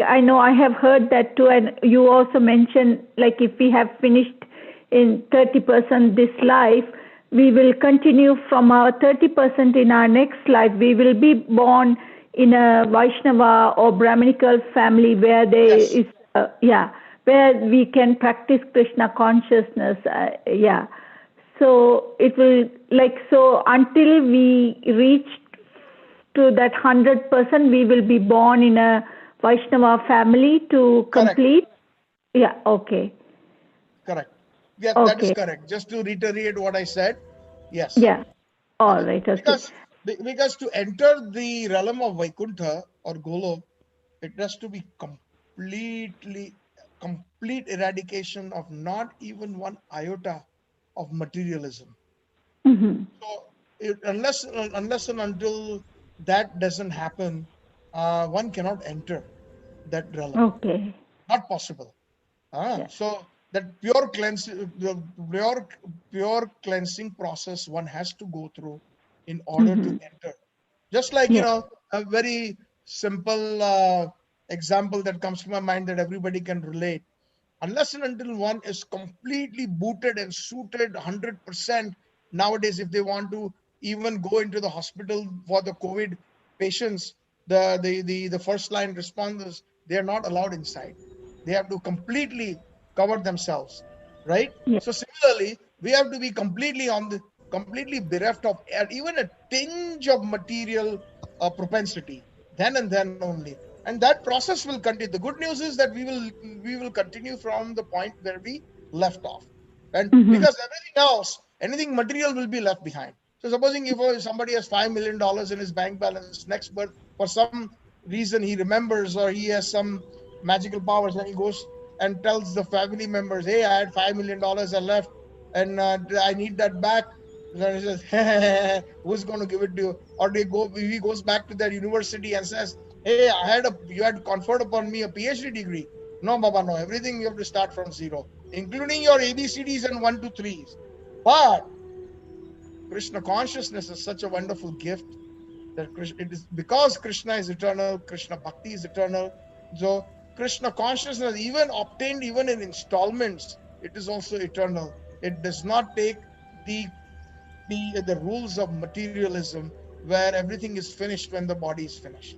I know I have heard that too, and you also mentioned like if we have finished in 30% this life, we will continue from our 30% in our next life. We will be born in a Vaishnava or Brahminical family where there Yes. is, where we can practice Krishna consciousness. So it will so until we reach to that 100%, we will be born in a Vaishnava family to complete. Yeah. Okay. Correct. Yeah, Okay. that is correct. Just to reiterate what I said. Yes. Yeah. All right. Okay. Because to enter the realm of Vaikuntha or Golok, it has to be complete eradication of not even one iota of materialism. Mm-hmm. So unless and until that doesn't happen, one cannot enter that realm. Okay. Not possible. Yeah. So that pure cleansing process one has to go through in order to enter. Just like, a very simple example that comes to my mind that everybody can relate. Unless and until one is completely booted and suited 100%, nowadays, if they want to even go into the hospital for the COVID patients, the first line responders, they are not allowed inside. They have to completely cover themselves, right? Yeah. So similarly, we have to be completely bereft of even a tinge of material propensity. Then and then only, and that process will continue. The good news is that we will continue from the point where we left off, and because anything material will be left behind. So supposing if somebody has $5 million in his bank balance, next birth for some reason he remembers or he has some magical powers, and he goes and tells the family members, hey, I had $5 million I left, and I need that back. Then he says, who's going to give it to you? Or he goes back to that university and says, hey, you had conferred upon me a PhD degree. No, Baba, no. Everything you have to start from zero, including your ABCDs and 1 to 3s. But Krishna consciousness is such a wonderful gift that it is because Krishna is eternal, Krishna Bhakti is eternal. So Krishna consciousness, even obtained even in installments, it is also eternal. It does not take the the rules of materialism where everything is finished when the body is finished.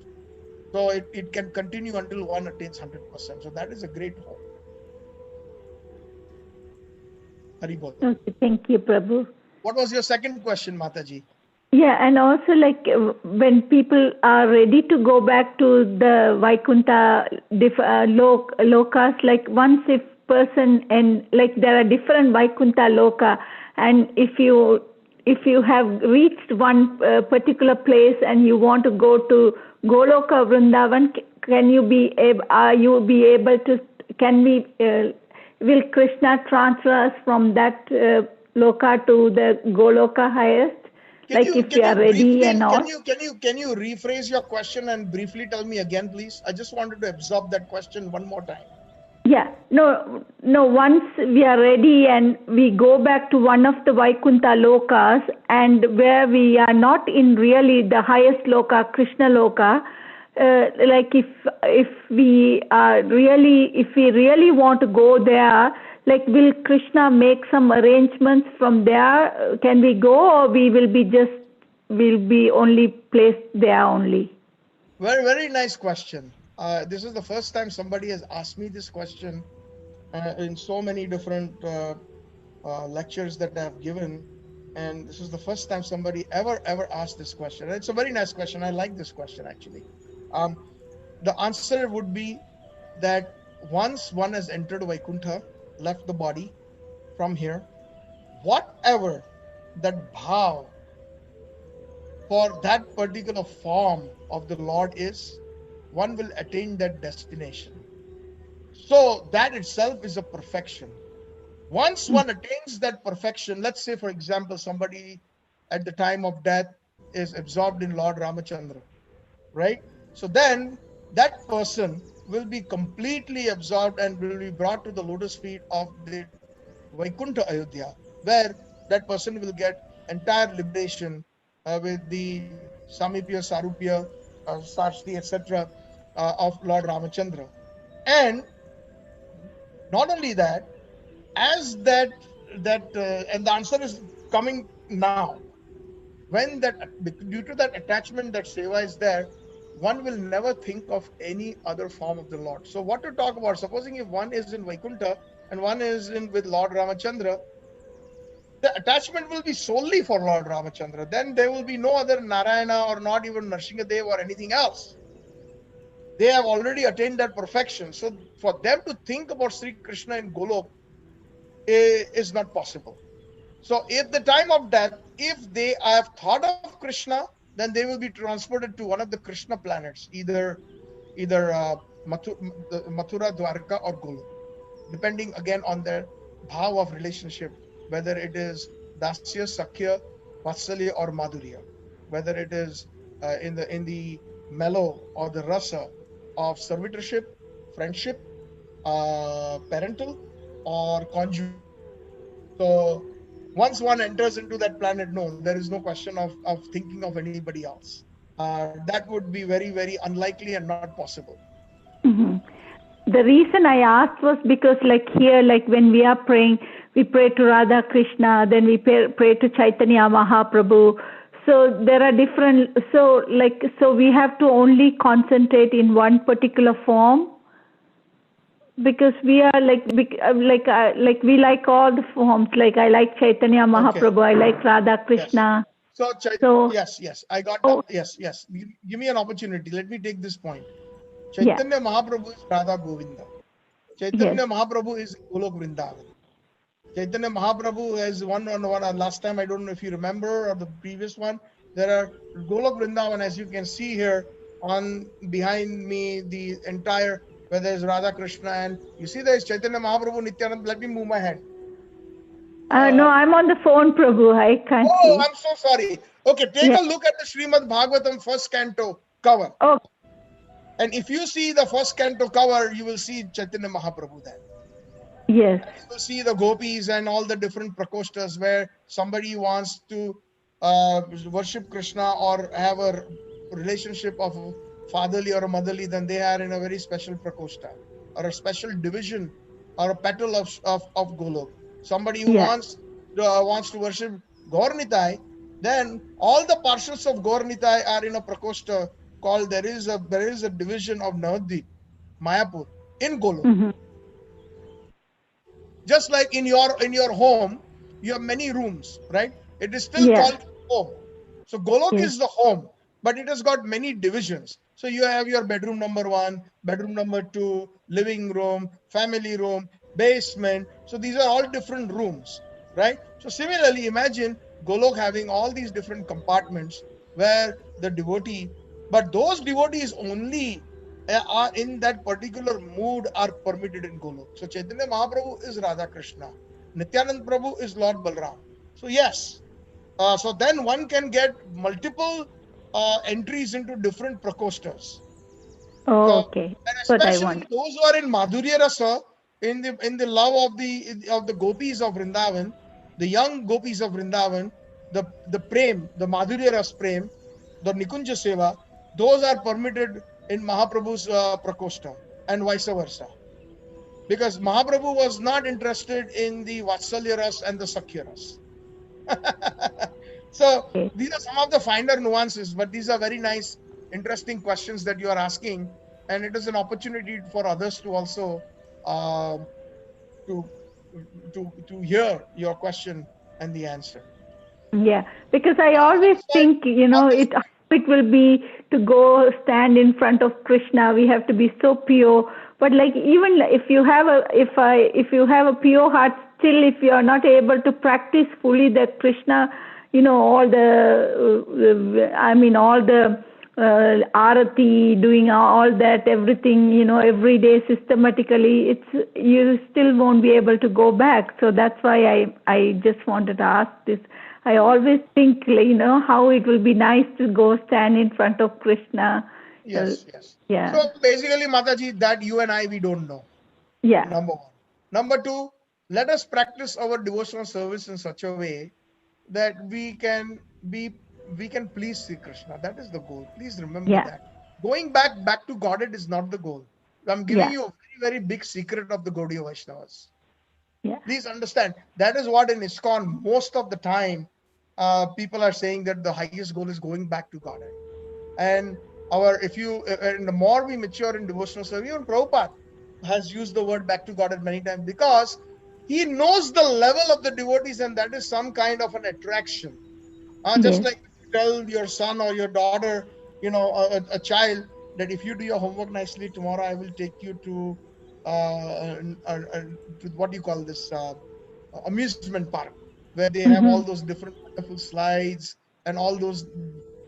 So it can continue until one attains 100%. So that is a great hope. Haribol. Okay. Thank you, Prabhu. What was your second question, Mataji? Yeah, and also when people are ready to go back to the Vaikuntha lokas, once if person and there are different Vaikuntha loka, and if you have reached one particular place and you want to go to Goloka Vrindavan, are you be able to? Will Krishna transfer us from that loka to the Goloka highest? If you are ready and all. Can you rephrase your question and briefly tell me again, please? I just wanted to absorb that question one more time. Yeah, no. Once we are ready and we go back to one of the Vaikuntha lokas, and where we are not in really the highest loka, Krishna loka, if we really want to go there, will Krishna make some arrangements from there? Can we go, or we'll be only placed there only? Very, very nice question. This is the first time somebody has asked me this question in so many different lectures that I have given, and this is the first time somebody ever asked this question. It's a very nice question. I like this question actually. The answer would be that once one has entered Vaikuntha, left the body from here, whatever that bhav for that particular form of the Lord is, one will attain that destination. So that itself is a perfection. Once one attains that perfection, let's say, for example, somebody at the time of death is absorbed in Lord Ramachandra, right? So then that person will be completely absorbed and will be brought to the lotus feet of the Vaikuntha Ayodhya, where that person will get entire liberation with the Samipya, Sarupya, Sarshti, etc. Of Lord Ramachandra. And not only that, as and the answer is coming now. When that, due to that attachment that seva is there, one will never think of any other form of the Lord. So what to talk about? Supposing if one is in Vaikuntha and one is in with Lord Ramachandra, the attachment will be solely for Lord Ramachandra. Then there will be no other Narayana or not even Nrsingadev or anything else. They have already attained that perfection. So for them to think about Sri Krishna in Golok is not possible. So at the time of death, if they have thought of Krishna, then they will be transported to one of the Krishna planets, either Mathura, Dwarka, or Golok, depending again on their bhav of relationship, whether it is Dasya, Sakhya, Vatsalya, or Madhurya, whether it is in the mellow or the rasa of servitorship, friendship, parental, or conjugal. So once one enters into that planet, no, there is no question of thinking of anybody else. That would be very, very unlikely and not possible. Mhm. The reason I asked was because, like here, like when we are praying, we pray to Radha Krishna, then we pray to Chaitanya Mahaprabhu. So there are different. So we have to only concentrate in one particular form, because we are like we like all the forms. Like I like Chaitanya Mahaprabhu, I like Radha Krishna. Yes. So Yes, I got oh, yes. Give me an opportunity. Let me take this point. yeah, Chaitanya Mahaprabhu is Radha Govinda. yes. Chaitanya Mahaprabhu is Golok Vrindavan. Chaitanya Mahaprabhu has one on one. Last time, I don't know if you remember, or the previous one, there are Golok Vrindavan, as you can see here on behind me, the entire, where there's Radha Krishna, and you see there's Chaitanya Mahaprabhu Nityananda. Let me move my hand. No, I'm on the phone, Prabhu. I can't Oh, see. I'm so sorry. Okay, take Yeah. a look at the Srimad Bhagavatam first canto cover. Oh, And if you see the first canto cover, you will see Chaitanya Mahaprabhu there. yes. And you will see the gopis and all the different prakostas where somebody wants to worship Krishna or have a relationship of fatherly or a motherly, then they are in a very special prakosta or a special division or a petal of Golok. Somebody who Yeah. wants to worship Gaurnitai, then all the parcels of Gaurnitai are in a prakosta called, there is a division of Navadvip, Mayapur, in Golok. Mm-hmm. Just like in your home, you have many rooms, right? It is still Yeah. called home. So Golok Yes. is the home, but it has got many divisions. So you have your bedroom number 1, bedroom number 2, living room, family room, basement. So these are all different rooms, right? So similarly, imagine Golok having all these different compartments where the devotee, but those devotees only are in that particular mood are permitted in Golok. So Chaitanya Mahaprabhu is Radha Krishna. Nityanand Prabhu is Lord Balram. So yes, so then one can get multiple entries into different prakostas. Oh, So, okay. and That's what I especially want. those who are in Madhurya Rasa, in the love of the gopis of Vrindavan, the young gopis of Vrindavan, the prem, the Madhurya Ras prem, the Nikunja Seva, those are permitted in Mahaprabhu's prakosta and vice versa. Because Mahaprabhu was not interested in the Vatsalya Ras and the Sakhya Ras. So Okay. these are some of the finer nuances, but these are very nice, interesting questions that you are asking, and it is an opportunity for others to also uh, to to hear your question and the answer. Yeah, because I That always is why think, on this, it will be to go stand in front of Krishna. We have to be so pure. But like even if you have if you have a pure heart, still if you are not able to practice fully the Krishna, all the all the arati, doing all that, everything, every day systematically, you still won't be able to go back. So that's why I just wanted to ask this. I always think, how it will be nice to go stand in front of Krishna. yes. Yeah. So basically, Mataji, that you and I, we don't know. Yeah. Number one. Number two, let us practice our devotional service in such a way that we can please Sri Krishna. That is the goal. Please remember Yeah. that. Going back to Godhead is not the goal. I'm giving Yeah. you a very, very big secret of the Gaudiya Vaishnavas. Yeah. Please understand, that is what in ISKCON most of the time people are saying that the highest goal is going back to Godhead. And and the more we mature in devotional service, even Prabhupada has used the word back to Godhead many times, because he knows the level of the devotees, and that is some kind of an attraction. Just Yes. like you tell your son or your daughter, a child, that if you do your homework nicely tomorrow, I will take you to what do you call this, amusement park, where they have all Mm-hmm. those different wonderful slides and all those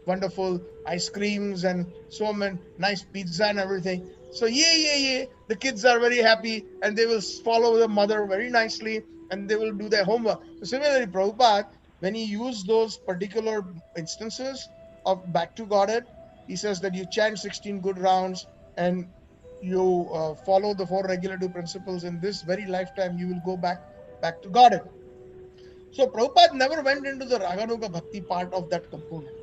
wonderful ice creams and so many nice pizza and everything. So yeah, the kids are very happy, and they will follow the mother very nicely, and they will do their homework. So similarly, Prabhupada, when he used those particular instances of back to Godhead, he says that you chant 16 good rounds, and you follow the four regulative principles. In this very lifetime, you will go back to Godhead. So Prabhupada never went into the Raganuga Bhakti part of that component.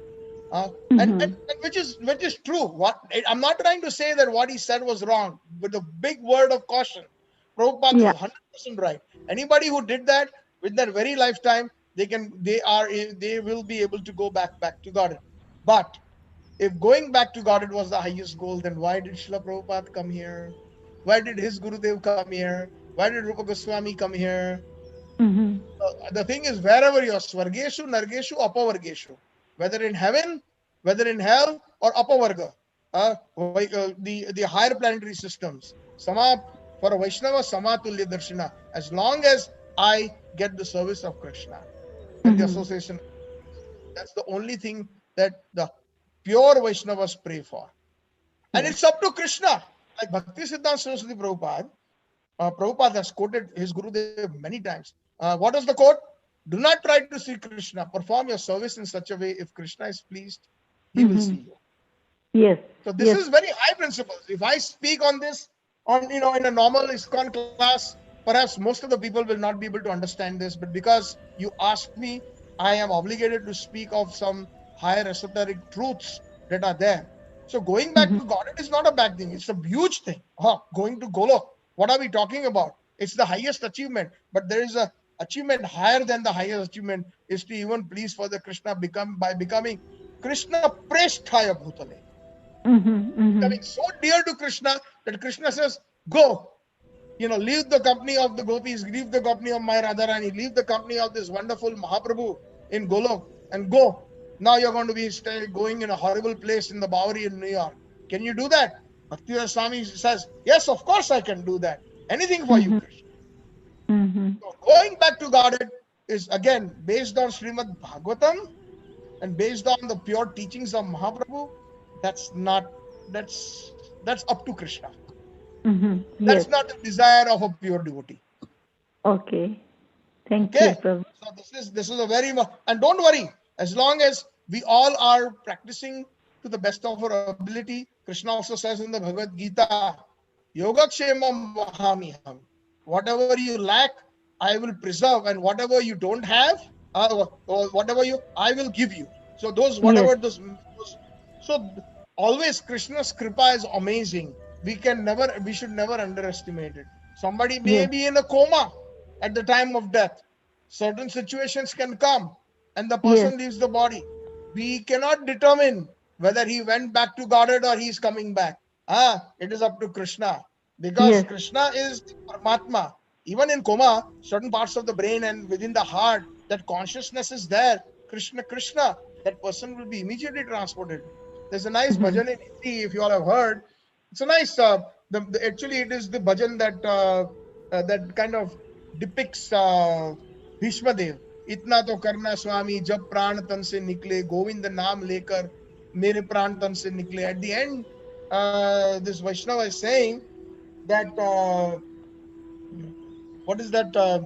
And which is true. I'm not trying to say that what he said was wrong, with a big word of caution. Prabhupada is Yeah. 100% right. Anybody who did that with their very lifetime, they will be able to go back to God. But if going back to God was the highest goal, then why did Srila Prabhupada come here? Why did his Gurudev come here? Why did Rupa Goswami come here? Mm-hmm. The thing is, wherever you're, Swargeshu, Nargeshu, Apavargeshu, whether in heaven, whether in hell, or Apavarga, the higher planetary systems, Sama, for a Vaishnava, Samatulya Darshana, as long as I get the service of Krishna and the Mm-hmm. association, that's the only thing that the pure Vaishnavas pray for. And Yes. it's up to Krishna. Like Bhaktisiddhanta Saraswati Prabhupada, Prabhupada has quoted his Gurudev many times. What is the quote? Do not try to see Krishna. Perform your service in such a way, if Krishna is pleased, he will see Mm-hmm. you. Yes. So this Yes. is very high principles. If I speak on this in a normal ISKCON class, perhaps most of the people will not be able to understand this. But because you asked me, I am obligated to speak of some higher esoteric truths that are there. So going back Mm-hmm. to God, it is not a bad thing. It's a huge thing. Going to Golok. What are we talking about? It's the highest achievement. But there is a achievement higher than the highest achievement, is to even please for the Krishna by becoming Krishna Presthaya Bhutale, Mm-hmm. Mm-hmm. becoming so dear to Krishna that Krishna says, go, leave the company of the gopis, leave the company of my Radharani, leave the company of this wonderful Mahaprabhu in Golok, and go. Now you're going to be going in a horrible place in the Bowery in New York. Can you do that? Bhaktivedanta Swami says, yes, of course I can do that. Anything for you, Mm-hmm. Krishna. Mm-hmm. So going back to Godhead is again based on Srimad Bhagavatam and based on the pure teachings of Mahaprabhu. That's not, that's up to Krishna. Mm-hmm. Yes. That's not the desire of a pure devotee. Okay. Thank you, Okay, Prabhu. so this is a very, and don't worry, as long as we all are practicing to the best of our ability. Krishna also says in the Bhagavad Gita, Yogakshemam Vahami Ham. Whatever you lack, I will preserve, and whatever you don't have, or whatever I will give you. So Yes. so always Krishna's kripa is amazing. We should never underestimate it. Somebody may Yes. be in a coma at the time of death. Certain situations can come and the Yes. person leaves the body. We cannot determine whether he went back to Godhead or he is coming back. It is up to Krishna, because Yes. Krishna is Paramatma. Even in coma, certain parts of the brain and within the heart, that consciousness is there. Krishna, Krishna, that person will be immediately transported. There's a nice Mm-hmm. bhajan in Hindi, if you all have heard. It's a nice, actually, it is the bhajan that kind of depicts Bhishma Dev. इतना तो करना स्वामी जब प्राण तन से निकले गोविंद नाम लेकर मेरे प्राण तन से निकले. At the end, this Vaishnava is saying that what is that? Uh,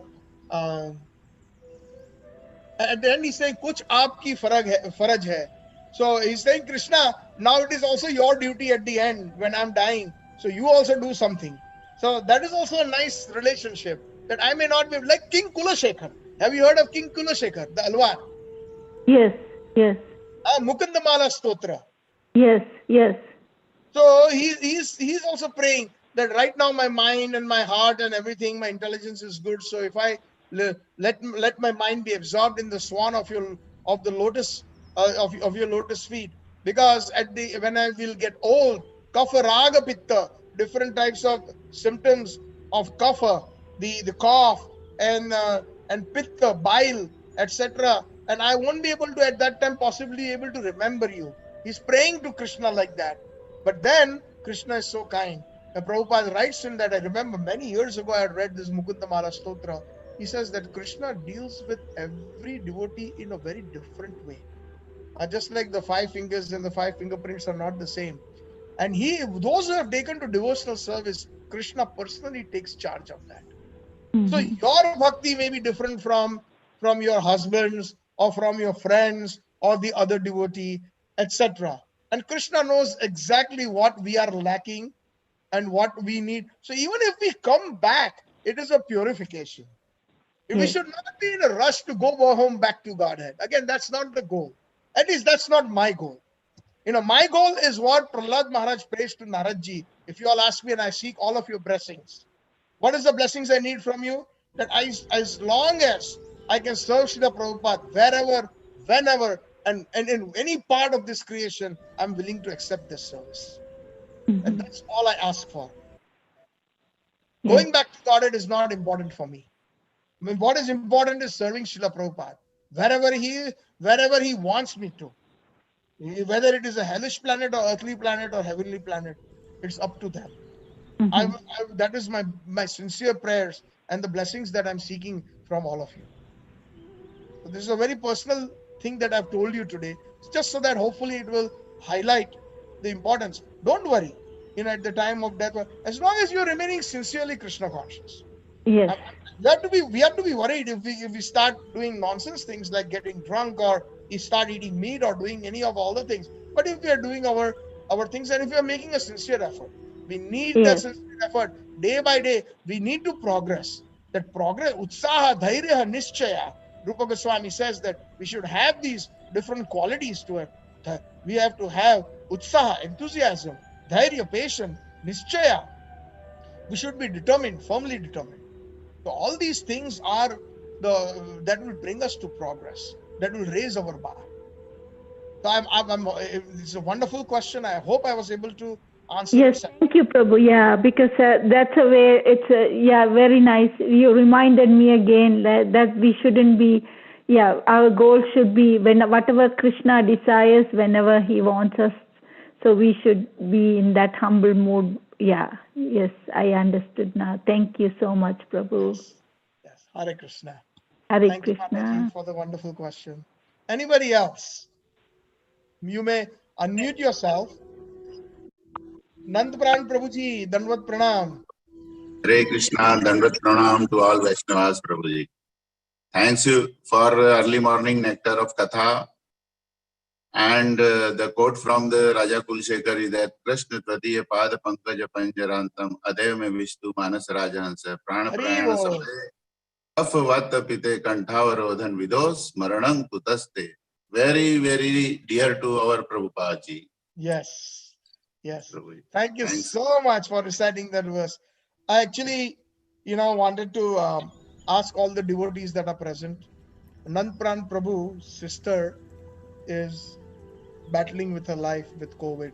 at the end, he's saying कुछ आपकी फरज है. So he's saying, Krishna, now it is also your duty at the end when I'm dying. So you also do something. So that is also a nice relationship, that I may not be like King Kulashekar. Have you heard of King Kulashekar, the Alwar? Yes. Yes. Mukundamala Stotra. Yes. Yes. So he's also praying that right now my mind and my heart and everything, my intelligence is good. So if I let my mind be absorbed in the swan of the lotus of your lotus feet. Because when I will get old, kapha raga pitta, different types of symptoms of kapha, the cough, and pitta, bile, etc. And I won't be able to at that time possibly able to remember you. He's praying to Krishna like that. But then Krishna is so kind. And Prabhupada writes in that, I remember many years ago I had read this Mukundamala Stotra. He says that Krishna deals with every devotee in a very different way. Just like the five fingers and the five fingerprints are not the same. And those who have taken to devotional service, Krishna personally takes charge of that. So your bhakti may be different from your husband's or from your friends or the other devotee, etc. And Krishna knows exactly what we are lacking and what we need. So even if we come back, it is a purification. We Yes. should not be in a rush to go home back to Godhead. Again, that's not the goal. At least that's not my goal. My goal is what Prahlad Maharaj prays to Naradji. If you all ask me, and I seek all of your blessings. What is the blessings I need from you? That as long as I can serve Srila Prabhupada wherever, whenever, and in any part of this creation, I'm willing to accept this service. And that's all I ask for. Yes. Going back to Godhead is not important for me. I mean, what is important is serving Srila Prabhupada wherever he wants me to. Whether it is a hellish planet or earthly planet or heavenly planet, it's up to them. That is my sincere prayers and the blessings that I'm seeking from all of you. So this is a very personal thing that I've told you today, just so that hopefully it will highlight the importance. Don't worry, at the time of death, as long as you're remaining sincerely Krishna conscious. Yes. We have to be worried if we start doing nonsense things like getting drunk, or we start eating meat, or doing any of all the things. But if we are doing our things, and if we are making a sincere effort, we need that Yes. sincere effort day by day. We need to progress. That progress, utsaha, dhairya, nischaya. Rupa Goswami says that we should have these different qualities to it. We have to have utsaha, enthusiasm, dhairya, patience, nischaya. We should be determined, firmly determined. So all these things are that will bring us to progress, that will raise our bar. So it's a wonderful question. I hope I was able to answer Yes, it. thank you, Prabhu. Yeah, because that's a way, very nice. You reminded me again that we shouldn't be, our goal should be whatever Krishna desires, whenever he wants us. So we should be in that humble mood. Yeah, yes, I understood now. Thank you so much, Prabhu. Yes. Hare Krishna. Hare Thank you, Krishna. Mataji, for the wonderful question. Anybody else? You may unmute yourself. Nand Pran Prabhuji, Danvat Pranam. Hare Krishna, Dandavat Pranam to all Vaishnavas, Prabhuji. Thanks you for early morning nectar of Katha. And the quote from the Raja Kulshekar is that Krishna Tvadiya Pada Pankaja Panjarantam Adev Me Vishtu Manas Rajahansa Prana Prayana Samade Afvata Pite Kantavarodhan Vidos Maranam Kutaste. Very, very dear to our Prabhupada ji. Yes. Prabhuji. Thank you Thanks. so much for reciting that verse. I actually, wanted to ask all the devotees that are present. Nandpran Prabhu's sister is battling with her life with COVID.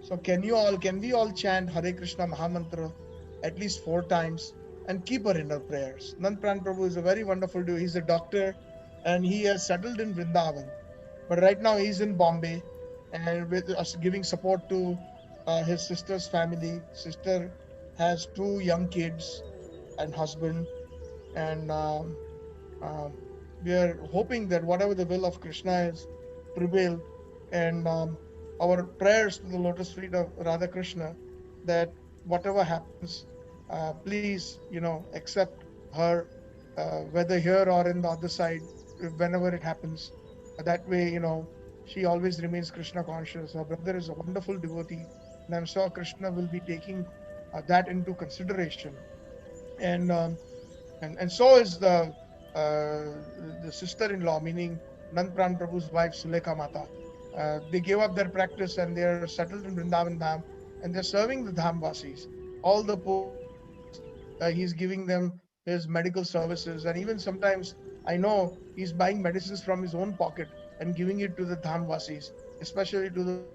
So can we all chant Hare Krishna Mahamantra at least 4 times and keep her in our prayers? Nandpran Prabhu is a very wonderful dude. He's a doctor and he has settled in Vrindavan. But right now he's in Bombay and with us giving support to his sister's family. Sister has 2 young kids and husband. And we are hoping that whatever the will of Krishna is prevail, and our prayers to the lotus feet of Radha Krishna, that whatever happens, please accept her, whether here or in the other side, whenever it happens. That way she always remains Krishna conscious. Her brother is a wonderful devotee, and I'm sure Krishna will be taking that into consideration. And so is the sister-in-law, meaning Nandpran Prabhu's wife Sulekha Mata. They gave up their practice and they're settled in Vrindavan Dham, and they're serving the Dhamvasis. All the poor, he's giving them his medical services, and even sometimes I know he's buying medicines from his own pocket and giving it to the Dhamvasis, especially to those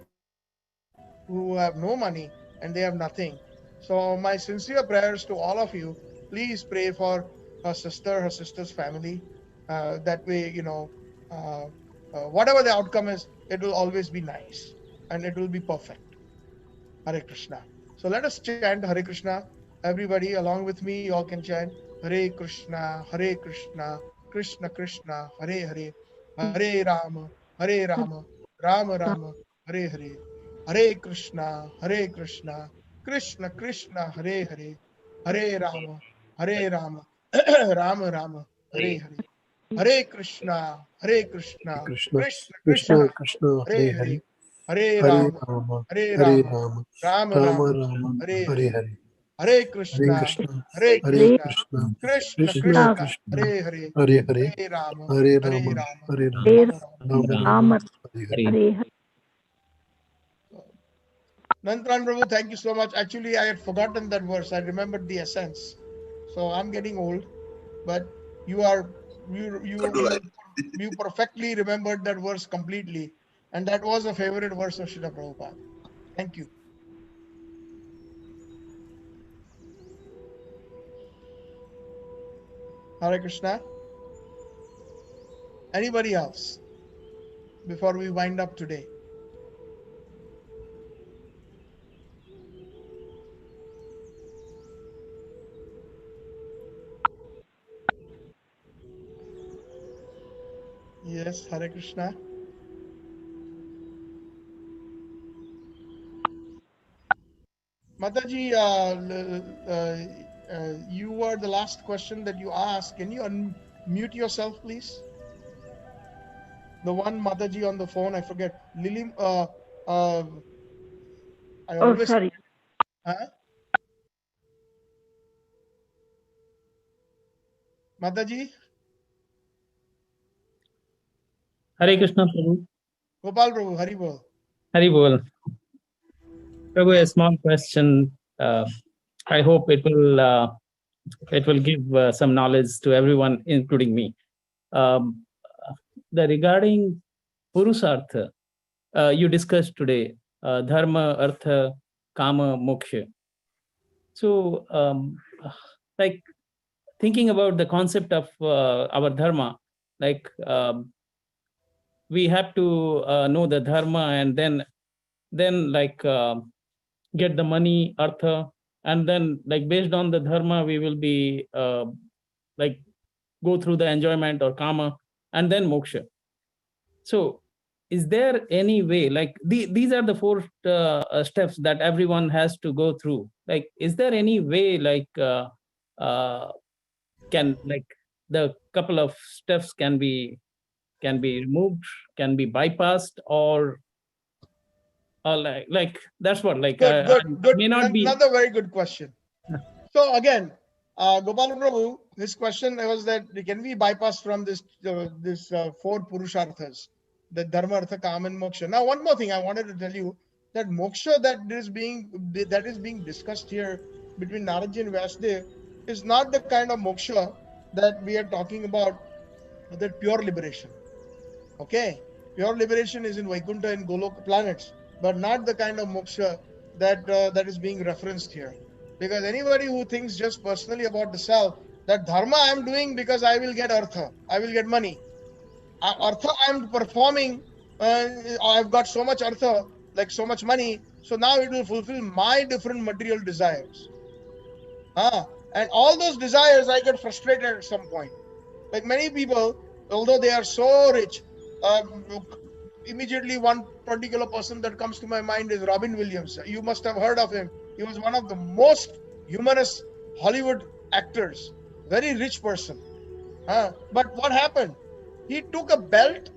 who have no money and they have nothing. So my sincere prayers to all of you. Please pray for her sister's family. That way, uh, whatever the outcome is, it will always be nice and it will be perfect. Hare Krishna. So let us chant Hare Krishna. Everybody, along with me, you all can chant Hare Krishna, Hare Krishna, Krishna Krishna, Hare Hare, Hare Rama, Hare Rama, Rama Rama, Hare Hare, Hare Krishna, Hare Krishna, Krishna Krishna, Hare Hare, Hare Rama, Hare Rama, Rama Rama, Hare Hare, Hare Krishna, Hare Krishna, Krishna, Krishna Krishna, Krishna, Krishna, Hare Hare Hare, Hare, Hare Hare Rama, Rama, Hare Hare Rama, Rama, Rama Rama Rama, Rama, Hare Hare Hare, Hare, Hare Hare Krishna, Krishna, Hare Hare Krishna, Krishna, Krishna Krishna Krishna, Krishna, Hare Hare, Hare Hare, Hare Rama, Hare Hare Rama, Rama, Hare Rama, Rama Rama, Rama Hare Rama, Hare. Hare Hare. Hare. Nantran Prabhu, thank you so much. Actually, I had forgotten that verse. I remembered the essence. So I'm getting old, but you are you you Kadulai. you you perfectly remembered that verse completely, and that was a favorite verse of Srila Prabhupada. Thank you. Hare Krishna. Anybody else before we wind up today? Yes, Hare Krishna. Mataji, you were the last question that you asked. Can you unmute yourself, please? The one Mataji on the phone, I forget. Lily, I Oh, always, sorry. huh? Mataji, Hare Krishna, Prabhu. Gopal Prabhu, Hari Bol. Hari Bol. Prabhu, a small question. I hope it will give some knowledge to everyone, including me. Um, regarding Purusartha, you discussed today, Dharma, Artha, Kama, Moksha. So, like thinking about the concept of our Dharma, like we have to know the Dharma and then like get the money, artha, and then like based on the dharma we will be like go through the enjoyment or kama and then moksha. So is there any way, like these are the four steps that everyone has to go through, like is there any way like uh, can like the couple of steps can be removed, can be bypassed, or like that's what like Good, I good, good. may not be. Another very good question. So again, Gopal Prabhu, his question was that can we bypass from this four purusharthas, the dharma, artha, kama, and moksha. Now, one more thing I wanted to tell you, that moksha that is being discussed here between Naradji and Vyasdev is not the kind of moksha that we are talking about, that pure liberation. Okay, pure liberation is in Vaikuntha and Goloka planets, but not the kind of moksha that is being referenced here. Because anybody who thinks just personally about the self, that dharma I am doing because I will get artha, I will get money. Artha I am performing, I've got so much artha, like so much money, so now it will fulfill my different material desires. And all those desires I get frustrated at some point. Like many people, although they are so rich, um, immediately one particular person that comes to my mind is Robin Williams. You must have heard of him. He was one of the most humorous Hollywood actors, very rich person. But what happened? He took a belt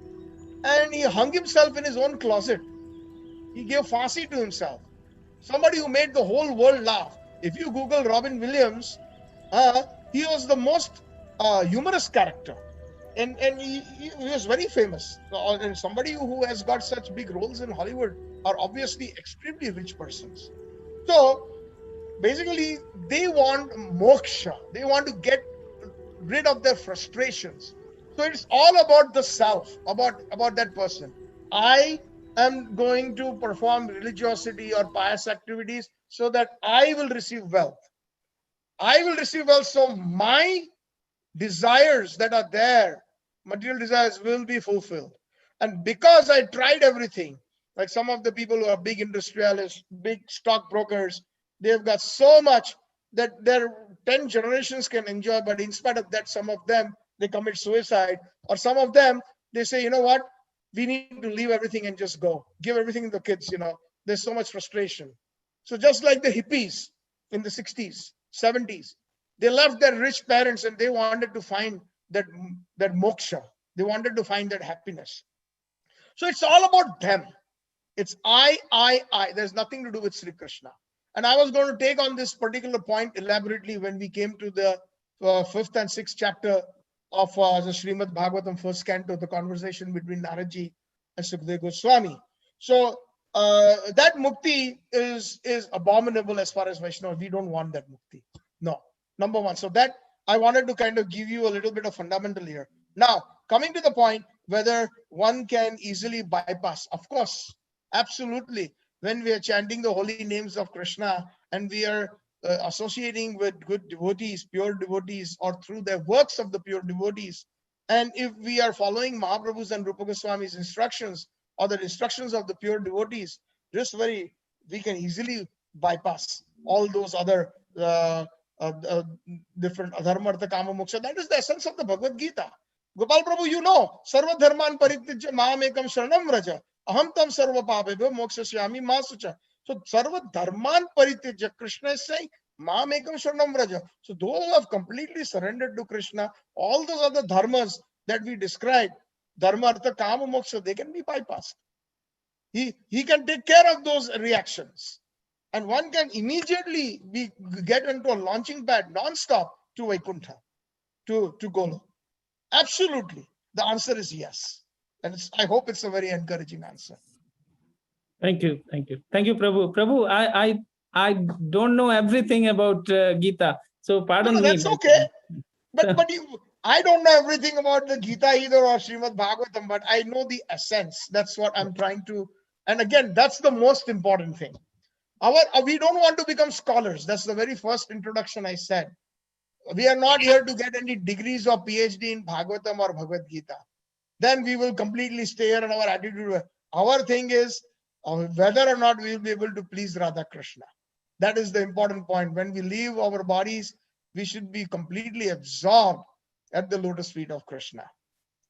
and he hung himself in his own closet. He gave Farsi to himself. Somebody who made the whole world laugh. If you Google Robin Williams, he was the most humorous character. And he was very famous. And somebody who has got such big roles in Hollywood are obviously extremely rich persons. So basically, they want moksha. They want to get rid of their frustrations. So it's all about the self, about that person. I am going to perform religiosity or pious activities so that I will receive wealth. I will receive wealth, so my desires that are there, material desires, will be fulfilled. And because I tried everything, like some of the people who are big industrialists, big stockbrokers, they've got so much that their 10 generations can enjoy, but in spite of that, some of them, they commit suicide, or some of them, they say, you know what, we need to leave everything and just go, give everything to the kids, there's so much frustration. So just like the hippies in the 60s, 70s, they left their rich parents and they wanted to find that moksha. They wanted to find that happiness. So it's all about them. It's I. There's nothing to do with Sri Krishna. And I was going to take on this particular point elaborately when we came to the 5th and 6th chapter of the Srimad Bhagavatam, first canto, the conversation between Naraji and Sukadeva Goswami. So that mukti is abominable as far as Vaishnava. We don't want that mukti. No, number one. So that I wanted to kind of give you a little bit of fundamental here. Now, coming to the point whether one can easily bypass, of course, absolutely. When we are chanting the holy names of Krishna and we are associating with good devotees, pure devotees, or through the works of the pure devotees, and if we are following Mahaprabhu's and Rupa Goswami's instructions or the instructions of the pure devotees, we can easily bypass all those other different adharma, artha, kama, moksha. That is the essence of the Bhagavad Gita. Gopal Prabhu, sarva dharman paritijya maam ekam sharanam vraja aham tam sarva papebhyo mokshashyami ma sucha. So sarva dharman paritijya, Krishna is saying maam ekam sharanam vraja. So those who have completely surrendered to Krishna, all those other dharmas that we described, dharma, artha, kama, moksha, they can be bypassed. He can take care of those reactions. And one can immediately get into a launching pad non-stop to Vaikuntha, to Golo. Absolutely. The answer is yes. And I hope it's a very encouraging answer. Thank you. Prabhu. Prabhu, I don't know everything about Gita. So pardon me. That's okay. But I don't know everything about the Gita either or Srimad Bhagavatam, but I know the essence. That's what I'm trying to. And again, that's the most important thing. We don't want to become scholars. That's the very first introduction I said. We are not here to get any degrees or PhD in Bhagavatam or Bhagavad Gita. Then we will completely stay here in our attitude. Our thing is whether or not we will be able to please Radha Krishna. That is the important point. When we leave our bodies, we should be completely absorbed at the lotus feet of Krishna.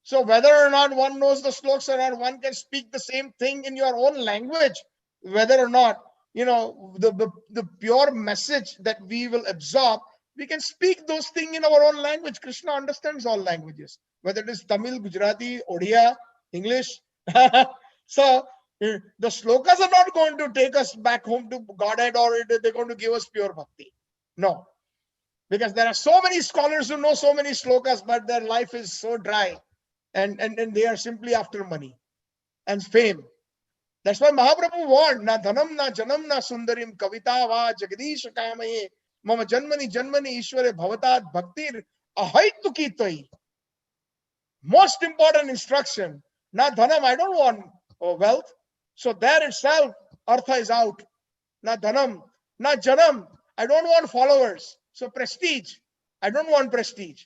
So whether or not one knows the slokas or not, one can speak the same thing in your own language. Whether or not, the pure message that we will absorb, we can speak those things in our own language. Krishna understands all languages, whether it is Tamil, Gujarati, Odia, English. So the slokas are not going to take us back home to Godhead, or they're going to give us pure bhakti. No. Because there are so many scholars who know so many slokas, but their life is so dry. And they are simply after money and fame. That's why Mahaprabhu warned, na dhanam, na janam, na sundarim, kavita va jagadish kamaye, mama janmani ishware bhavatat bhaktir ahaitu tai. Most important instruction, na dhanam, I don't want wealth. So there itself, artha is out. Na dhanam, na janam, I don't want followers. So prestige, I don't want prestige.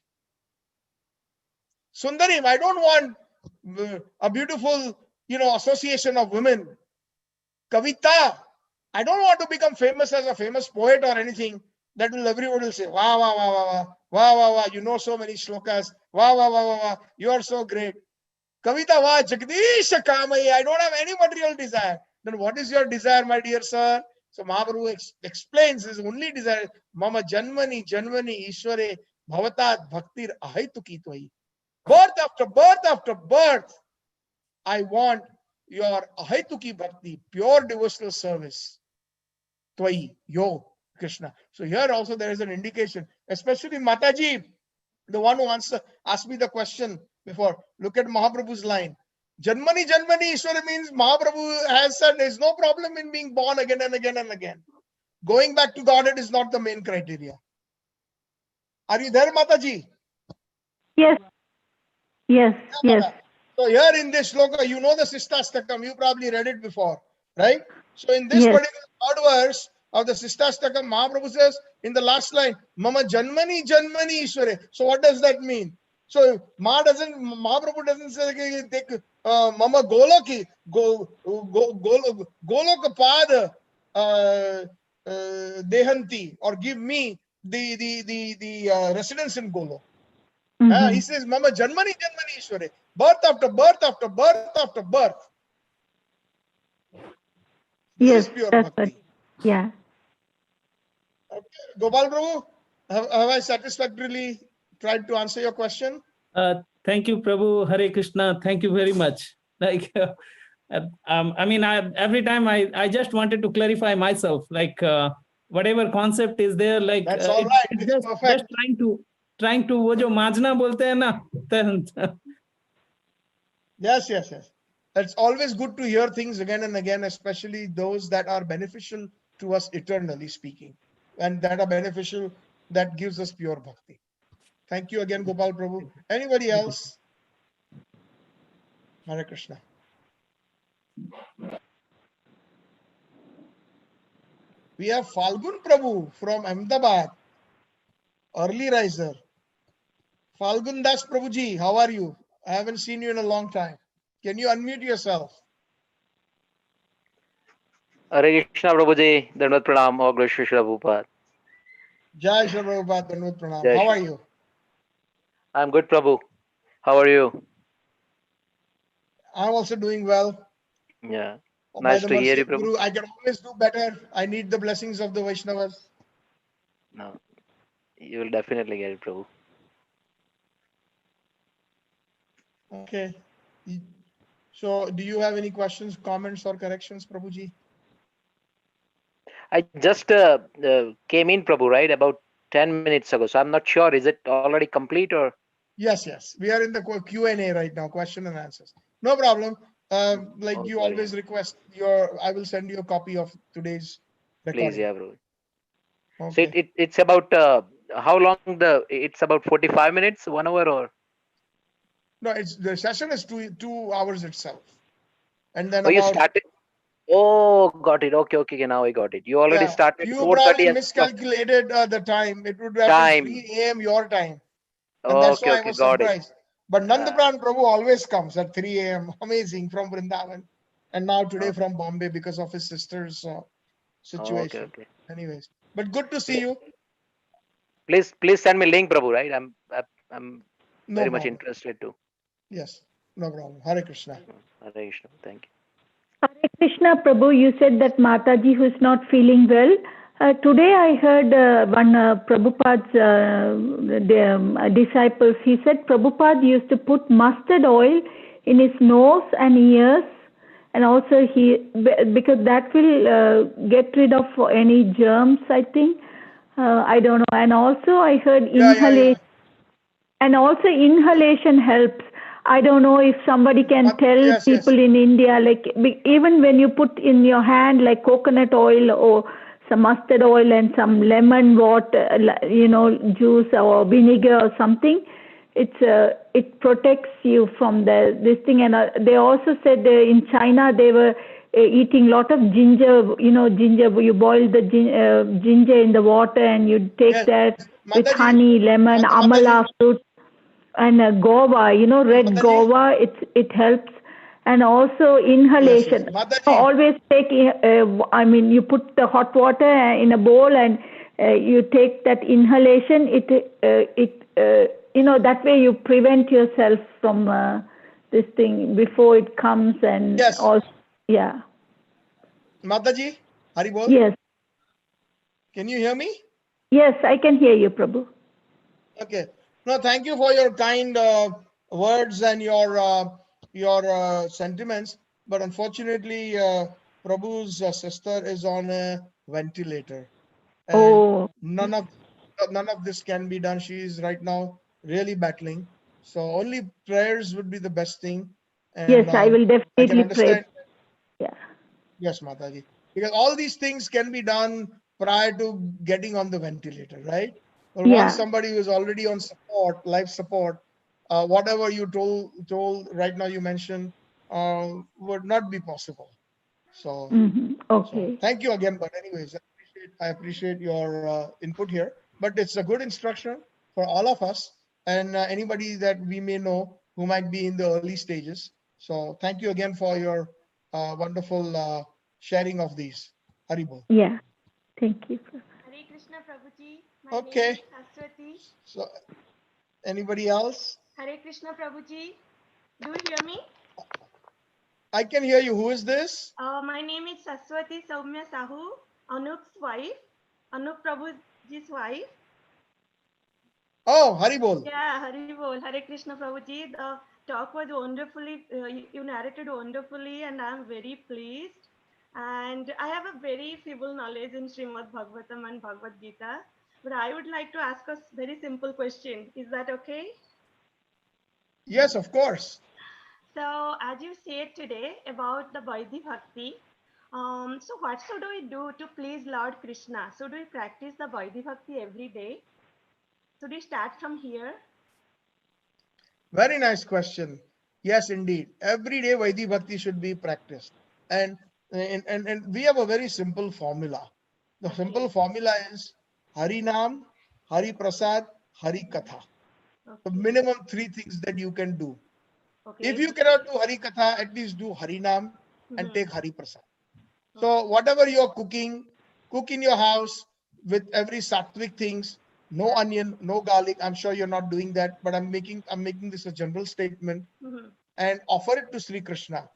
Sundarim, I don't want a beautiful, association of women. Kavita, I don't want to become famous as a famous poet or anything that everyone will say, wow, wow, wow, wow, wow, wow, wow, wow, you know so many shlokas, wow, wow, wow, wow, wow, you are so great. Kavita, wow, Jagdish Kamaye, I don't have any material desire. Then what is your desire, my dear sir? So Mahaprabhu explains his only desire, Mama Janmani, Ishware, Bhavatat, Bhaktir, Ahaitu Tvai. Birth after birth after birth, I want your Ahaituki Bhakti, pure devotional service. Tvai, yo, Krishna. So here also there is an indication, especially Mataji, the one who asked me the question before. Look at Mahaprabhu's line. Janmani Ishwara means Mahaprabhu has said there is no problem in being born again and again and again. Going back to Godhead is not the main criteria. Are you there, Mataji? Yes. Yes, yes. So here in this sloka, you know the Sistastakam, you probably read it before, right? So in this Yes. particular third verse of the Sistastakam, Mahaprabhu says in the last line, Mama Janmani Janmani Ishware. So what does that mean? So Mahaprabhu doesn't say take Mama Golaki, Goloka Pada Dehanti, or give me the residence in Golo. Mhm. He says, Mama Janmani Janmani Ishware. Birth after birth after birth after birth. This Yes, is pure that's bhakti. yeah. Okay. Gopal Prabhu, have I satisfactorily tried to answer your question? Thank you, Prabhu. Hare Krishna. Thank you very much. Like, I mean, every time I just wanted to clarify myself, like whatever concept is there, like That's all right. it's It's just perfect. trying to वो जो माजना बोलते हैं ना, Yes. It's always good to hear things again and again, especially those that are beneficial to us eternally speaking, and that are beneficial, that gives us pure bhakti. Thank you again, Gopal Prabhu. Anybody else? Hare Krishna. We have Falgun Prabhu from Ahmedabad, early riser. Falgun Das Prabhuji, how are you? I haven't seen you in a long time. Can you unmute yourself? Hare Krishna Prabhuji, Dandavat Pranam, all glory Shri Prabhupada. Jai Shri Prabhupada, Dandavat Pranam. Jai How Shri. are you? I'm good, Prabhu. How are you? I'm also doing well. Yeah. By Nice the to hear mercy you, of Prabhu. Guru, I can always do better. I need the blessings of the Vaishnavas. No, you will definitely get it, Prabhu. Okay. So, do you have any questions, comments, or corrections, Prabhuji? I just came in, Prabhu, right, about 10 minutes ago. So I'm not sure. Is it already complete or? Yes. We are in the Q&A right now, question and answers. No problem. Like Oh, you sorry. always request, I will send you a copy of today's recording. Please, yeah, Prabhu. Okay. So it's about how long it's about 45 minutes, 1 hour or? No, the session is 2 hours itself, and then Oh, you about started. Oh, got it. Okay. Now I got it. You already started you 4:30 probably and miscalculated the time. It would have been time. 3 a.m. your time, and that's why I was Got it. surprised. But Nandapran Prabhu always comes at 3 a.m. Amazing, from Vrindavan, and now today from Bombay because of his sister's situation. Okay. Anyways, but good to see you. Please send me link, Prabhu. Right, I'm No very much problem. interested too. Yes, no problem. Hare Krishna. Hare Krishna. Thank you. Hare Krishna, Prabhu, you said that Mataji who is not feeling well. Today I heard one Prabhupada's disciples, he said Prabhupada used to put mustard oil in his nose and ears, and also because that will get rid of any germs, I think. I don't know. And also I heard inhalation. And also inhalation helps. I don't know if somebody can tell people in India, like even when you put in your hand like coconut oil or some mustard oil and some lemon water, juice or vinegar or something, it protects you from this thing. And they also said in China they were eating a lot of ginger. Ginger. You boil the ginger in the water and you take that with honey, lemon, amala fruit. And guava, red Mataji. guava, it helps. And also inhalation. Always take, you put the hot water in a bowl and you take that inhalation. That way you prevent yourself from this thing before it comes. And also, yeah. Mataji, Haribol? Yes. Can you hear me? Yes, I can hear you, Prabhu. Okay. No, thank you for your kind words and your sentiments. But unfortunately, Prabhu's sister is on a ventilator, and none of this can be done. She is right now really battling. So only prayers would be the best thing. And, yes, I will definitely pray. Yeah. Yes, Mataji. Because all these things can be done prior to getting on the ventilator, right? Well, once somebody who is already on support, life support, whatever you told right now, you mentioned, would not be possible. So, Okay. so thank you again. But anyways, I appreciate your input here. But it's a good instruction for all of us and anybody that we may know who might be in the early stages. So thank you again for your wonderful sharing of these. Haribol. Yeah. Thank you. Hare Krishna Prabhuji. My Okay. name is Saraswati. So anybody else? Hare Krishna Prabhuji. Do you hear me? I can hear you. Who is this? My name is Saraswati Soumya Sahu, Anup's wife, Anup Prabhuji's wife. Oh, Haribol. Yeah, Hari Bol, Hare Krishna Prabhuji. The talk was wonderfully, you narrated wonderfully, and I'm very pleased. And I have a very feeble knowledge in Srimad Bhagavatam and Bhagavad Gita, but I would like to ask a very simple question. Is that okay? Yes, of course. So, as you said today about the Vaidhi Bhakti, so what should we do to please Lord Krishna? Should we practice the Vaidhi Bhakti every day? Should we start from here? Very nice question. Yes, indeed. Every day Vaidhi Bhakti should be practiced. And we have a very simple formula. The simple formula is Hari Nam, Hari Prasad, Hari Katha. The minimum 3 things that you can do. Okay. If you cannot do Hari Katha, at least do Hari Nam and Mhm. take Hari Prasad. So whatever you're cooking, cook in your house with every sattvic things, no onion, no garlic. I'm sure you're not doing that, but I'm making this a general statement, Mhm. and offer it to Sri Krishna.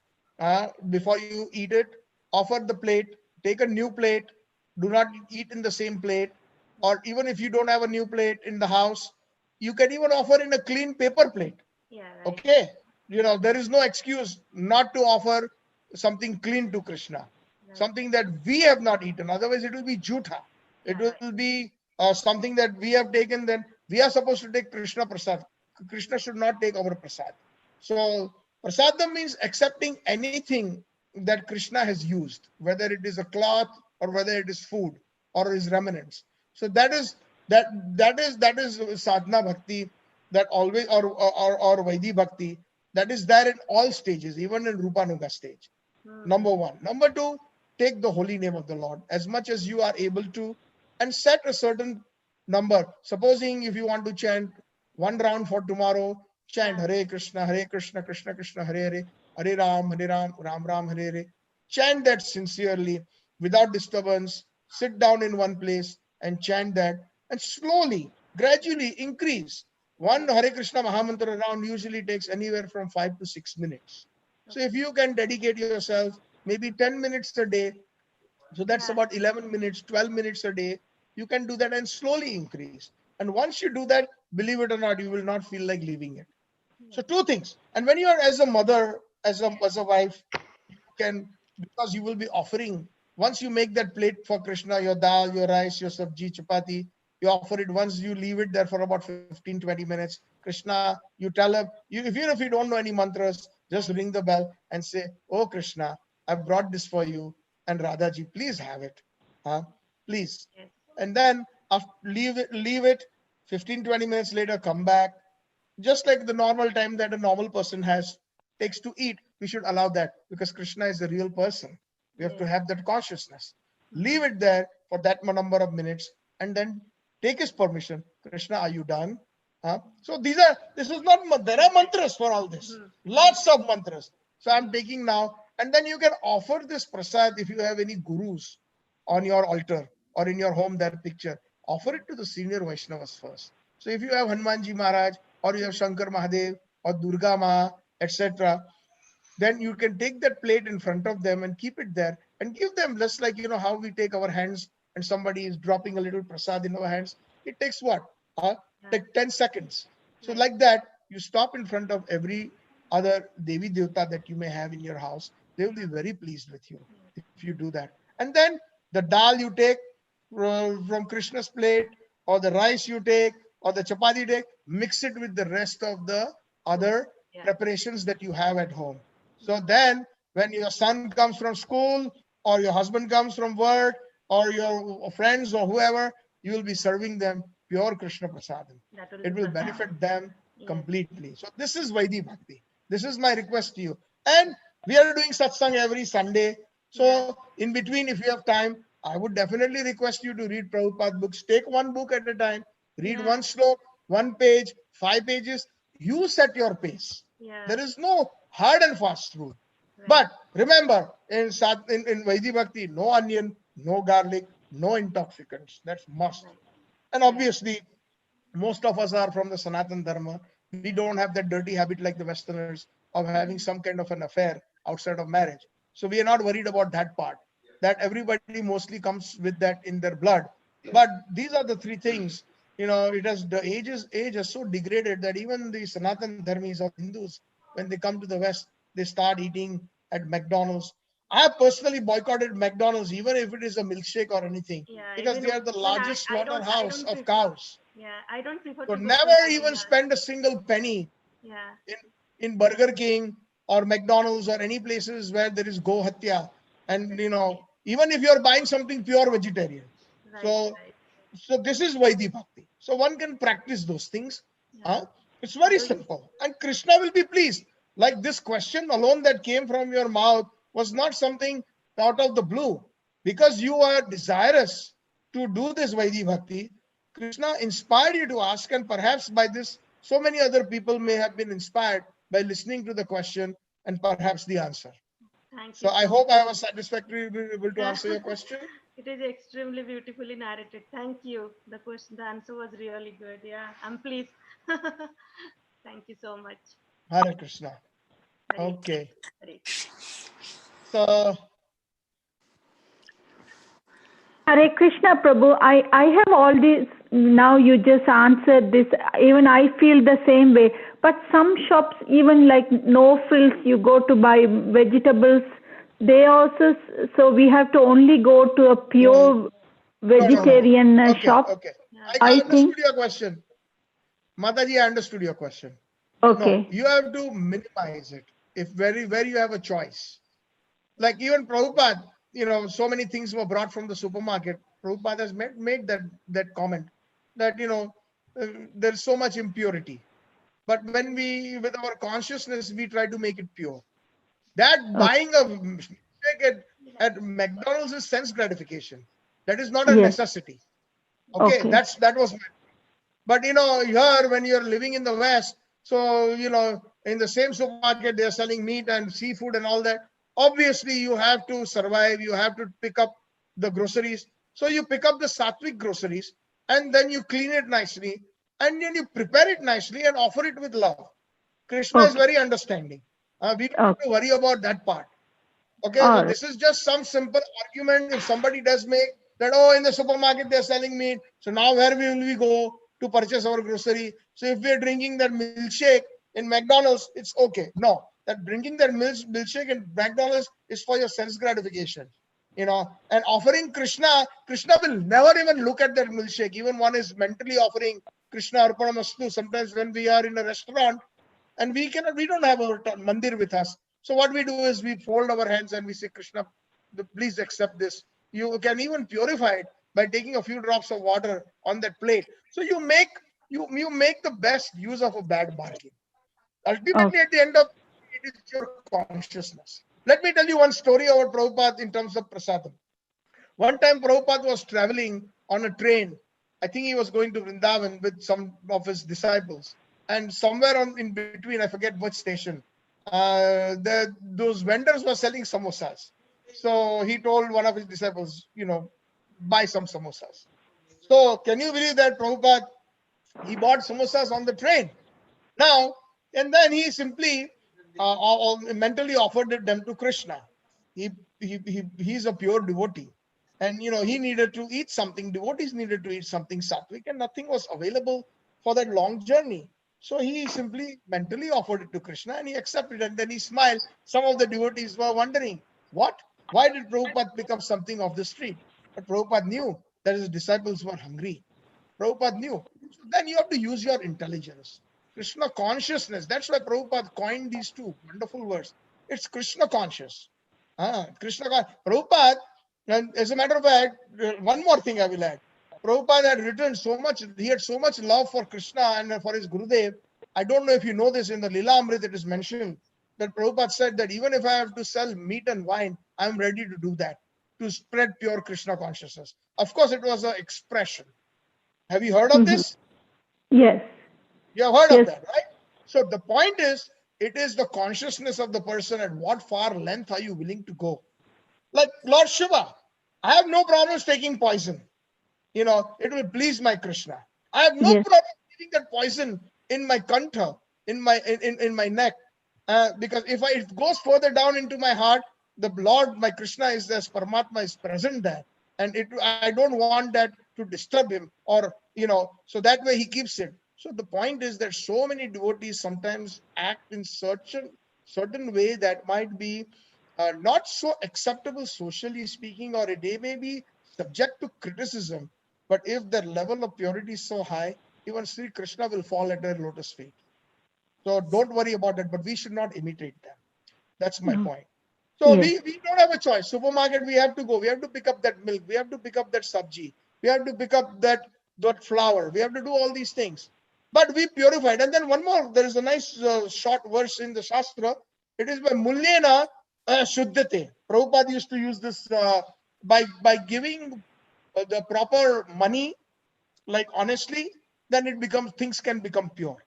Before you eat it, offer the plate, take a new plate, do not eat in the same plate, or even if you don't have a new plate in the house, you can even offer in a clean paper plate. Yeah, right. Okay, there is no excuse not to offer something clean to Krishna, something that we have not eaten. Otherwise, it will be jutha. It will be something that we have taken. Then we are supposed to take Krishna prasad. Krishna should not take our prasad. So prasadam means accepting anything that Krishna has used, whether it is a cloth or whether it is food or his remnants. So that is sadhana bhakti, that always, or Vaidhi Bhakti, that is there in all stages, even in Rupanuga stage. Number one. Number two, take the holy name of the Lord as much as you are able to, and set a certain number. Supposing if you want to chant 1 round for tomorrow, chant Hare Krishna, Krishna Krishna, Hare Hare, Hare Ram, Ram Ram, Hare Hare. Chant that sincerely, without disturbance. Sit down in one place and chant that, and slowly, gradually increase. One Hare Krishna Mahamantra round usually takes anywhere from 5 to 6 minutes. So if you can dedicate yourself maybe 10 minutes a day, so that's about 11 minutes, 12 minutes a day, you can do that and slowly increase. And once you do that, believe it or not, you will not feel like leaving it. So 2 things. And when you are as a mother, as a wife, you can, because you will be offering, once you make that plate for Krishna, your dal, your rice, your sabji, chapati, you offer it. Once you leave it there for about 15, 20 minutes, Krishna, you tell him, even if you don't know any mantras, just ring the bell and say, oh Krishna, I've brought this for you, and Radhaji, please have it. Please. And then after, leave it 15, 20 minutes later, come back. Just like the normal time that a normal person takes to eat, we should allow that, because Krishna is a real person. We have to have that consciousness. Leave it there for that number of minutes, and then take his permission. Krishna, are you done? So this is not, there are mantras for all this. Lots of mantras. So I'm taking now, and then you can offer this prasad if you have any gurus on your altar or in your home, that picture. Offer it to the senior Vaishnavas first. So if you have Hanumanji Maharaj, or you have Shankar Mahadev, or Durga Ma, etc., then you can take that plate in front of them and keep it there and give them, just like how we take our hands and somebody is dropping a little prasad in our hands. It takes what? Take 10 seconds. So like that, you stop in front of every other Devi Devta that you may have in your house. They will be very pleased with you if you do that. And then the dal you take from Krishna's plate, or the rice you take, or the chapati you take, mix it with the rest of the other preparations that you have at home. So then when your son comes from school, or your husband comes from work, or your friends or whoever, you will be serving them pure Krishna prasadam. It will benefit them completely. So this is Vaidhi Bhakti. This is my request to you. And we are doing satsang every Sunday. So in between, if you have time, I would definitely request you to read Prabhupada books. Take one book at a time. Read one slok, 1 page, 5 pages. You set your pace. There is no hard and fast rule. But remember, in Vaidhi Bhakti, no onion, no garlic, no intoxicants. That's must. And obviously, most of us are from the Sanatan Dharma. We don't have that dirty habit like the Westerners of having some kind of an affair outside of marriage. So we are not worried about that part. That everybody mostly comes with that in their blood. But these are the three things. It has the age is so degraded that even the Sanatan Dharmis or the Hindus, when they come to the West, they start eating at McDonald's. I have personally boycotted McDonald's, even if it is a milkshake or anything, because they are the largest slaughterhouse of cows. I don't prefer So to go never even spend a single penny in Burger King or McDonald's or any places where there is go hatya. And even if you're buying something pure vegetarian. So this is Vaidhi Bhakti. So one can practice those things. It's very simple. And Krishna will be pleased. Like this question alone that came from your mouth was not something out of the blue. Because you are desirous to do this Vaidhi Bhakti, Krishna inspired you to ask, and perhaps by this, so many other people may have been inspired by listening to the question and perhaps the answer. So I hope I was satisfactorily able to answer your question. It is extremely beautifully narrated. Thank you. The answer was really good. Yeah, I'm pleased. Thank you so much. Hare Krishna. Okay. Hare. So Hare Krishna, Prabhu. I have all this. Now you just answered this. Even I feel the same way. But some shops, even like no frills, you go to buy vegetables. They also, so we have to only go to a pure vegetarian shop. Okay. I understood your question. Mataji, I understood your question. Okay. No, you have to minimize it if where you have a choice. Like even Prabhupada, so many things were brought from the supermarket. Prabhupada has made that comment that, there's so much impurity. But when with our consciousness, we try to make it pure. That buying a milkshake at McDonald's is sense gratification. That is not a necessity. Okay, that was. But here when you're living in the West, so in the same supermarket they're selling meat and seafood and all that. Obviously, you have to survive. You have to pick up the groceries. So you pick up the sattvic groceries and then you clean it nicely and then you prepare it nicely and offer it with love. Krishna is very understanding. We don't have to worry about that part. Okay, so this is just some simple argument. If somebody does make that, in the supermarket they're selling meat, so now where will we go to purchase our grocery? So if we're drinking that milkshake in McDonald's, it's okay. No, that drinking that milkshake in McDonald's is for your sense gratification. And offering Krishna will never even look at that milkshake. Even one is mentally offering Krishna Arpanamastu. Sometimes when we are in a restaurant and we don't have our mandir with us. So what we do is we fold our hands and we say, Krishna, please accept this. You can even purify it by taking a few drops of water on that plate. So you make the best use of a bad bargain. Ultimately, at the end of it is your consciousness. Let me tell you one story about Prabhupada in terms of prasadam. One time Prabhupada was traveling on a train. I think he was going to Vrindavan with some of his disciples. And somewhere in between, I forget which station, those vendors were selling samosas. So he told one of his disciples, buy some samosas. So can you believe that Prabhupada, he bought samosas on the train? Now, and then he simply mentally offered them to Krishna. He's a pure devotee. And, he needed to eat something. Devotees needed to eat something sattvic and nothing was available for that long journey. So he simply mentally offered it to Krishna and he accepted it. And then he smiled. Some of the devotees were wondering, what? Why did Prabhupada pick up something off the street? But Prabhupada knew that his disciples were hungry. Prabhupada knew. So then you have to use your intelligence. Krishna consciousness. That's why Prabhupada coined these two wonderful words. It's Krishna conscious. Prabhupada, and as a matter of fact, one more thing I will add. Prabhupada had written so much, he had so much love for Krishna and for his Gurudev I don't know if you know this, in the Lila Amrit it is mentioned that Prabhupada said that even if I have to sell meat and wine, I'm ready to do that, to spread pure Krishna consciousness. Of course, it was an expression. Have you heard of this? Yes. You have heard Yes. of that, right? So the point is, it is the consciousness of the person, at what far length are you willing to go. Like Lord Shiva, I have no problems taking poison. You know, it will please my Krishna. I have no Yes. problem leaving that poison in my kantha, in my neck, because if it goes further down into my heart, the Lord, my Krishna, is there, Paramatma is present there, and I don't want that to disturb him, or so that way he keeps it. So the point is that so many devotees sometimes act in certain way that might be not so acceptable socially speaking, or they may be subject to criticism. But if their level of purity is so high, even Sri Krishna will fall at their lotus feet. So don't worry about it, but we should not imitate them. That's my point. So Yes. we don't have a choice. Supermarket, we have to go. We have to pick up that milk. We have to pick up that sabji. We have to pick up that flour. We have to do all these things. But we purified. And then one more, there is a nice short verse in the Shastra. It is by Mulyena Shuddhate. Prabhupada used to use this by giving the proper money, like honestly, then things can become pure.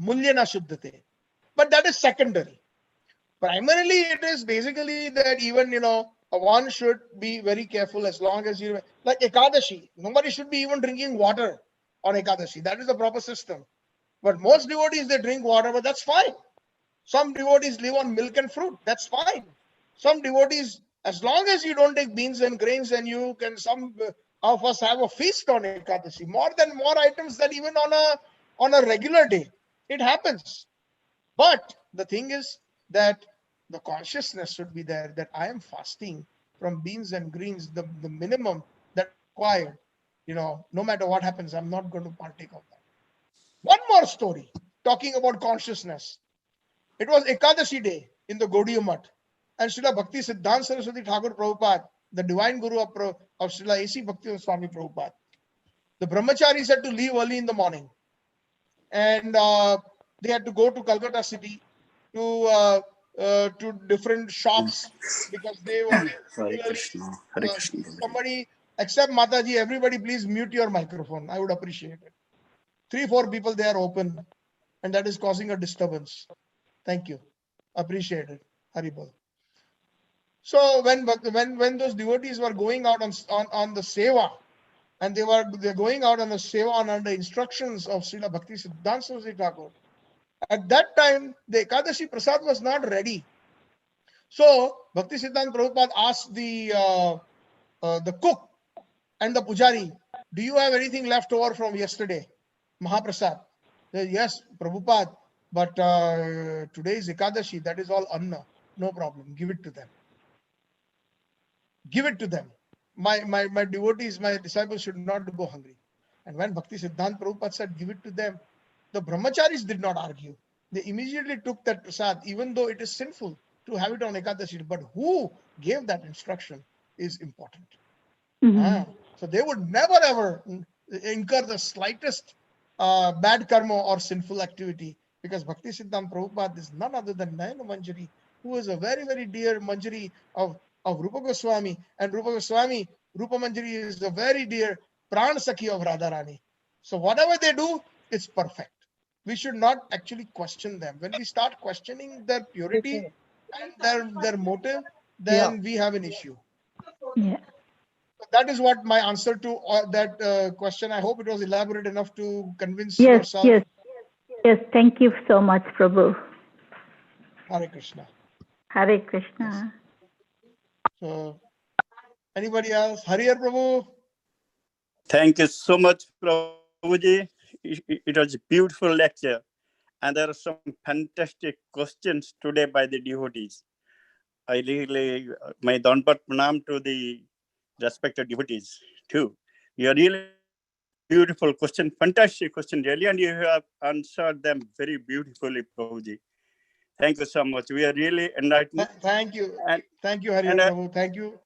Mulyena Shuddhate. But that is secondary. Primarily, it is basically that even, one should be very careful, as long as like Ekadashi, nobody should be even drinking water on Ekadashi. That is the proper system. But most devotees, they drink water, but that's fine. Some devotees live on milk and fruit. That's fine. Some devotees, as long as you don't take beans and grains, and you can, some of us have a feast on Ekadashi, more items than even on a regular day. It happens. But the thing is that the consciousness should be there, that I am fasting from beans and greens, the minimum that required. No matter what happens, I'm not going to partake of that. One more story talking about consciousness. It was Ekadashi day in the Gaudiya Math, and Srila Bhakti Siddhanta Saraswati Thakur Prabhupada, the divine guru of Srila A.C. Bhaktivedanta Swami Prabhupada, the brahmacharis had to leave early in the morning, and they had to go to Calcutta city to different shops, because they were Hare really, Krishna. Hare Krishna. somebody, except Mataji, everybody please mute your microphone. I would appreciate it. 3-4 people, they are open, and that is causing a disturbance. Thank you. Appreciate it. Haribol. So when those devotees were going out on the seva, and they're going out on the seva under instructions of Srila Bhakti Siddhanta Saraswati Thakur, at that time the Ekadashi Prasad was not ready. So Bhakti Siddhanta Prabhupada asked the cook and the pujari, do you have anything left over from yesterday, Mahaprasad? They said, yes, Prabhupada, but today is Ekadashi, that is all anna. No problem, give it to them. Give it to them. My devotees, my disciples should not go hungry. And when Bhakti Siddhanta Prabhupada said, give it to them, the brahmacharis did not argue. They immediately took that prasad, even though it is sinful to have it on Ekadashi. But who gave that instruction is important. So they would never ever incur the slightest bad karma or sinful activity, because Bhakti Siddhanta Prabhupada is none other than Nayana Manjari, who is a very, very dear Manjari of Rupa Goswami. And Rupa Goswami, Rupa Manjari, is a very dear Pran Sakhi of Radharani. So whatever they do, it's perfect. We should not actually question them. When we start questioning their purity and their motive, then we have an issue. Yeah. That is what my answer to that question. I hope it was elaborate enough to convince Yes. yourself. Yes. Yes. Thank you so much, Prabhu. Hare Krishna. Hare Krishna. So, anybody else? Hare Prabhu. Thank you so much, Prabhuji. It was a beautiful lecture. And there are some fantastic questions today by the devotees. I really, my Danpat Pranam to the respected devotees too. You are really beautiful question, fantastic question, really, and you have answered them very beautifully, Prabhuji. Thank you so much. We are really enlightened. Thank you. And, thank you, Hare Prabhu. Thank you.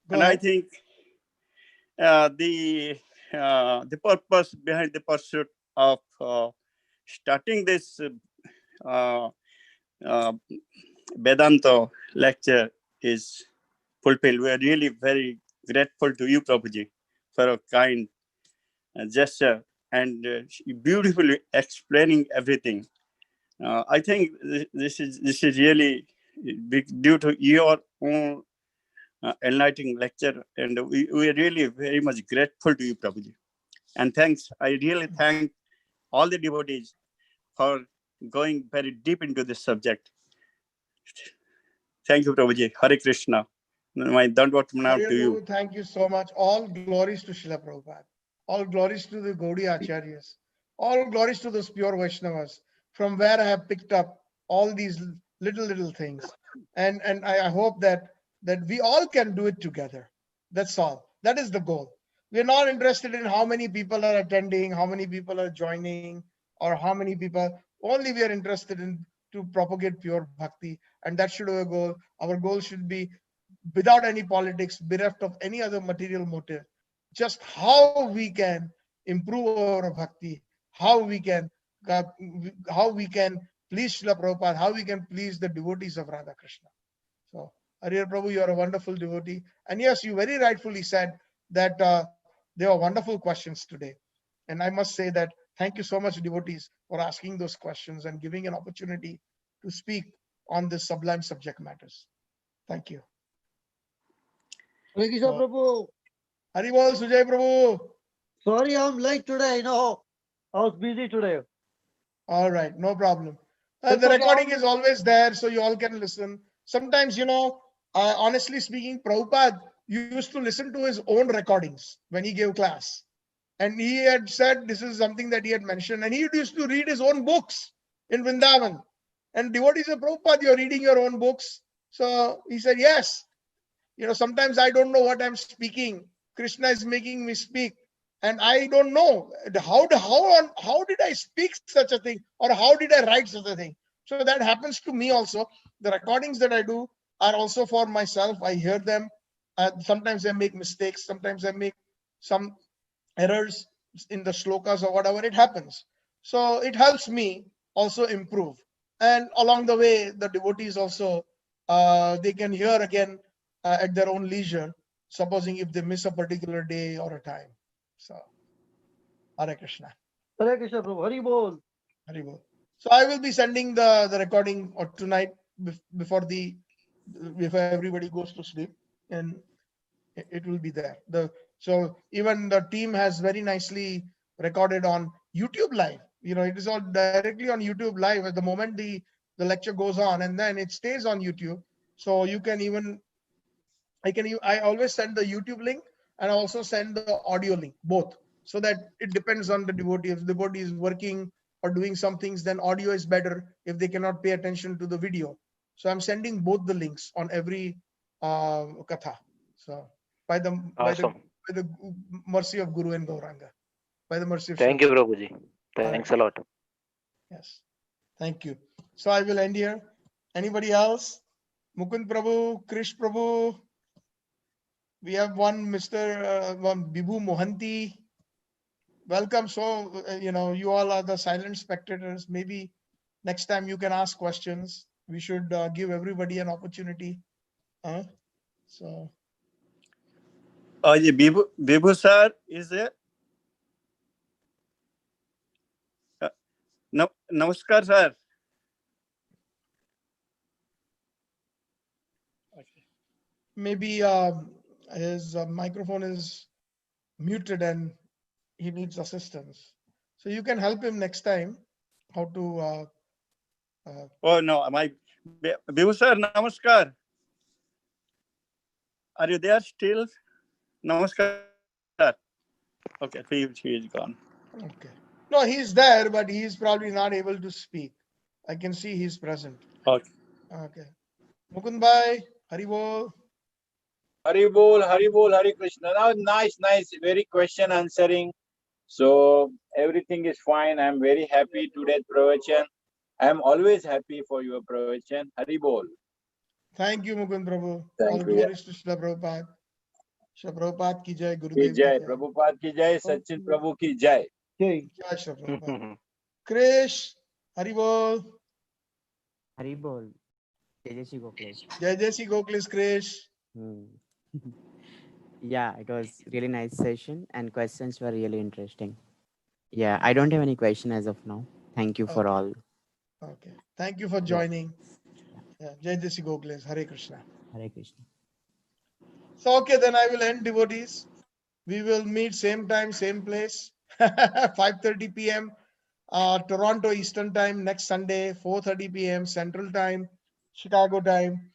Go and ahead. I think the purpose behind the pursuit of starting this Vedanta lecture is fulfilled. We are really very grateful to you, Prabhuji, for a kind gesture and beautifully explaining everything. I think this is really due to your own enlightening lecture, and we are really very much grateful to you, Prabhuji. And thanks. I really thank all the devotees for going very deep into this subject. Thank you, Prabhuji. Hare Krishna. My Dandvat Pranam to you. Thank you so much. All glories to Srila Prabhupada. All glories to the Gaudiya Acharyas. All glories to those pure Vaishnavas, from where I have picked up all these little things. And I hope that we all can do it together. That's all. That is the goal. We're not interested in how many people are attending, how many people are joining, or how many people. Only we are interested in to propagate pure bhakti, and that should be a goal. Our goal should be without any politics, bereft of any other material motive, just how we can improve our bhakti, how we can please Srila Prabhupada, how we can please the devotees of Radha Krishna. So, Harihar Prabhu, you are a wonderful devotee. And yes, you very rightfully said that there were wonderful questions today. And I must say that thank you so much, devotees, for asking those questions and giving an opportunity to speak on this sublime subject matters. Thank you. Hare Krishna, Prabhu. Haribol, Sujay Prabhu. Sorry, I'm late today. I was busy today. All right, no problem. The recording is always there, so you all can listen. Sometimes, honestly speaking, Prabhupada used to listen to his own recordings when he gave class. And he had said this is something that he had mentioned. And he used to read his own books in Vrindavan. And devotees said, Prabhupada, you're reading your own books. So he said, yes. Sometimes I don't know what I'm speaking. Krishna is making me speak. And I don't know how did I speak such a thing, or how did I write such a thing. So that happens to me also. The recordings that I do are also for myself. I hear them. Sometimes I make mistakes. Sometimes I make some errors in the shlokas or whatever. It happens. So it helps me also improve. And along the way, the devotees also, they can hear again at their own leisure, supposing if they miss a particular day or a time. So, Hare Krishna. Hare Krishna, Prabhu. Hari Bol. Hari Bol. So I will be sending the recording or tonight before everybody goes to sleep, and it will be there. So even the team has very nicely recorded on YouTube Live. It is all directly on YouTube Live at the moment the lecture goes on, and then it stays on YouTube. So you can even I always send the YouTube link and I also send the audio link, both, so that it depends on the devotee. If the devotee is working or doing some things, then audio is better if they cannot pay attention to the video. So I'm sending both the links on every katha. So by the mercy of Guru and Gauranga, by the mercy of Thank you, Prabhuji. Thanks a lot. Yes, thank you. So I will end here. Anybody else? Mukund Prabhu, Krish Prabhu. We have one one Bibhu Mohanty. Welcome. So, you all are the silent spectators. Maybe next time you can ask questions. We should give everybody an opportunity. So. Bibhu sir is there? No, namaskar, sir. Maybe his microphone is muted and he needs assistance. So you can help him next time how to. Oh no, my Bibhu sir, namaskar. Are you there still? Namaskar. Okay, he is gone. Okay. No, he's there, but he's probably not able to speak. I can see he's present. Okay. Okay. Mukund bhai, Hari Bol. Hari Bol, Hari Krishna. Now, nice, very question answering. So everything is fine. I'm very happy today's pravachan. I'm always happy for your pravachan. Hari Bol. Thank you, Mukund Prabhu. Thank All you. glories to Srila Prabhupada. Srila Prabhupada ki jai, Gurudev ki jai, Prabhupada ki jai, Satchidananda Prabhu ki jai. Jai Srila Prabhupada. Krish, Haribol. Haribol. Tejashi Gokhale. Jai Jai Shri Gokhale's Krish. Yeah, it was really nice session and questions were really interesting. Yeah, I don't have any question as of now. Thank you for all. Okay. Thank you for joining. Yeah. Jai Jai Shri Gokhale's. Hare Krishna. Hare Krishna. So, okay, then I will end, devotees. We will meet same time, same place, 5:30 p.m. Toronto Eastern Time next Sunday, 4:30 p.m. Central Time, Chicago Time,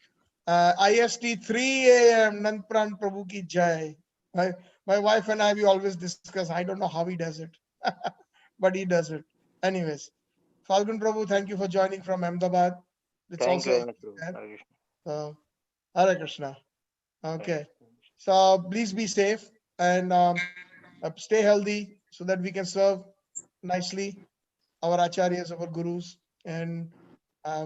IST 3 a.m. Nandpran Prabhu ki Jai. My wife and I, we always discuss. I don't know how he does it, but he does it. Anyways, Falgun Prabhu, thank you for joining from Ahmedabad. It's Thank you also very much, Prabhu. Hare Krishna. Hare Krishna. Okay. So please be safe and stay healthy so that we can serve nicely our acharyas, our gurus, and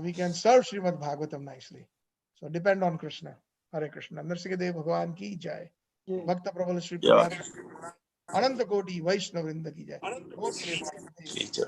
we can serve Srimad Bhagavatam nicely. So depend on Krishna. Hare Krishna. Narsikadev Bhagavan ki jai. Bhakta Prabhu Sri Yeah. Prabhupada. Ananta Koti Vaishnav Vrinda ki jai. Both Prabhupada.